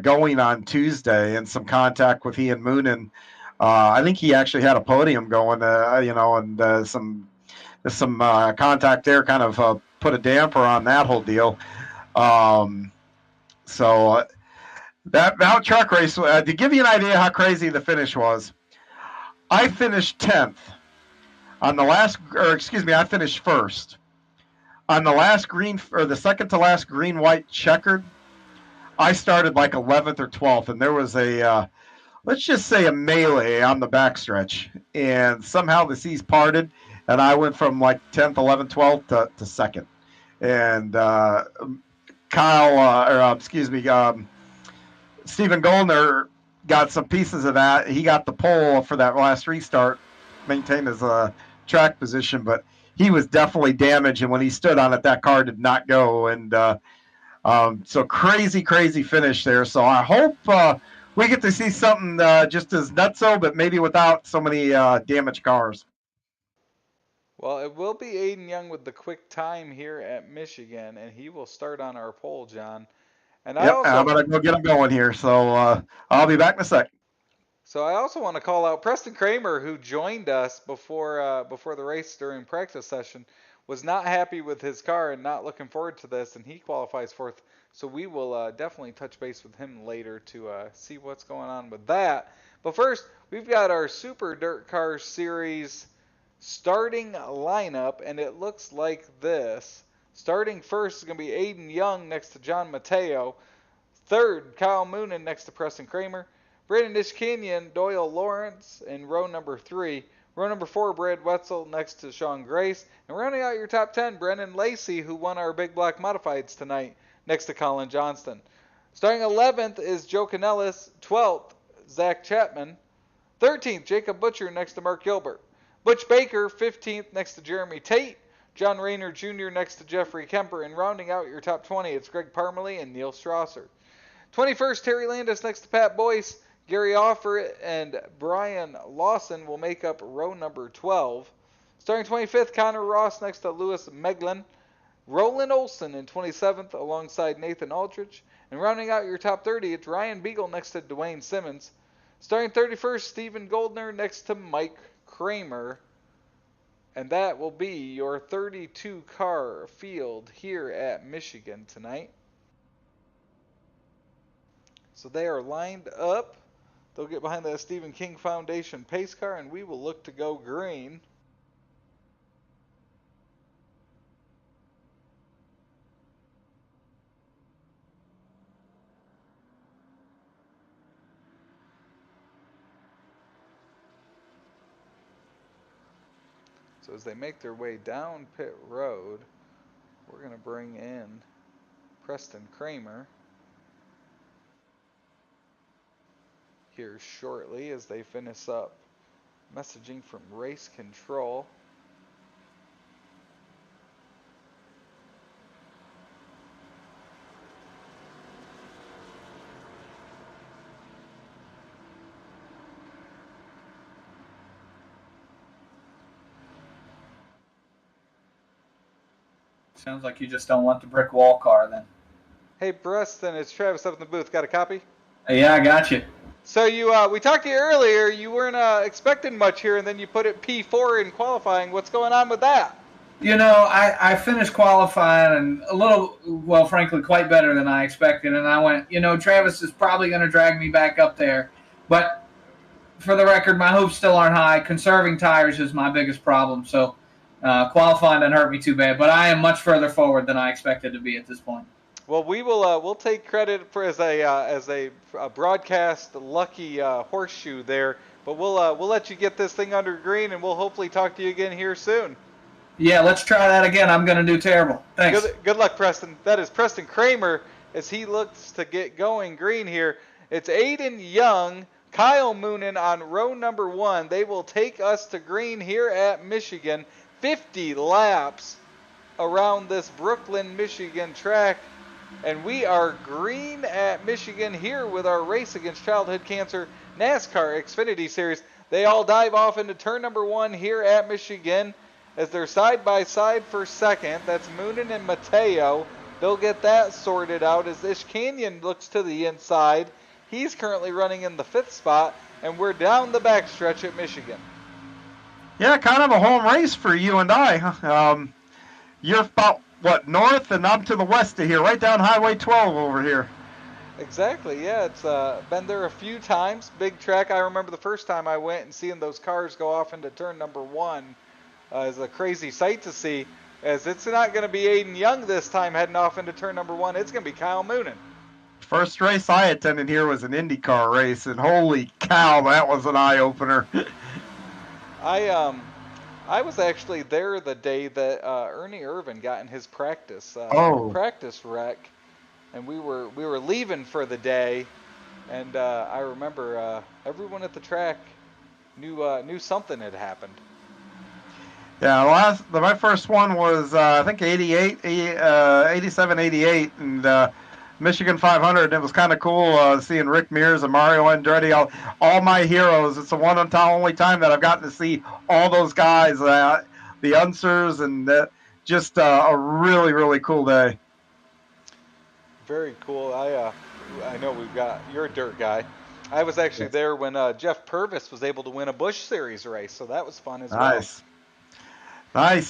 C: going on Tuesday, and some contact with Ian Moonen. I think he actually had a podium going, and some contact there kind of put a damper on that whole deal. That truck race, to give you an idea how crazy the finish was, I finished 10th on the last, I finished first on the last green, or the second to last green white checkered. I started like 11th or 12th, and there was let's just say a melee on the backstretch, and somehow the seas parted, and I went from like 10th, 11th, 12th to second. And Stephen Goldner got some pieces of that. He got the pole for that last restart, maintained his track position, but he was definitely damaged, and when he stood on it, that car did not go. And so crazy finish there. So I hope we get to see something just as nutso, but maybe without so many damaged cars.
B: Well, it will be Aiden Young with the quick time here at Michigan, and he will start on our pole, John. And
C: I'm going to go get him going here, so I'll be back in a sec.
B: So I also want to call out Preston Kramer, who joined us before the race during practice session, was not happy with his car and not looking forward to this, and he qualifies fourth. So we will definitely touch base with him later to see what's going on with that. But first, we've got our Super Dirt Car Series starting lineup, and it looks like this. Starting first is going to be Aiden Young next to John Mateo. Third, Kyle Moonen next to Preston Kramer. Brandon Ishkanyan, Doyle Lawrence in row number 3. Row number 4, Brad Wetzel next to Sean Grace. And rounding out your top 10, Brennan Lacey, who won our Big Block Modifieds tonight, next to Colin Johnston. Starting 11th is Joe Canellis. 12th, Zach Chapman. 13th, Jacob Butcher next to Mark Gilbert. Butch Baker, 15th next to Jeremy Tate. John Rayner Jr. next to Jeffrey Kemper. And rounding out your top 20, it's Greg Parmalee and Neil Strasser. 21st, Terry Landis next to Pat Boyce. Gary Offer and Brian Lawson will make up row number 12. Starting 25th, Connor Ross next to Lewis Meglin. Roland Olson in 27th alongside Nathan Aldrich. And rounding out your top 30, it's Ryan Beagle next to Dwayne Simmons. Starting 31st, Stephen Goldner next to Mike Kramer. And that will be your 32-car field here at Michigan tonight. So they are lined up. They'll get behind that Stephen King Foundation pace car, and we will look to go green. So as they make their way down pit road, we're going to bring in Preston Kramer here shortly as they finish up messaging from race control.
K: Sounds like you just don't want the brick wall car then.
B: Hey Preston, it's Travis up in the booth. Got a copy?
K: Yeah, I got you.
B: So we talked to you earlier. You weren't expecting much here, and then you put it P4 in qualifying. What's going on with that?
K: You know, I finished qualifying and a little, well, frankly, quite better than I expected. And I went, you know, Travis is probably going to drag me back up there. But for the record, my hopes still aren't high. Conserving tires is my biggest problem. So qualifying doesn't hurt me too bad. But I am much further forward than I expected to be at this point.
B: Well, we'll take credit for as a broadcast lucky horseshoe there, but we'll let you get this thing under green, and we'll hopefully talk to you again here soon.
K: Yeah, let's try that again. I'm going to do terrible. Thanks.
B: Good luck, Preston. That is Preston Kramer as he looks to get going green here. It's Aiden Young, Kyle Moonen on row number 1. They will take us to green here at Michigan. 50 laps around this Brooklyn, Michigan track. And we are green at Michigan here with our Race Against Childhood Cancer NASCAR Xfinity Series. They all dive off into turn number 1 here at Michigan as they're side by side for second. That's Moonen and Mateo. They'll get that sorted out as Ish Canyon looks to the inside. He's currently running in the 5th spot, and we're down the backstretch at Michigan.
C: Yeah, kind of a home race for you and I. You're about north, and I'm to the west of here, right down Highway 12 over here.
B: Exactly, yeah. It's been there a few times. Big track. I remember the first time I went and seeing those cars go off into turn number 1 is a crazy sight to see, as it's not going to be Aiden Young this time heading off into turn number 1. It's going to be Kyle Moonen.
C: First race I attended here was an IndyCar race, and holy cow, that was an eye-opener.
B: I was actually there the day that Ernie Irvan got in his practice wreck, and we were leaving for the day, and I remember everyone at the track knew something had happened.
C: Yeah, my first one was I think 87, 88, and Michigan 500. And it was kind of cool seeing Rick Mears and Mario Andretti, all my heroes. It's the one and only time that I've gotten to see all those guys, the Unsers, and just a really, really cool day.
B: Very cool. I know you're a dirt guy. I was actually there when Jeff Purvis was able to win a Busch Series race, so that was fun as well.
C: Nice. But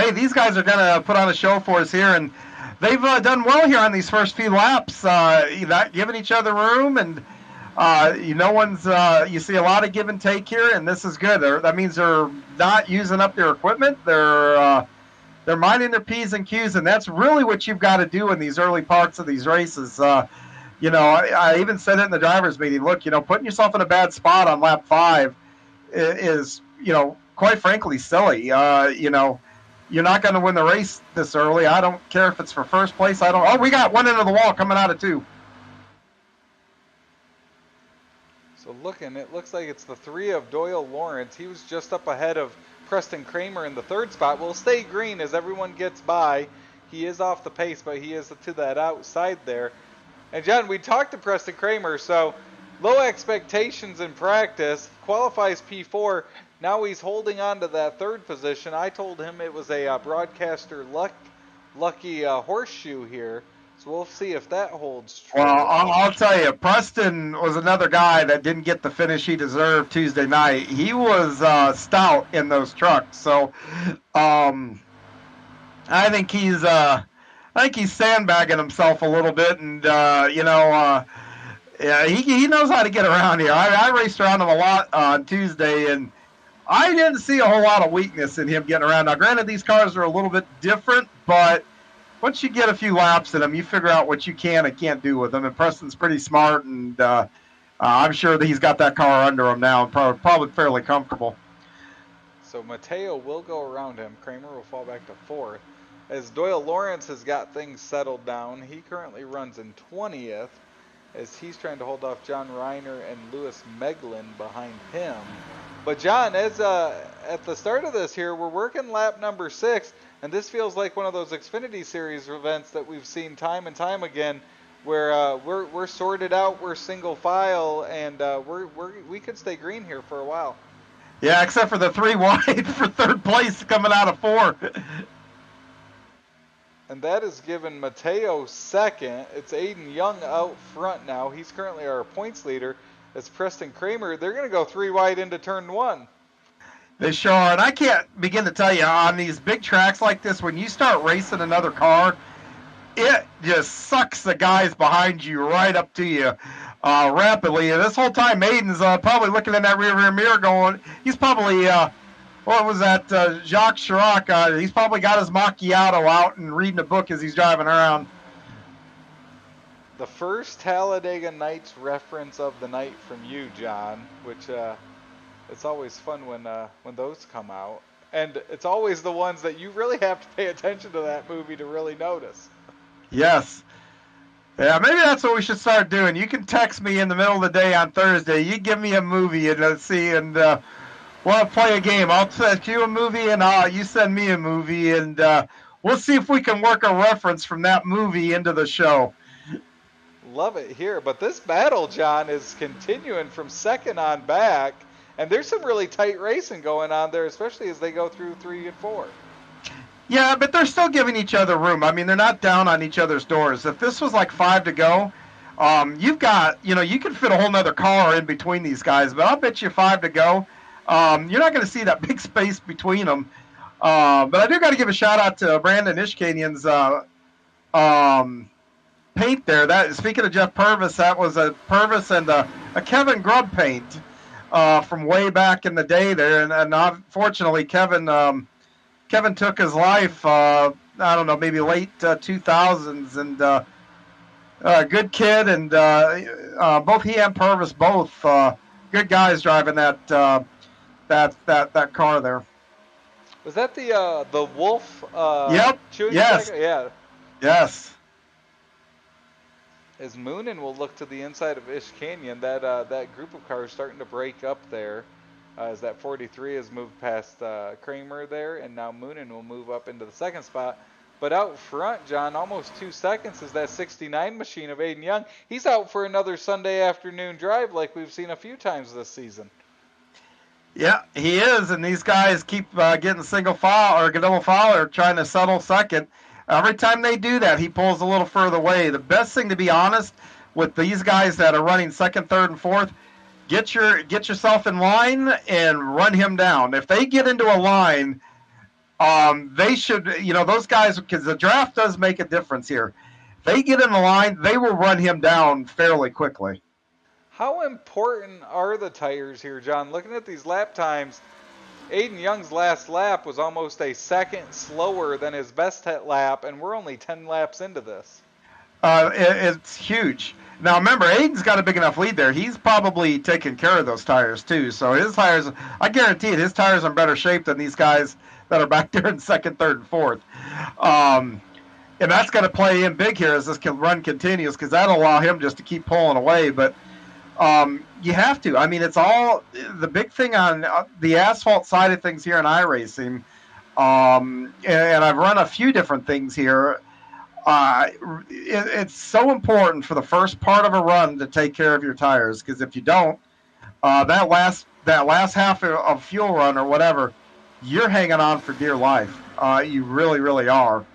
C: hey, these guys are going to put on a show for us here, and they've done well here on these first few laps, giving each other room, and you see a lot of give and take here, and this is good. That means they're not using up their equipment. They're minding their P's and Q's, and that's really what you've got to do in these early parts of these races. I even said it in the drivers' meeting. Look, putting yourself in a bad spot on lap 5 is quite frankly silly. You're not going to win the race this early. I don't care if it's for first place. We got one into the wall coming out of 2.
B: So it looks like it's the 3 of Doyle Lawrence. He was just up ahead of Preston Kramer in the 3rd spot. We'll stay green as everyone gets by. He is off the pace, but he is to that outside there. And John, we talked to Preston Kramer, so low expectations in practice, qualifies P4. Now he's holding on to that 3rd position. I told him it was a broadcaster lucky horseshoe here. So we'll see if that holds true.
C: Well, I'll tell you, Preston was another guy that didn't get the finish he deserved Tuesday night. He was stout in those trucks. So I think he's sandbagging himself a little bit, and Yeah, he knows how to get around here. I raced around him a lot on Tuesday, and I didn't see a whole lot of weakness in him getting around. Now, granted, these cars are a little bit different, but once you get a few laps in them, you figure out what you can and can't do with them. And Preston's pretty smart, and I'm sure that he's got that car under him now and probably fairly comfortable.
B: So Mateo will go around him. Kramer will fall back to 4th. As Doyle Lawrence has got things settled down, he currently runs in 20th as he's trying to hold off John Reiner and Lewis Meglin behind him. But John, as at the start of this here, we're working lap number 6, and this feels like one of those Xfinity Series events that we've seen time and time again, where we're sorted out, we're single file, and we could stay green here for a while.
C: Yeah, except for the 3 wide for 3rd place coming out of 4.
B: And that is given Mateo 2nd. It's Aiden Young out front now. He's currently our points leader. It's Preston Kramer. They're going to go 3 wide into turn 1.
C: They sure are. And I can't begin to tell you, on these big tracks like this, when you start racing another car, it just sucks the guys behind you right up to you rapidly. And this whole time, Aiden's probably looking in that rear mirror going, he's probably... what was that? Jacques Chirac. He's probably got his macchiato out and reading a book as he's driving around.
B: The first Talladega Nights reference of the night from you, John, which it's always fun when those come out. And it's always the ones that you really have to pay attention to that movie to really notice.
C: Yes. Yeah, maybe that's what we should start doing. You can text me in the middle of the day on Thursday. You give me a movie and let's see, and we'll play a game. I'll send you a movie, and you send me a movie, and we'll see if we can work a reference from that movie into the show.
B: Love it here. But this battle, John, is continuing from 2nd on back, and there's some really tight racing going on there, especially as they go through 3 and 4.
C: Yeah, but they're still giving each other room. I mean, they're not down on each other's doors. If this was like 5 to go, you've got, you can fit a whole nother car in between these guys, but I'll bet you 5 to go. You're not going to see that big space between them. But I do got to give a shout out to Brandon Ishkanian's paint there. Speaking of Jeff Purvis, that was a Purvis and a Kevin Grubb paint from way back in the day there. And unfortunately, Kevin took his life, I don't know, maybe late 2000s. And good kid. And both he and Purvis, both good guys driving that car there.
B: Was that the Wolf?
C: Yep. Yes.
B: Tobacco? Yeah.
C: Yes.
B: As Moonen will look to the inside of Ishkanian, that group of cars starting to break up there, as that 43 has moved past Kramer there, and now Moonen will move up into the 2nd spot. But out front, John, almost 2 seconds is that 69 machine of Aiden Young. He's out for another Sunday afternoon drive like we've seen a few times this season.
C: Yeah, he is, and these guys keep getting single file or double file or trying to settle 2nd. Every time they do that, he pulls a little further away. The best thing, to be honest, with these guys that are running 2nd, 3rd, and 4th, get yourself in line and run him down. If they get into a line, they should, those guys, because the draft does make a difference here. If they get in the line, they will run him down fairly quickly.
B: How important are the tires here, John? Looking at these lap times, Aiden Young's last lap was almost a second slower than his best lap, and we're only 10 laps into this.
C: It's huge. Now, remember, Aiden's got a big enough lead there. He's probably taking care of those tires, too. So his tires, I guarantee it, his tires are in better shape than these guys that are back there in 2nd, 3rd, and 4th. And that's going to play in big here as this run continues, because that'll allow him just to keep pulling away. But you have to. I mean, it's all the big thing on the asphalt side of things here in iRacing. And I've run a few different things here. It's so important for the first part of a run to take care of your tires, because if you don't, that last half of fuel run or whatever, you're hanging on for dear life. You really, really are.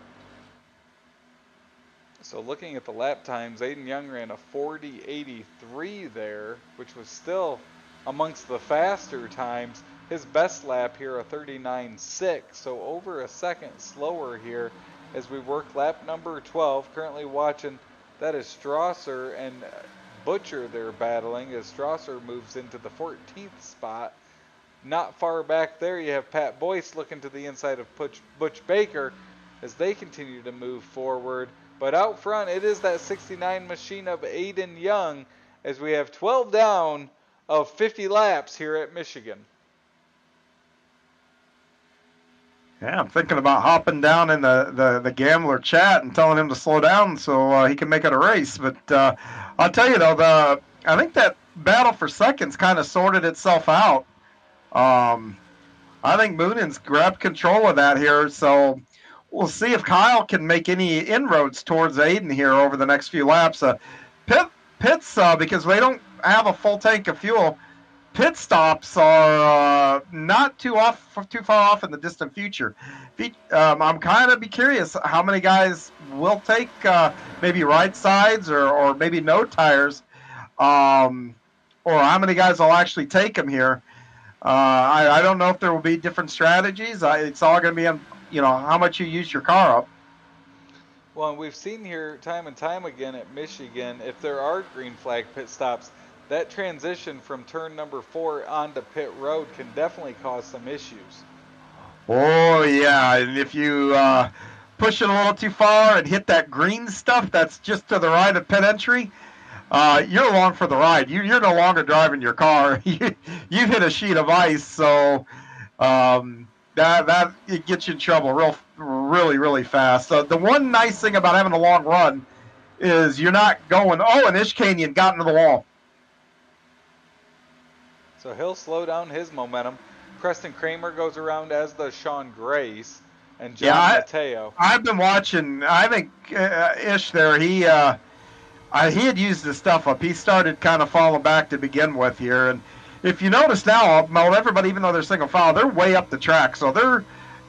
B: So looking at the lap times, Aiden Young ran a 40.83 there, which was still amongst the faster times. His best lap here, a 39.6, so over a second slower here as we work lap number 12. Currently watching, that is Strasser, and Butcher they're battling as Strasser moves into the 14th spot. Not far back there, you have Pat Boyce looking to the inside of Butch Baker as they continue to move forward. But out front, it is that 69 machine of Aiden Young as we have 12 down of 50 laps here at Michigan.
C: Yeah, I'm thinking about hopping down in the gambler chat and telling him to slow down so he can make it a race. But I'll tell you though, I think that battle for seconds kind of sorted itself out. I think Moonen's grabbed control of that here, so we'll see if Kyle can make any inroads towards Aiden here over the next few laps. Pits, because they don't have a full tank of fuel, pit stops are not too far off in the distant future. I'm kind of curious how many guys will take maybe right sides or maybe no tires, or how many guys will actually take them here. I don't know if there will be different strategies. It's all going to be on, how much you use your car up.
B: Well, and we've seen here time and time again at Michigan, if there are green flag pit stops, that transition from turn number 4 onto pit road can definitely cause some issues.
C: Oh, yeah, and if you push it a little too far and hit that green stuff that's just to the right of pit entry, you're along for the ride. You're no longer driving your car. You've hit a sheet of ice, so that it gets you in trouble really, really fast. The one nice thing about having a long run is you're not going, and Ishkanian got into the wall.
B: So he'll slow down his momentum. Preston Kramer goes around, as does Sean Grace and John Mateo.
C: I've been watching. I think Ish there, he had used this stuff up. He started kind of falling back to begin with here. And if you notice now, everybody, even though they're single file, they're way up the track. So they're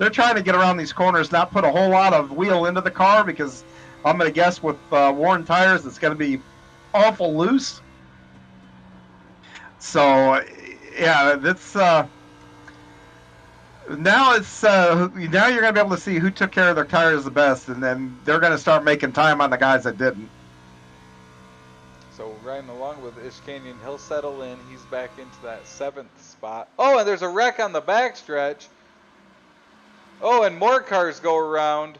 C: trying to get around these corners, not put a whole lot of wheel into the car, because I'm going to guess with worn tires, it's going to be awful loose. So, yeah, that's now you're going to be able to see who took care of their tires the best, and then they're going to start making time on the guys that didn't.
B: So riding along with Ishkanian, he'll settle in. He's back into that 7th spot. Oh, and there's a wreck on the backstretch. Oh, and more cars go around.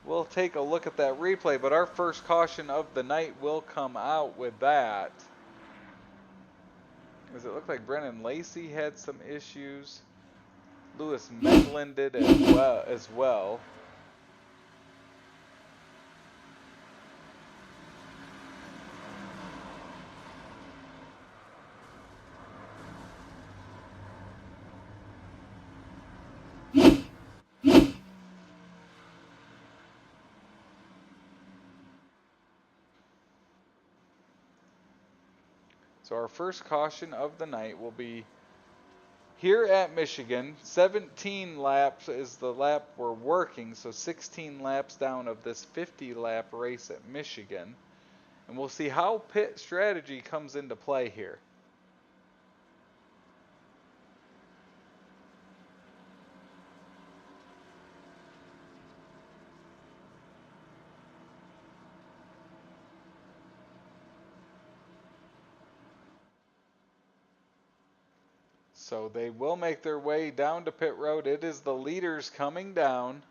B: We'll take a look at that replay, but our first caution of the night will come out with that. Because it looked like Brennan Lacey had some issues. Lewis Medlin did as well. So our first caution of the night will be here at Michigan. 17 laps is the lap we're working, so 16 laps down of this 50-lap race at Michigan. And we'll see how pit strategy comes into play here. So they will make their way down to pit road. It is the leaders coming down.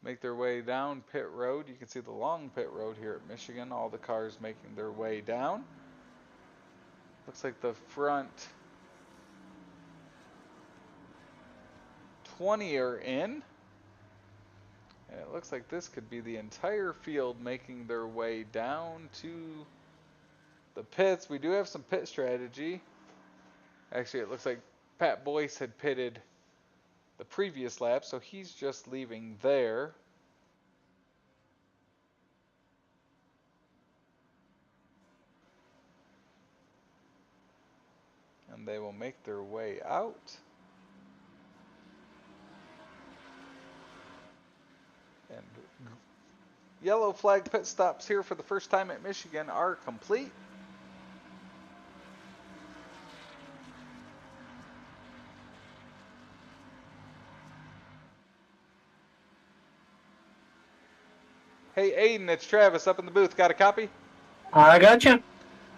B: Make their way down pit road. You can see the long pit road here at Michigan. All the cars making their way down. Looks like the front 20 are in. And it looks like this could be the entire field making their way down to the pits. We do have some pit strategy. Actually, it looks like Pat Boyce had pitted the previous lap, so he's just leaving there. And they will make their way out. And yellow flag pit stops here for the first time at Michigan are complete. Hey, Aiden, it's Travis up in the booth. Got a copy?
L: I got you.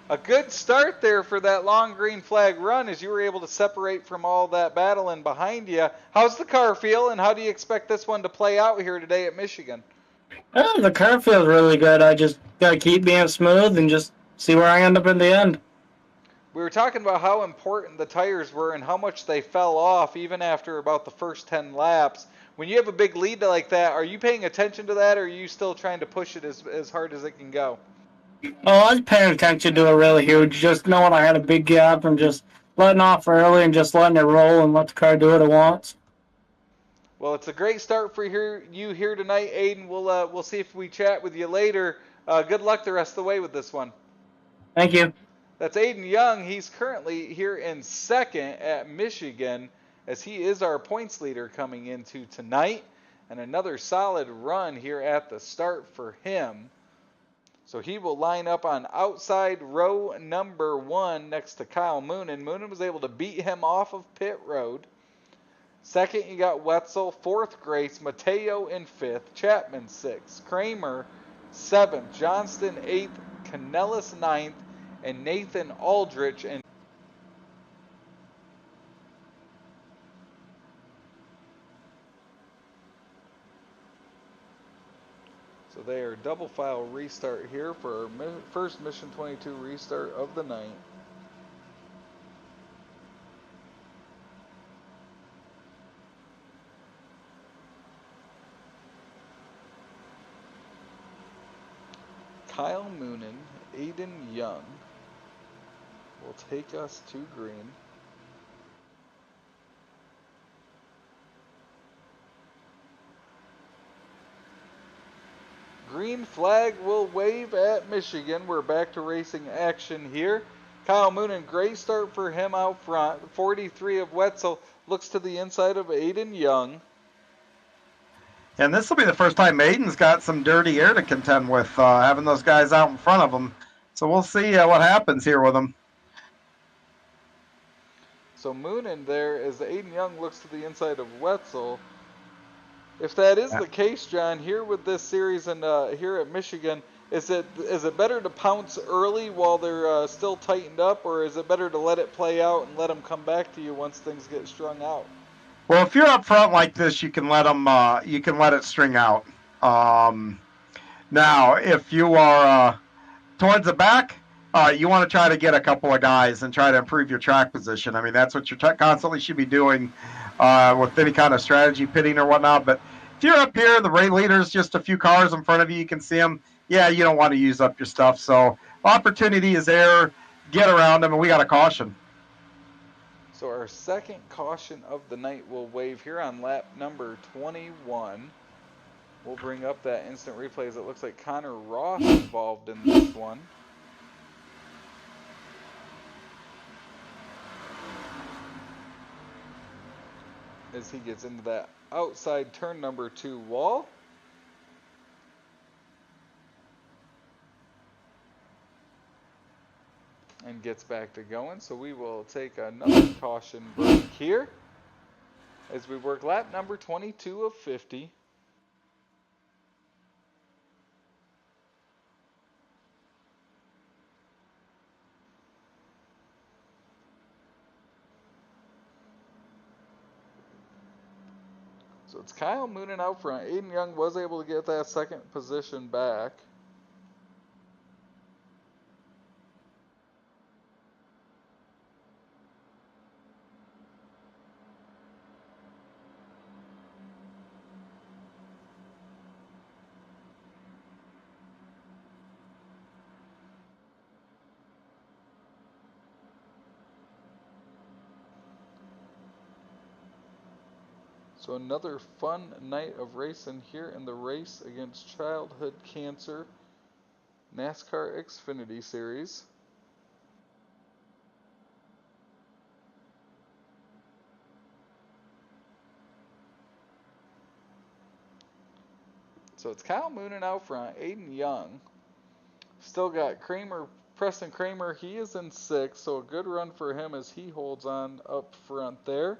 B: A good start there for that long green flag run as you were able to separate from all that battling behind you. How's the car feel, and how do you expect this one to play out here today at Michigan?
L: The car feels really good. I just got to keep being smooth and just see where I end up in the end.
B: We were talking about how important the tires were and how much they fell off even after about the first 10 laps. When you have a big lead like that, are you paying attention to that, or are you still trying to push it as hard as it can go?
L: Oh, I was paying attention to it really huge, just knowing I had a big gap and just letting off early and just letting it roll and let the car do what it wants.
B: Well, it's a great start for you here tonight, Aiden. We'll see if we chat with you later. Good luck the rest of the way with this one.
L: Thank you.
B: That's Aiden Young. He's currently here in second at Michigan, as he is our points leader coming into tonight. And another solid run here at the start for him. So he will line up on outside row number 1 next to Kyle Moonen. Moonen was able to beat him off of pit road. Second, you got Wetzel. Fourth, Grace. Mateo in fifth. Chapman 6th. Kramer 7th. Johnston 8th. Canellis 9th. And Nathan Aldrich in So they are double file restart here for our first Mission 22 restart of the night. Kyle Moonen, Aiden Young will take us to green. Green flag will wave at Michigan. We're back to racing action here. Kyle Moonen, great start for him out front. 43 of Wetzel looks to the inside of Aiden Young.
C: And this will be the first time Aiden's got some dirty air to contend with, having those guys out in front of him. So we'll see what happens here with him.
B: So Moonen there as Aiden Young looks to the inside of Wetzel. If that is the case, John, here with this series and here at Michigan, is it better to pounce early while they're still tightened up, or is it better to let it play out and let them come back to you once things get strung out?
C: Well, if you're up front like this, you can let them. You can let it string out. Now, if you are towards the back, you want to try to get a couple of guys and try to improve your track position. I mean, that's what you constantly should be doing with any kind of strategy, pitting or whatnot. But if you're up here, the rate leader's just a few cars in front of you. You can see them. Yeah, you don't want to use up your stuff. So opportunity is there. Get around them, and we got a caution.
B: So our second caution of the night will wave here on lap number 21. We'll bring up that instant replay as it looks like Connor Ross involved in this one. As he gets into that outside turn number 2 wall. And gets back to going. So we will take another caution break here as we work lap number 22 of 50. So it's Kyle Moonen out front. Aiden Young was able to get that second position back. So another fun night of racing here in the race against childhood cancer NASCAR Xfinity Series. So it's Kyle Moonen out front, Aiden Young. Still got Kramer, Preston Kramer, he is in 6th, so a good run for him as he holds on up front there.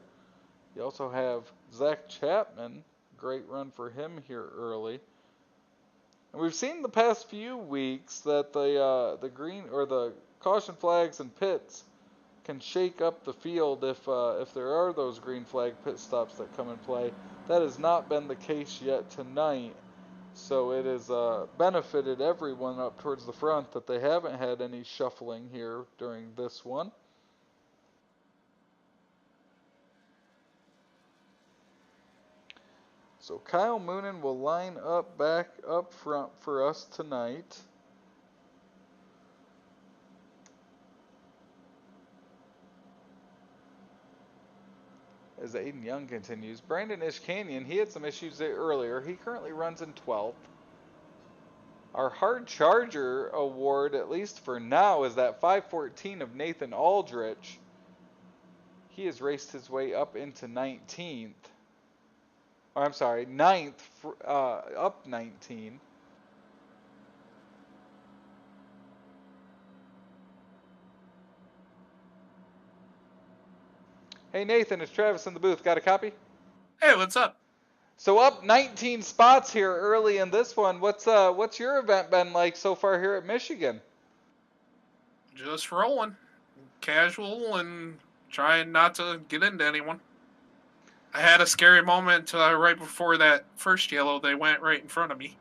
B: You also have Zach Chapman, great run for him here early. And we've seen the past few weeks that the green or the caution flags and pits can shake up the field if there are those green flag pit stops that come in play. That has not been the case yet tonight. So it has benefited everyone up towards the front that they haven't had any shuffling here during this one. So Kyle Moonen will line up back up front for us tonight. As Aiden Young continues. Brandon Ishkanyan, he had some issues there earlier. He currently runs in 12th. Our hard charger award, at least for now, is that 514 of Nathan Aldrich. He has raced his way up into 19th. Or I'm sorry, 9th, up 19. Hey Nathan, it's Travis in the booth. Got a copy?
M: Hey, what's up?
B: So up 19 spots here early in this one. What's your event been like so far here at Michigan?
M: Just rolling. Casual and trying not to get into anyone. I had a scary moment right before that first yellow. They went right in front of me.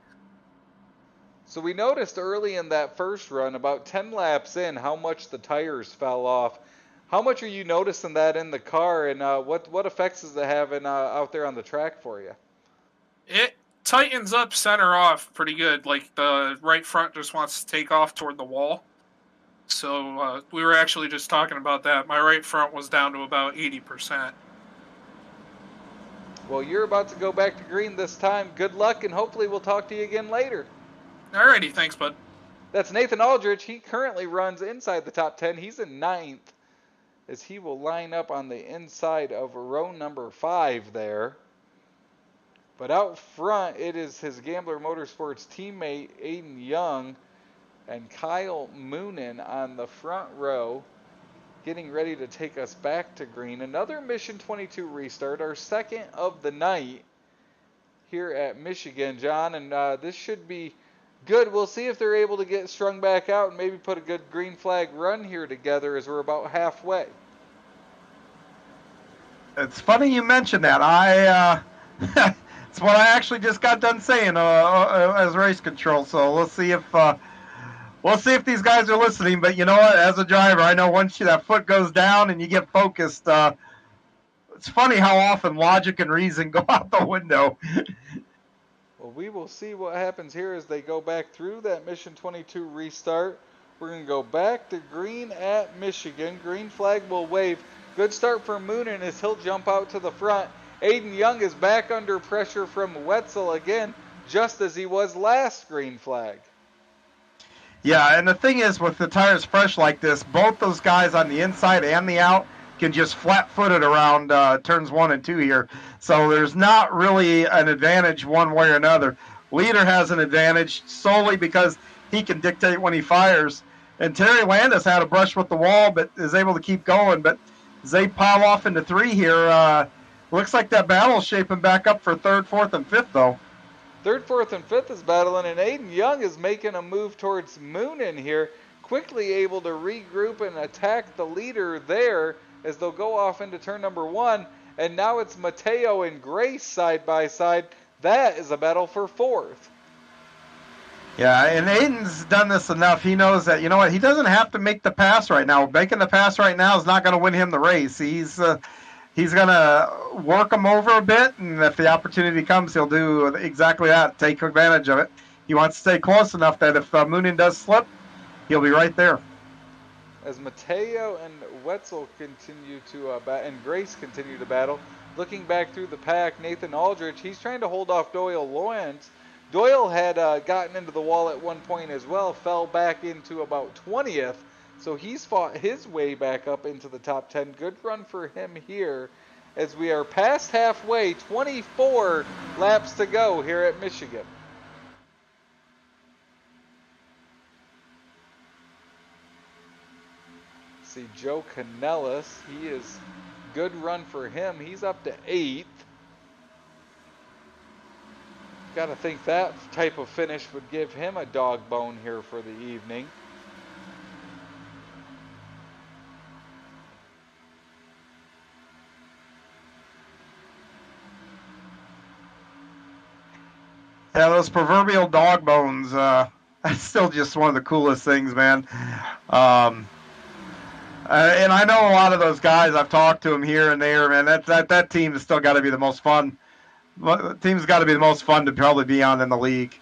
B: So we noticed early in that first run, about 10 laps in, how much the tires fell off. How much are you noticing that in the car, and what effects is it having out there on the track for you?
M: It tightens up center off pretty good. Like the right front just wants to take off toward the wall. So we were actually just talking about that. My right front was down to about 80%.
B: Well, you're about to go back to green this time. Good luck, and hopefully we'll talk to you again later.
M: Alrighty, thanks, bud.
B: That's Nathan Aldrich. He currently runs inside the top 10. He's in 9th, as he will line up on the inside of row number 5 there. But out front, it is his Gambler Motorsports teammate, Aiden Young, and Kyle Moonen on the front row, getting ready to take us back to green. Another Mission 22 restart, our second of the night here at Michigan, John, and this should be good. We'll see if they're able to get strung back out and maybe put a good green flag run here together, as we're about halfway.
C: It's funny you mentioned that. It's what I actually just got done saying as race control. So we'll see if these guys are listening. But you know what? As a driver, I know once that foot goes down and you get focused, it's funny how often logic and reason go out the window.
B: Well, we will see what happens here as they go back through that Mission 22 restart. We're going to go back to green at Michigan. Green flag will wave. Good start for Moonen as he'll jump out to the front. Aiden Young is back under pressure from Wetzel again, just as he was last green flag.
C: Yeah, and the thing is, with the tires fresh like this, both those guys on the inside and the out can just flat-footed around turns 1 and 2 here. So there's not really an advantage one way or another. Leader has an advantage solely because he can dictate when he fires. And Terry Landis had a brush with the wall, but is able to keep going. But as they pile off into 3 here, looks like that battle's shaping back up for 3rd, 4th, and 5th, though.
B: 3rd, 4th, and 5th is battling, and Aiden Young is making a move towards Moonen here, quickly able to regroup and attack the leader there as they'll go off into turn number 1. And now it's Mateo and Grace side by side. That is a battle for 4th.
C: Yeah, and Aiden's done this enough. He knows that, you know what, he doesn't have to make the pass right now. Making the pass right now is not going to win him the race. He's going to work him over a bit, and if the opportunity comes, he'll do exactly that, take advantage of it. He wants to stay close enough that if Moonen does slip, he'll be right there.
B: As Mateo and Wetzel continue to and Grace continue to battle, looking back through the pack, Nathan Aldrich, he's trying to hold off Doyle Lawrence. Doyle had gotten into the wall at one point as well, fell back into about 20th. So he's fought his way back up into the top 10. Good run for him here as we are past halfway, 24 laps to go here at Michigan. See Joe Canellis, he is good run for him. He's up to 8th. Gotta think that type of finish would give him a dog bone here for the evening.
C: Yeah, those proverbial dog bones, that's still just one of the coolest things, man. And I know a lot of those guys. I've talked to them here and there, man. That team has still got to be the most fun. The team's got to be the most fun to probably be on in the league.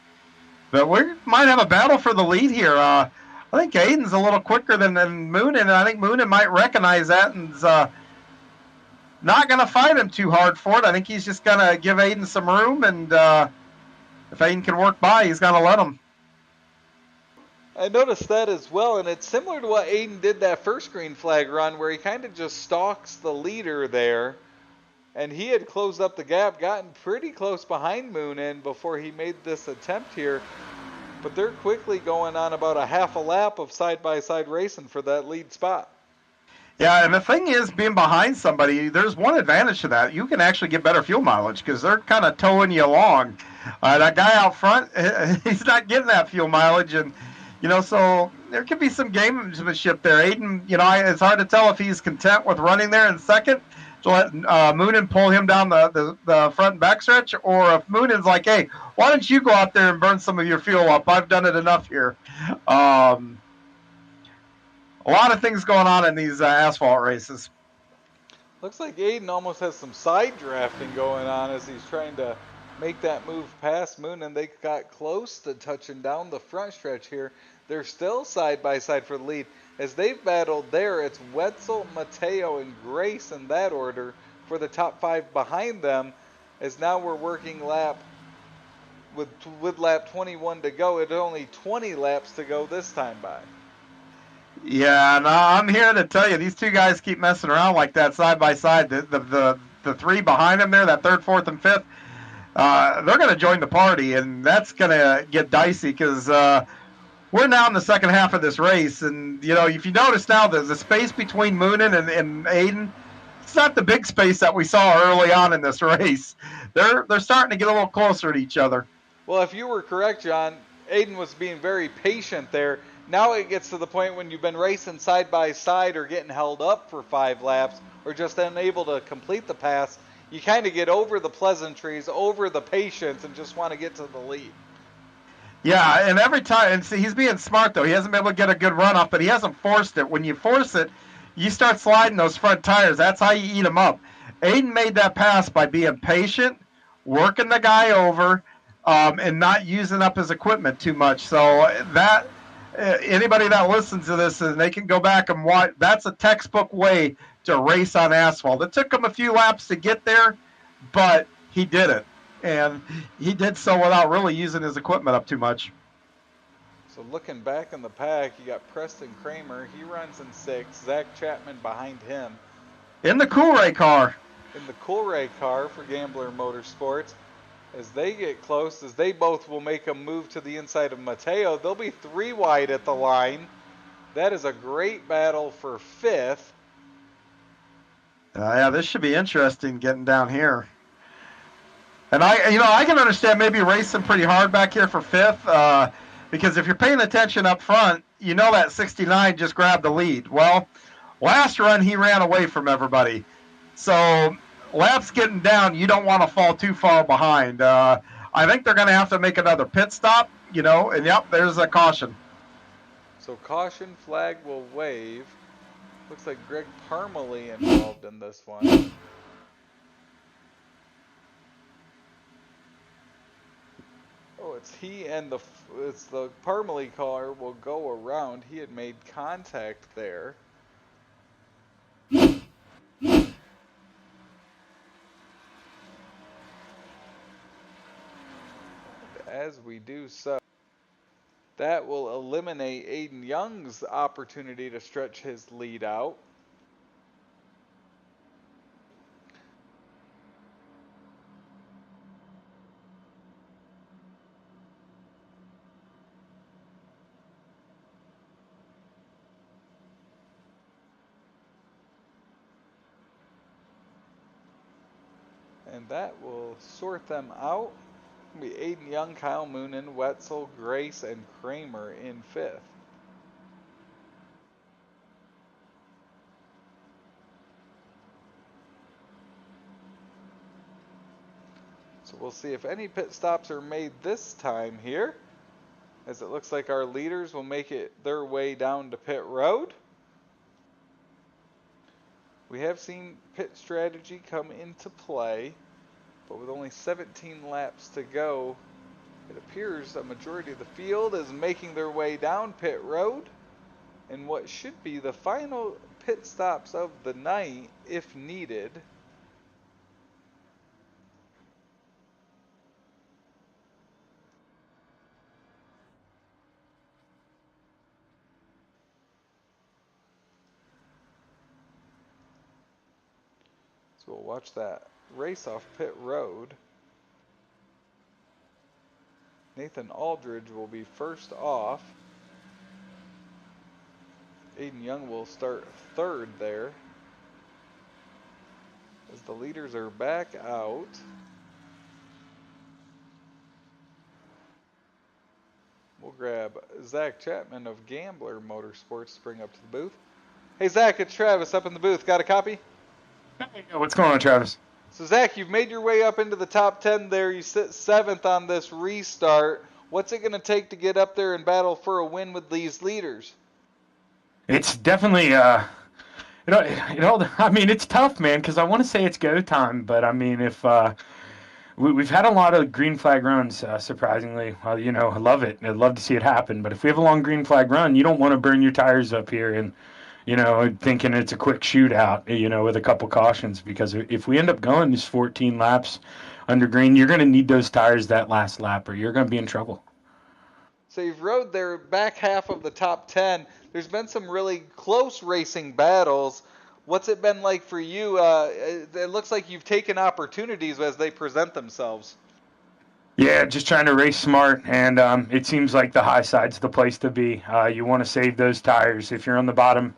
C: But we might have a battle for the lead here. I think Aiden's a little quicker than Moonin, and I think Moonin might recognize that and's not going to fight him too hard for it. I think he's just going to give Aiden some room, and if Aiden can work by, he's going to let him.
B: I noticed that as well, and it's similar to what Aiden did that first green flag run, where he kind of just stalks the leader there. And he had closed up the gap, gotten pretty close behind Moonin before he made this attempt here. But they're quickly going on about a half a lap of side-by-side racing for that lead spot.
C: Yeah, and the thing is, being behind somebody, there's one advantage to that. You can actually get better fuel mileage because they're kind of towing you along. That guy out front, he's not getting that fuel mileage. And, so there could be some gamesmanship there. Aiden, it's hard to tell if he's content with running there in second to let Moonin pull him down the front and back stretch, or if Moonin's like, hey, why don't you go out there and burn some of your fuel up? I've done it enough here. A lot of things going on in these asphalt races.
B: Looks like Aiden almost has some side drafting going on as he's trying to make that move past Moonin. They got close to touching down the front stretch here. They're still side by side for the lead. As they've battled there, it's Wetzel, Mateo, and Grace in that order for the top 5 behind them. As now we're working lap with lap 21 to go. It's only 20 laps to go this time by.
C: Yeah, no, I'm here to tell you, these two guys keep messing around like that side by side. The 3 behind them there, that 3rd, 4th, and 5th, they're going to join the party, and that's going to get dicey because we're now in the second half of this race, and if you notice now, the space between Moonin and Aiden, it's not the big space that we saw early on in this race. They're starting to get a little closer to each other.
B: Well, if you were correct, John, Aiden was being very patient there. Now it gets to the point when you've been racing side by side or getting held up for 5 laps or just unable to complete the pass, you kind of get over the pleasantries, over the patience, and just want to get to the lead.
C: Yeah, and every time, and see, he's being smart, though. He hasn't been able to get a good run off, but he hasn't forced it. When you force it, you start sliding those front tires. That's how you eat them up. Aiden made that pass by being patient, working the guy over, and not using up his equipment too much. So that anybody that listens to this, and they can go back and watch, that's a textbook way to race on asphalt. It took him a few laps to get there, but he did it. And he did so without really using his equipment up too much.
B: So looking back in the pack, you got Preston Kramer. He runs in 6th. Zach Chapman behind him.
C: In the Coolray car.
B: In the Coolray car for Gambler Motorsports. As they get close, as they both will make a move to the inside of Mateo, they'll be 3 wide at the line. That is a great battle for 5th.
C: Yeah, this should be interesting getting down here. And I can understand maybe racing pretty hard back here for 5th, because if you're paying attention up front, that 69 just grabbed the lead. Well, last run he ran away from everybody. So laps getting down, you don't want to fall too far behind. I think they're going to have to make another pit stop, and yep, there's a caution.
B: So caution flag will wave. Looks like Greg Parmalee involved in this one. Oh, it's he and it's the Parmalee car will go around. He had made contact there. As we do so, that will eliminate Aiden Young's opportunity to stretch his lead out. And that will sort them out. It'll be Aiden Young, Kyle Moonen, Wetzel, Grace, and Kramer in 5th. So we'll see if any pit stops are made this time here, as it looks like our leaders will make it their way down to pit road. We have seen pit strategy come into play, but with only 17 laps to go, it appears a majority of the field is making their way down pit road in what should be the final pit stops of the night if needed. So we'll watch that race off pit road. Nathan Aldridge will be first off. Aiden Young will start 3rd there, as the leaders are back out. We'll grab Zach Chapman of Gambler Motorsports to bring up to the booth. Hey Zach, it's Travis up in the booth. Got a copy?
N: Hey, what's going on, Travis?
B: So Zach, you've made your way up into the top 10 there. You sit 7th on this restart. What's it going to take to get up there and battle for a win with these leaders?
N: It's definitely, I mean, it's tough, man, because I want to say it's go time, but I mean, if we've had a lot of green flag runs, surprisingly. Well, you know, I love it. I'd love to see it happen, but if we have a long green flag run, you don't want to burn your tires up here and, you know, thinking it's a quick shootout, you know, with a couple cautions, because if we end up going these 14 laps under green, you're going to need those tires that last lap or you're going to be in trouble.
B: So you've rode their back half of the top 10. There's been some really close racing battles. What's it been like for you? It looks like you've taken opportunities as they present themselves.
N: Yeah, just trying to race smart, and it seems like the high side's the place to be. You want to save those tires. If you're on the bottom,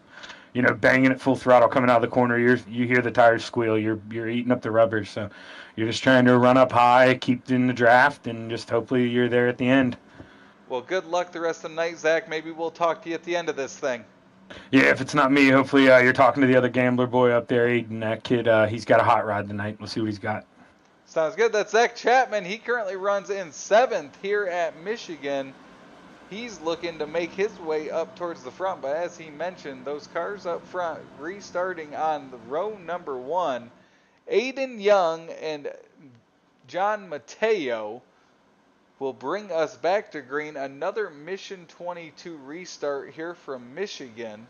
N: you know, banging at full throttle coming out of the corner, you hear the tires squeal. You're eating up the rubber. So you're just trying to run up high, keep in the draft, and just hopefully you're there at the end.
B: Well, good luck the rest of the night, Zach. Maybe we'll talk to you at the end of this thing.
N: Yeah, if it's not me, hopefully you're talking to the other gambler boy up there, Aiden. That kid, he's got a hot rod tonight. We'll see what he's got.
B: Sounds good. That's Zach Chapman. He currently runs in 7th here at Michigan. He's looking to make his way up towards the front, but as he mentioned, those cars up front restarting on the row number 1. Aiden Young and John Mateo will bring us back to green. Another Mission 22 restart here from Michigan.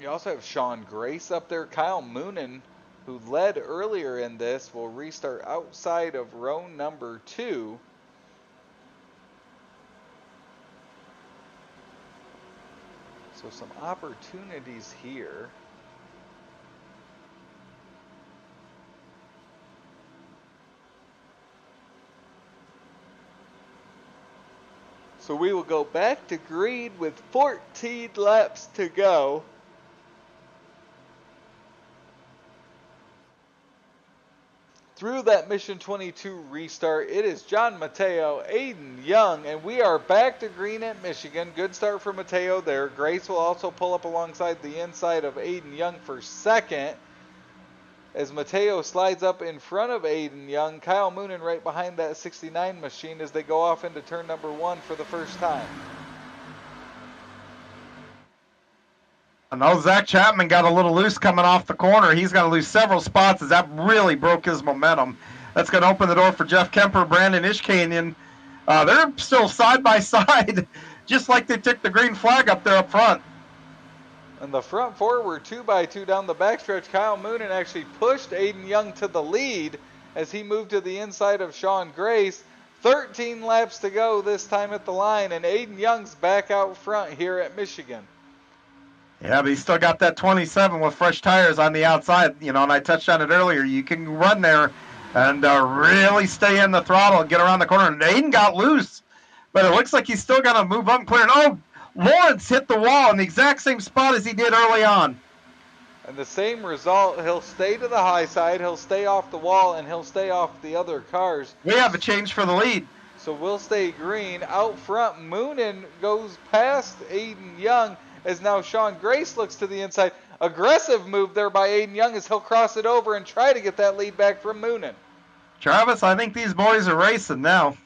B: You also have Sean Grace up there. Kyle Moonen, who led earlier in this, will restart outside of row number 2. So some opportunities here. So we will go back to green with 14 laps to go. Through that Mission 22 restart, it is John Mateo, Aiden Young, and we are back to green at Michigan. Good start for Mateo there. Grace will also pull up alongside the inside of Aiden Young for second. As Mateo slides up in front of Aiden Young, Kyle Moonen right behind that 69 machine as they go off into turn number 1 for the first time.
C: I know Zach Chapman got a little loose coming off the corner. He's going to lose several spots as that really broke his momentum. That's going to open the door for Jeff Kemper, Brandon Ishkanian. They're still side by side, just like they took the green flag up there up front.
B: And the front four were 2x2 down the backstretch. Kyle Moonen actually pushed Aiden Young to the lead as he moved to the inside of Sean Grace. 13 laps to go this time at the line, and Aiden Young's back out front here at Michigan.
C: Yeah, but he's still got that 27 with fresh tires on the outside, you know, and I touched on it earlier. You can run there and really stay in the throttle and get around the corner. And Aiden got loose, but it looks like he's still going to move up and clear. Oh, Lawrence hit the wall in the exact same spot as he did early on.
B: And the same result, he'll stay to the high side, he'll stay off the wall, and he'll stay off the other cars.
C: We have a change for the lead.
B: So we'll stay green. Out front, Moonen goes past Aiden Young as now Sean Grace looks to the inside. Aggressive move there by Aiden Young as he'll cross it over and try to get that lead back from Moonen.
C: Travis, I think these boys are racing now.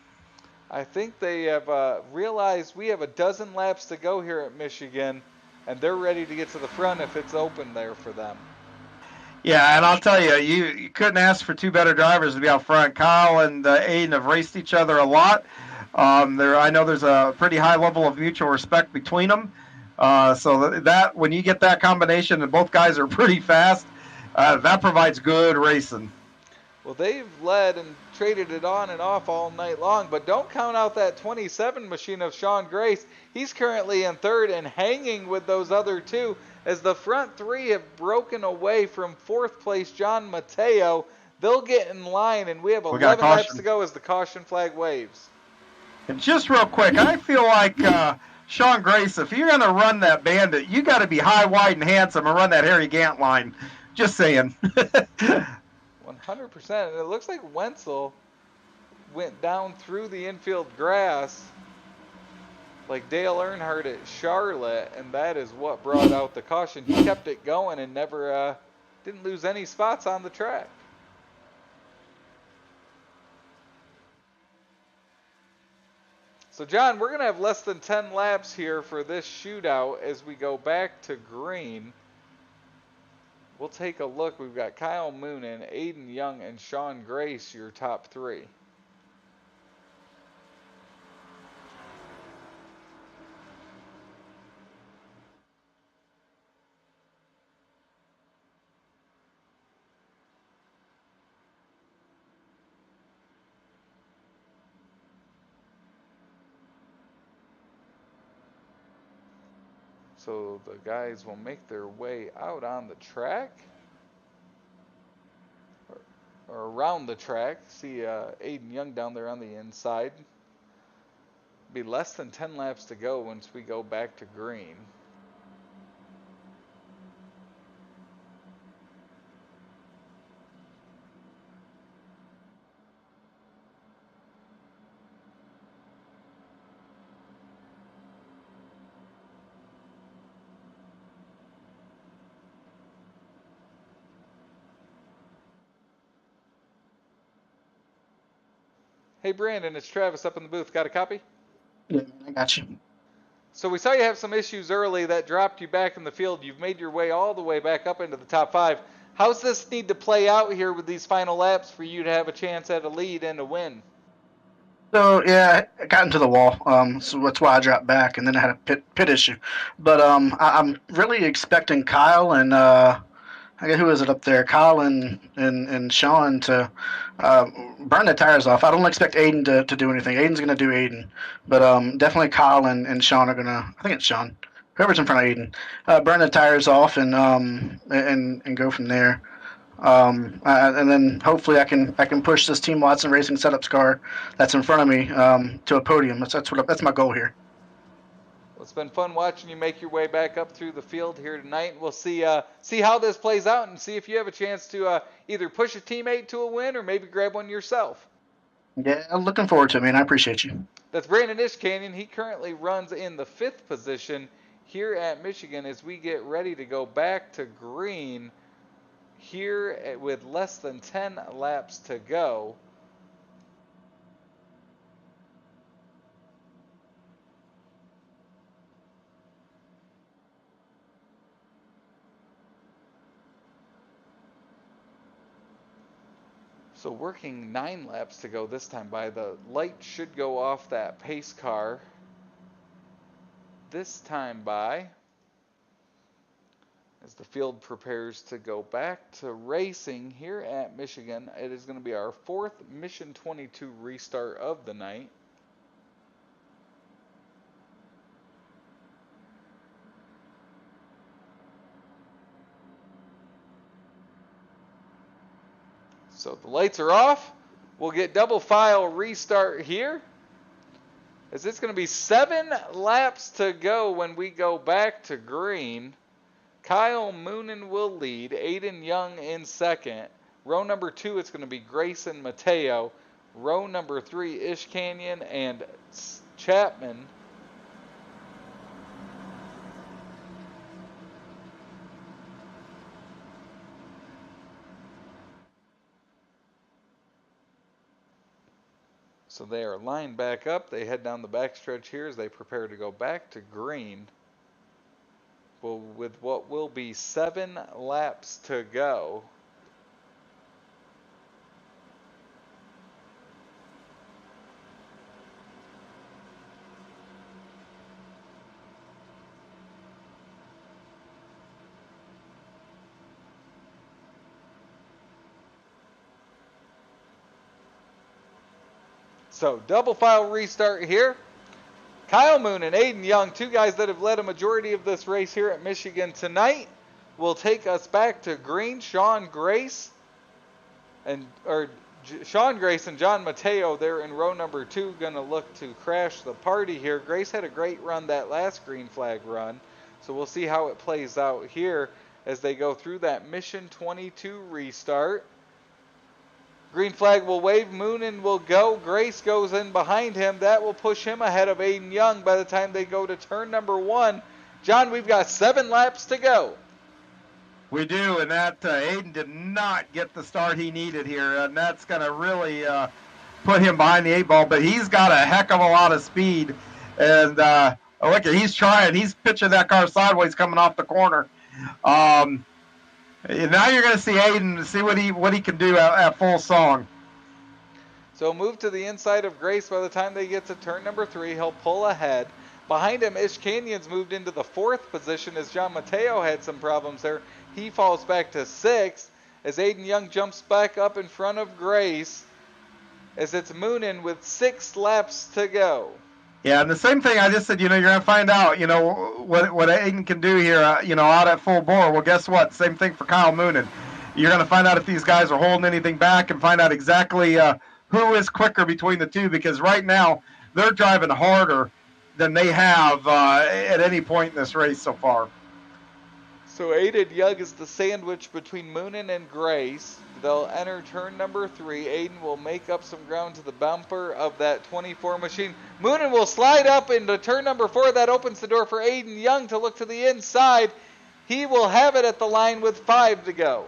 B: I think they have realized we have a dozen laps to go here at Michigan, and they're ready to get to the front if it's open there for them.
C: Yeah, and I'll tell you, you couldn't ask for two better drivers to be out front. Kyle and Aiden have raced each other a lot. I know there's a pretty high level of mutual respect between them. So that when you get that combination and both guys are pretty fast, that provides good racing.
B: Well, they've led and traded it on and off all night long, but don't count out that 27 machine of Sean Grace. He's currently in third and hanging with those other two as the front three have broken away from fourth place John Mateo. They'll get in line, and we have 11 laps to go as the caution flag waves.
C: And just real quick, I feel like Sean Grace, if you're going to run that Bandit, you got to be high, wide, and handsome and run that Harry Gant line. Just saying.
B: 100%. And it looks like Wenzel went down through the infield grass like Dale Earnhardt at Charlotte, and that is what brought out the caution. He kept it going and never didn't lose any spots on the track. So, John, we're going to have less than 10 laps here for this shootout as we go back to green. We'll take a look. We've got Kyle Moonen, Aiden Young, and Sean Grace, your top three. So the guys will make their way out on the track or around the track. See Aiden Young down there on the inside. Be less than 10 laps to go once we go back to green. Hey Brandon, it's Travis up in the booth. Got a copy?
O: Yeah, I got you.
B: So we saw you have some issues early that dropped you back in the field. You've made your way all the way back up into the top 5. How's this need to play out here with these final laps for you to have a chance at a lead and a win?
O: So yeah, I got into the wall, so that's why I dropped back, and then I had a pit issue. But I'm really expecting Kyle and I guess who is it up there? Kyle and Sean to burn the tires off. I don't expect Aiden to do anything. Aiden's going to do Aiden. But definitely Kyle and Sean are going to, I think it's Sean, whoever's in front of Aiden, burn the tires off and go from there. And then hopefully I can push this Team Watson Racing setups car that's in front of me to a podium. That's my goal here.
B: It's been fun watching you make your way back up through the field here tonight. We'll see how this plays out and see if you have a chance to either push a teammate to a win or maybe grab one yourself.
O: Yeah, I'm looking forward to it, man. I appreciate you.
B: That's Brandon Ishkanyon. He currently runs in the 5th position here at Michigan as we get ready to go back to green here with less than 10 laps to go. So working 9 laps to go this time by. The light should go off that pace car this time by as the field prepares to go back to racing here at Michigan. It is going to be our 4th Mission 22 restart of the night. So the lights are off. We'll get double file restart here. As it's going to be 7 laps to go when we go back to green. Kyle Moonen will lead. Aiden Young in second. Row number 2, it's going to be Grayson Mateo. Row number 3, Ish Canyon and Chapman. So they are lined back up. They head down the backstretch here as they prepare to go back to green. Well, with what will be 7 laps to go. So double file restart here. Kyle Moon and Aiden Young, 2 guys that have led a majority of this race here at Michigan tonight, will take us back to green. Sean Grace and John Mateo there in row number 2 going to look to crash the party here. Grace had a great run that last green flag run, so we'll see how it plays out here as they go through that Mission 22 restart. Green flag will wave, Moonen will go, Grace goes in behind him. That will push him ahead of Aiden Young by the time they go to turn number 1. John, we've got 7 laps to go.
C: We do, and that Aiden did not get the start he needed here, and that's going to really put him behind the 8 ball, but he's got a heck of a lot of speed, and look, he's trying. He's pitching that car sideways coming off the corner. Now you're going to see Aiden, see what he can do at full song.
B: So move to the inside of Grace by the time they get to turn number 3. He'll pull ahead. Behind him, Ish Canyon's moved into the 4th position as John Mateo had some problems there. He falls back to 6th as Aiden Young jumps back up in front of Grace as it's Moonen with 6 laps to go.
C: Yeah, and the same thing I just said, you're going to find out, what Aiden can do here, out at full bore. Well, guess what? Same thing for Kyle Moonen. You're going to find out if these guys are holding anything back and find out exactly who is quicker between the two, because right now they're driving harder than they have at any point in this race so far.
B: So Aiden Young is the sandwich between Moonen and Grace. They'll enter turn number 3. Aiden will make up some ground to the bumper of that 24 machine. Moonen will slide up into turn number 4. That opens the door for Aiden Young to look to the inside. He will have it at the line with 5 to go.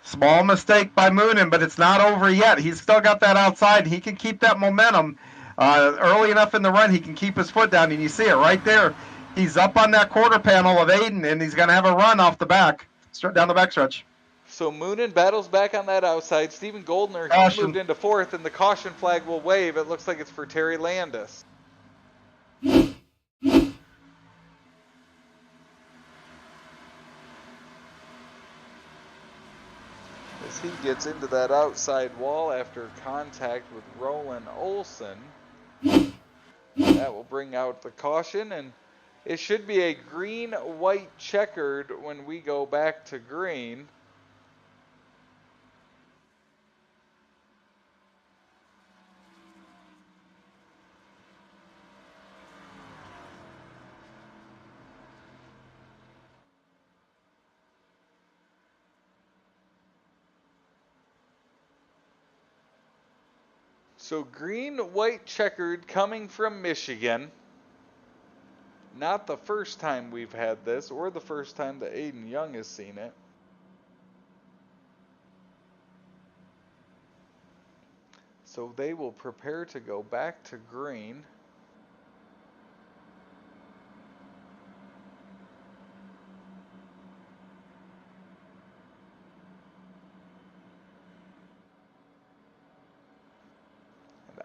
C: Small mistake by Moonen, but it's not over yet. He's still got that outside. He can keep that momentum early enough in the run. He can keep his foot down, and you see it right there. He's up on that quarter panel of Aiden, and he's going to have a run off the back, down the backstretch.
B: So Moonen battles back on that outside. Stephen Goldner, he moved into 4th, and the caution flag will wave. It looks like it's for Terry Landis. As he gets into that outside wall after contact with Roland Olson, that will bring out the caution, and it should be a green-white checkered when we go back to green. So green, white, checkered coming from Michigan. Not the first time we've had this, or the first time that Aiden Young has seen it. So they will prepare to go back to green.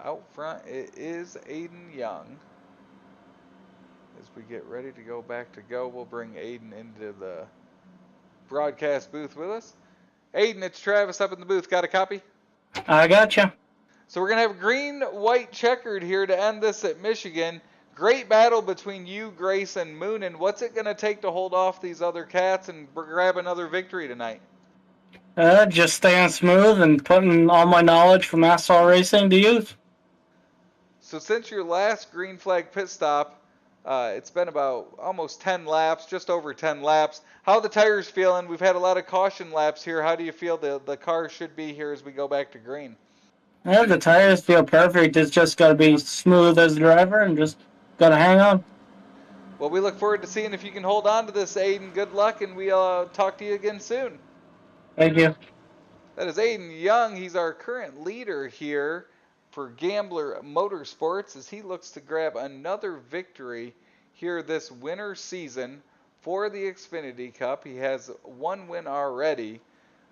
B: Out front, it is Aiden Young. As we get ready to go back to go, we'll bring Aiden into the broadcast booth with us. Aiden, it's Travis up in the booth. Got a copy?
L: I gotcha.
B: So we're going to have green, white, checkered here to end this at Michigan. Great battle between you, Grace, and Moonen. What's it going to take to hold off these other cats and grab another victory tonight?
L: Just staying smooth and putting all my knowledge from asphalt racing to use.
B: So since your last green flag pit stop, It's been about almost 10 laps, just over 10 laps. How are the tires feeling? We've had a lot of caution laps here. How do you feel the car should be here as we go back to green?
L: Yeah, the tires feel perfect. It's just got to be smooth as a driver and just got to hang on.
B: Well, we look forward to seeing if you can hold on to this, Aiden. Good luck, and we'll talk to you again soon.
L: Thank you.
B: That is Aiden Young. He's our current leader here for Gambler Motorsports as he looks to grab another victory here this winter season for the Xfinity Cup. He has one win already,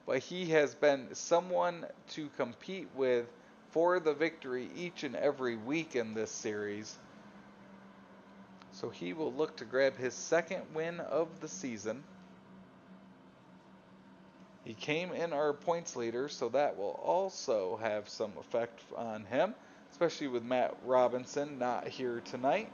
B: but he has been someone to compete with for the victory each and every week in this series. So he will look to grab his second win of the season. He came in our points leader, so that will also have some effect on him, especially with Matt Robinson not here tonight.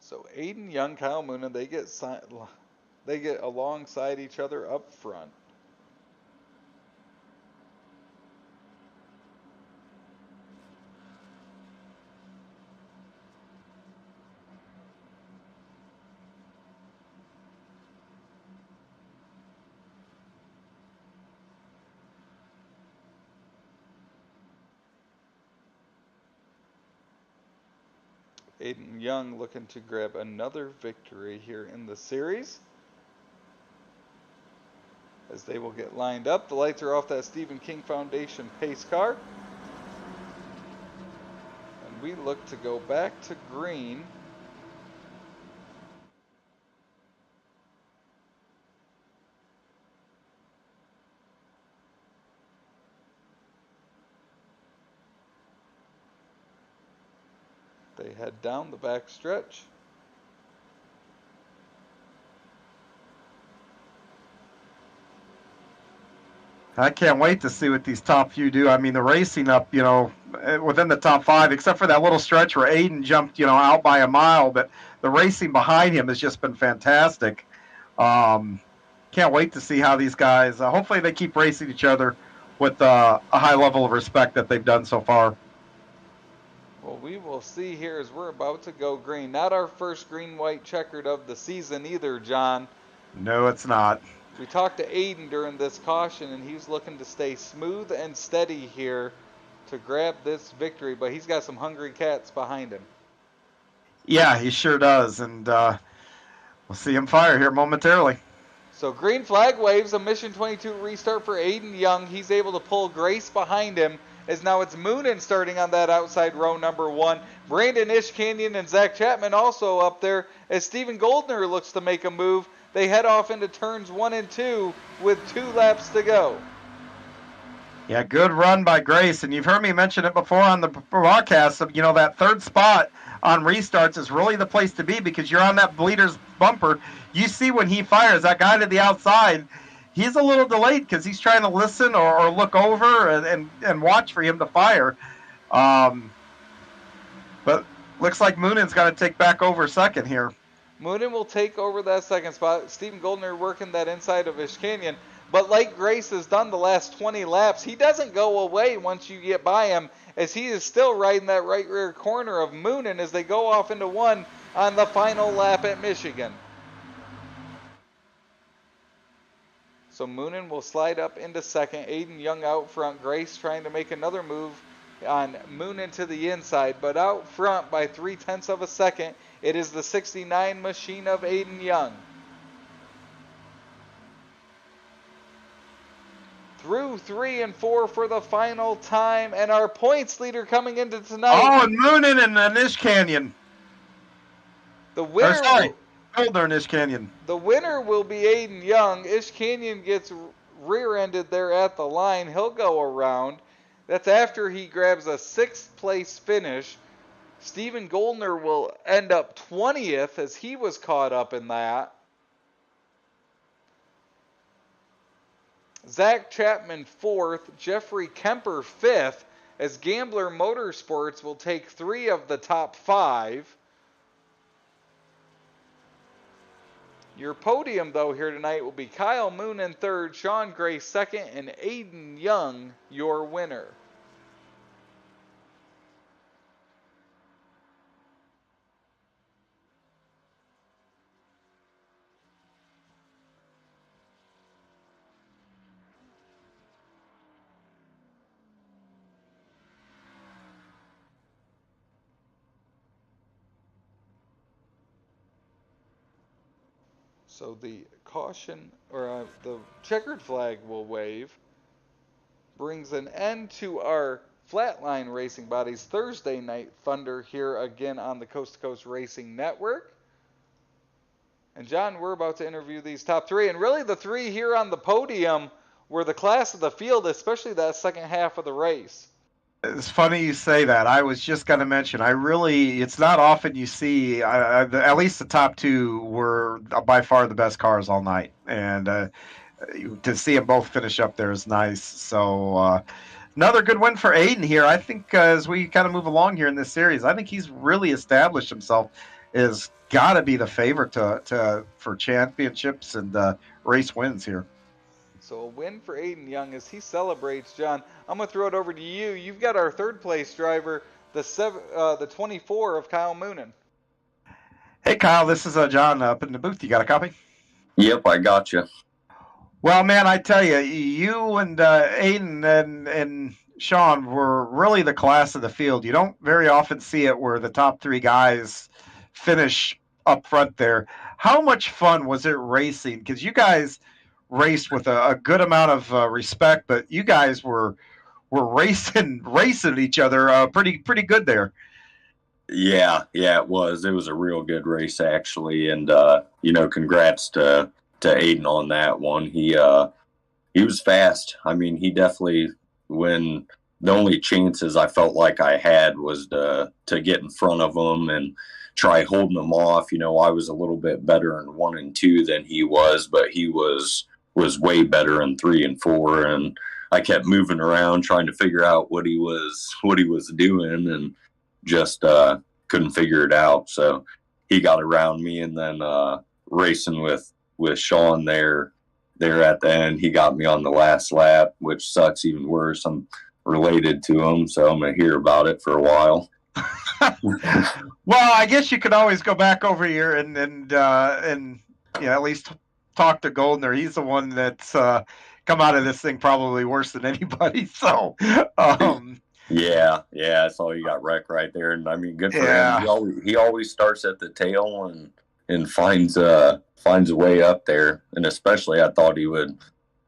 B: So Aiden Young, Kyle Moonen, they get alongside each other up front. Aiden Young looking to grab another victory here in the series. As they will get lined up. The lights are off that Stephen King Foundation pace car. And we look to go back to green. They head down the back stretch.
C: I can't wait to see what these top few do. I mean, the racing up, within the top five, except for that little stretch where Aiden jumped, out by a mile, but the racing behind him has just been fantastic. Can't wait to see how these guys, hopefully they keep racing each other with a high level of respect that they've done so far.
B: Well, we will see here as we're about to go green. Not our first green-white checkered of the season either, John.
C: No, it's not.
B: We talked to Aiden during this caution, and he's looking to stay smooth and steady here to grab this victory, but he's got some hungry cats behind him.
C: Yeah, he sure does, and we'll see him fire here momentarily.
B: So green flag waves, a Mission 22 restart for Aiden Young. He's able to pull Grace behind him, as now it's Moonen starting on that outside row number one. Brandon Ishkanyan and Zach Chapman also up there as Steven Goldner looks to make a move. They head off into turns 1 and 2 with 2 laps to go.
C: Yeah, good run by Grace, and you've heard me mention it before on the broadcast. That third spot on restarts is really the place to be because you're on that bleeder's bumper. You see when he fires, that guy to the outside, he's a little delayed because he's trying to listen or look over and watch for him to fire. But looks like Moonen's got to take back over second here.
B: Moonen will take over that second spot. Steven Goldner working that inside of Ishkanyan. But like Grace has done the last 20 laps, he doesn't go away once you get by him, as he is still riding that right rear corner of Moonen as they go off into one on the final lap at Michigan. So Moonen will slide up into second. Aiden Young out front. Grace trying to make another move on Moonen to the inside, but out front by 0.3 of a second. It is the 69 machine of Aiden Young. Through 3 and 4 for the final time, and our points leader coming into tonight.
C: Oh, and Moonen and Ishkanyan.
B: The winner.
C: Goldner and Ishkanyan.
B: The winner will be Aiden Young. Ishkanyan gets rear-ended there at the line. He'll go around. That's after he grabs a 6th place finish. Steven Goldner will end up 20th as he was caught up in that. Zach Chapman 4th, Jeffrey Kemper 5th, as Gambler Motorsports will take 3 of the top 5. Your podium, though, here tonight will be Kyle Moon in 3rd, Sean Gray 2nd, and Aiden Young your winner. So the caution, or the checkered flag will wave, brings an end to our Flatline Racing Bodies Thursday Night Thunder here again on the Coast to Coast Racing Network. And John, we're about to interview these top 3, and really the 3 here on the podium were the class of the field, especially that second half of the race.
C: It's funny you say that. I was just going to mention, it's not often you see, at least the top 2 were by far the best cars all night. And to see them both finish up there is nice. So another good win for Aiden here. I think as we kind of move along here in this series, I think he's really established himself as got to be the favorite for championships and race wins here.
B: So a win for Aiden Young as he celebrates. John, I'm going to throw it over to you. You've got our 3rd place driver, the 24 of Kyle Moonen.
C: Hey, Kyle, this is John up in the booth. You got a copy?
P: Yep, I got you.
C: Well, man, I tell you, you and Aiden and Sean were really the class of the field. You don't very often see it where the top 3 guys finish up front there. How much fun was it racing? Because you guys raced with a good amount of respect, but you guys were racing each other pretty good there.
P: Yeah, it was a real good race actually, and congrats to Aiden on that one. He was fast. I mean, he definitely, when the only chances I felt like I had was to get in front of him and try holding him off. I was a little bit better in 1 and 2 than he was, but he was way better in 3 and 4, and I kept moving around trying to figure out what he was doing, and just couldn't figure it out. So he got around me, and then racing with Sean there at the end, he got me on the last lap, which sucks even worse. I'm related to him, so I'm gonna hear about it for a while.
C: Well, I guess you could always go back over here and at least talk to Goldner. He's the one that's come out of this thing probably worse than anybody. So,
P: yeah, I saw you got wrecked right there, and I mean, good for him. He always starts at the tail and finds a way up there, and especially I thought he would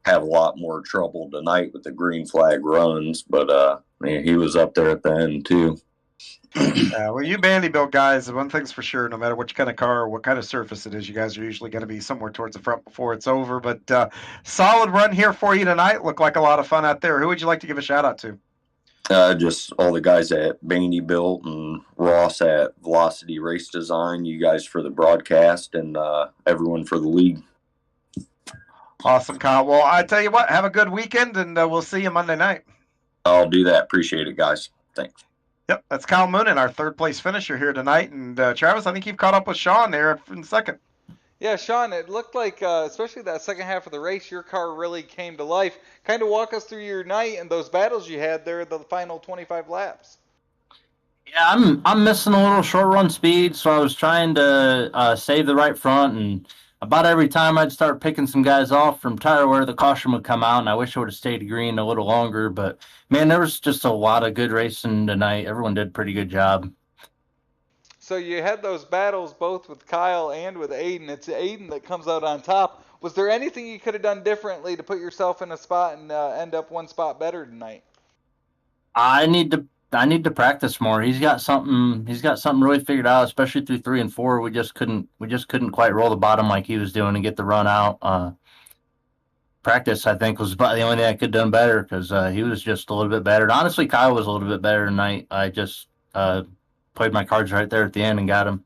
P: have a lot more trouble tonight with the green flag runs, but he was up there at the end too.
C: Well, you Vanderbilt guys, one thing's for sure, no matter which kind of car or what kind of surface it is, you guys are usually going to be somewhere towards the front before it's over. But solid run here for you tonight. Looked like a lot of fun out there. Who would you like to give a shout out to?
P: Just all the guys at Vanderbilt and Ross at Velocity Race Design, you guys for the broadcast, and everyone for the league.
C: Awesome, Kyle. Well, I tell you what, have a good weekend, and we'll see you Monday night.
P: I'll do that. Appreciate it, guys. Thanks.
C: Yep, that's Kyle Moonen, our 3rd place finisher here tonight. And Travis, I think you've caught up with Sean there in 2nd.
B: Yeah, Sean, it looked like, especially that second half of the race, your car really came to life. Kind of walk us through your night and those battles you had there, the final 25 laps.
Q: Yeah, I'm missing a little short run speed, so I was trying to save the right front, and about every time I'd start picking some guys off from tire wear, the caution would come out, and I wish I would have stayed green a little longer. But, man, there was just a lot of good racing tonight. Everyone did a pretty good job.
B: So you had those battles both with Kyle and with Aiden. It's Aiden that comes out on top. Was there anything you could have done differently to put yourself in a spot and end up one spot better tonight?
Q: I need to practice more. He's got something really figured out, especially through 3 and 4. We just couldn't quite roll the bottom like he was doing and get the run out. Practice, I think, was about the only thing I could have done better, because he was just a little bit better. And honestly, Kyle was a little bit better tonight. I just played my cards right there at the end and got him.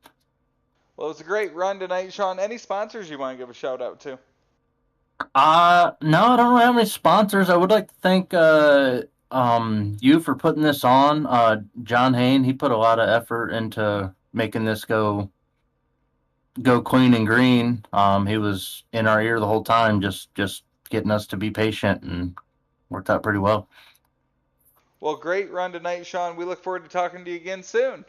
B: Well, it was a great run tonight, Sean. Any sponsors you want to give a shout out to?
Q: No, I don't really have any sponsors. I would like to thank you for putting this on. John Hain, he put a lot of effort into making this go clean and green. He was in our ear the whole time, just getting us to be patient, and worked out pretty well.
B: Well, great run tonight, Sean. We look forward to talking to you again soon.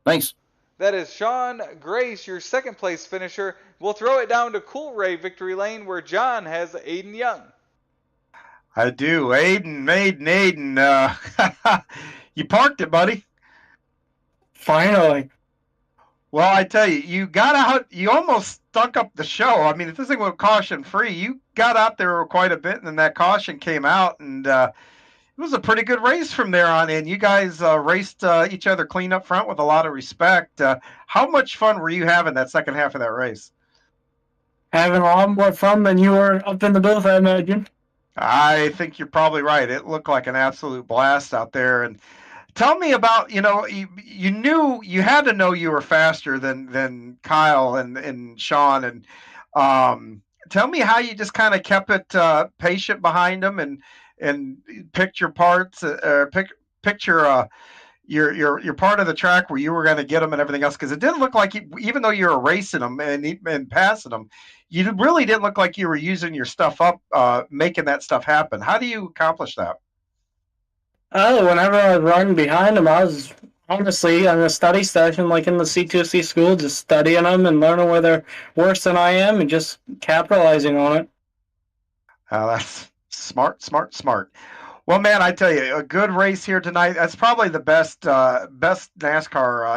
Q: Thanks.
B: That is Sean Grace, your second place finisher. We'll throw it down to Coolray Victory Lane, where John has Aiden Young.
C: I do. Aiden, you parked it, buddy.
L: Finally.
C: Well, I tell you, you got out. You almost stunk up the show. I mean, if this thing went caution free, you got out there quite a bit, and then that caution came out, and it was a pretty good race from there on in. You guys raced each other clean up front with a lot of respect. How much fun were you having that second half of that race?
L: Having a lot more fun than you were up in the booth, I imagine.
C: I think you're probably right. It looked like an absolute blast out there. And tell me about, you knew you had to know you were faster than Kyle and Sean. And tell me how you just kind of kept it patient behind them and picked your parts, picked your part of the track where you were going to get them and everything else. Because it didn't look like, even though you were racing them and passing them, you really didn't look like you were using your stuff up, making that stuff happen. How do you accomplish that?
L: Oh, whenever I was running behind them, I was honestly in a study session, like in the C2C school, just studying them and learning where they're worse than I am and just capitalizing on it.
C: That's smart. Well, man, I tell you, a good race here tonight. That's probably the best NASCAR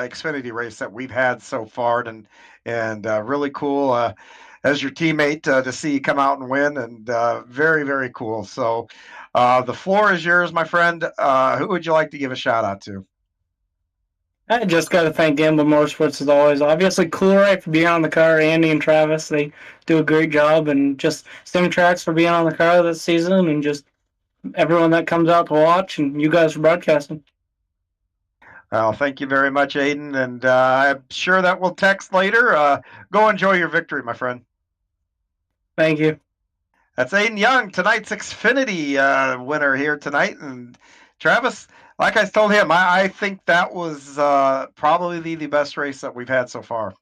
C: Xfinity race that we've had so far, and really cool as your teammate to see you come out and win, and very, very cool. So the floor is yours, my friend. Who would you like to give a shout out to?
L: I just got to thank Gamble Motorsports as always. Obviously, Coolray for being on the car. Andy and Travis, they do a great job, and just Simtrax for being on the car this season, and just everyone that comes out to watch, and you guys for broadcasting.
C: Well, thank you very much, Aiden, and I'm sure that we'll text later. Go enjoy your victory, my friend.
L: Thank you.
C: That's Aiden Young, tonight's Xfinity winner here tonight. And Travis, like I told him, I think that was probably the best race that we've had so far.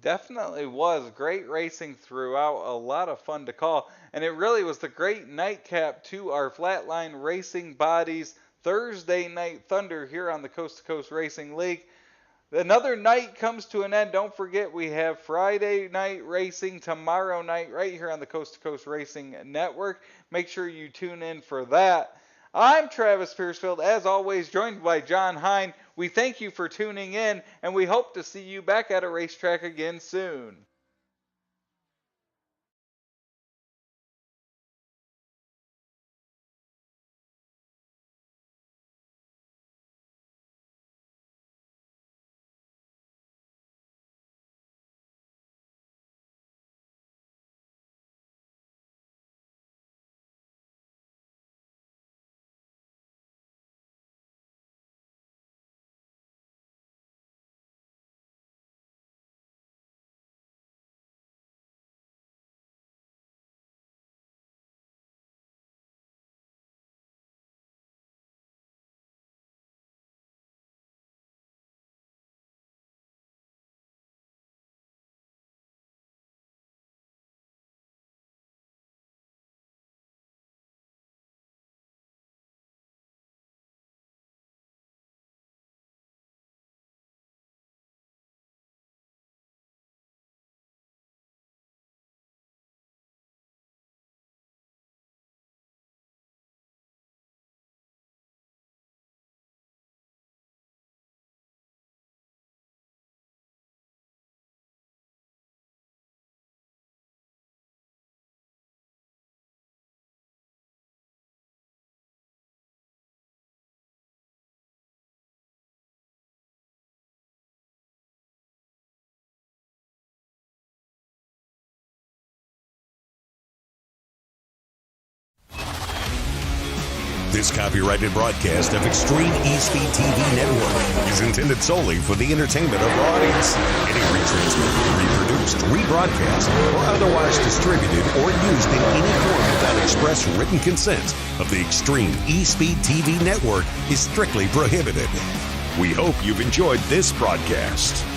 B: Definitely was. Great racing throughout. A lot of fun to call. And it really was the great nightcap to our Flatline Racing Bodies Thursday Night Thunder here on the Coast to Coast Racing League. Another night comes to an end. Don't forget, we have Friday night racing tomorrow night right here on the Coast to Coast Racing Network. Make sure you tune in for that. I'm Travis Piercefield, as always, joined by John Hine. We thank you for tuning in, and we hope to see you back at a racetrack again soon.
A: This copyrighted broadcast of Extreme eSpeed TV Network is intended solely for the entertainment of the audience. Any retransmitted, reproduced, rebroadcast, or otherwise distributed or used in any form without express written consent of the Extreme eSpeed TV Network is strictly prohibited. We hope you've enjoyed this broadcast.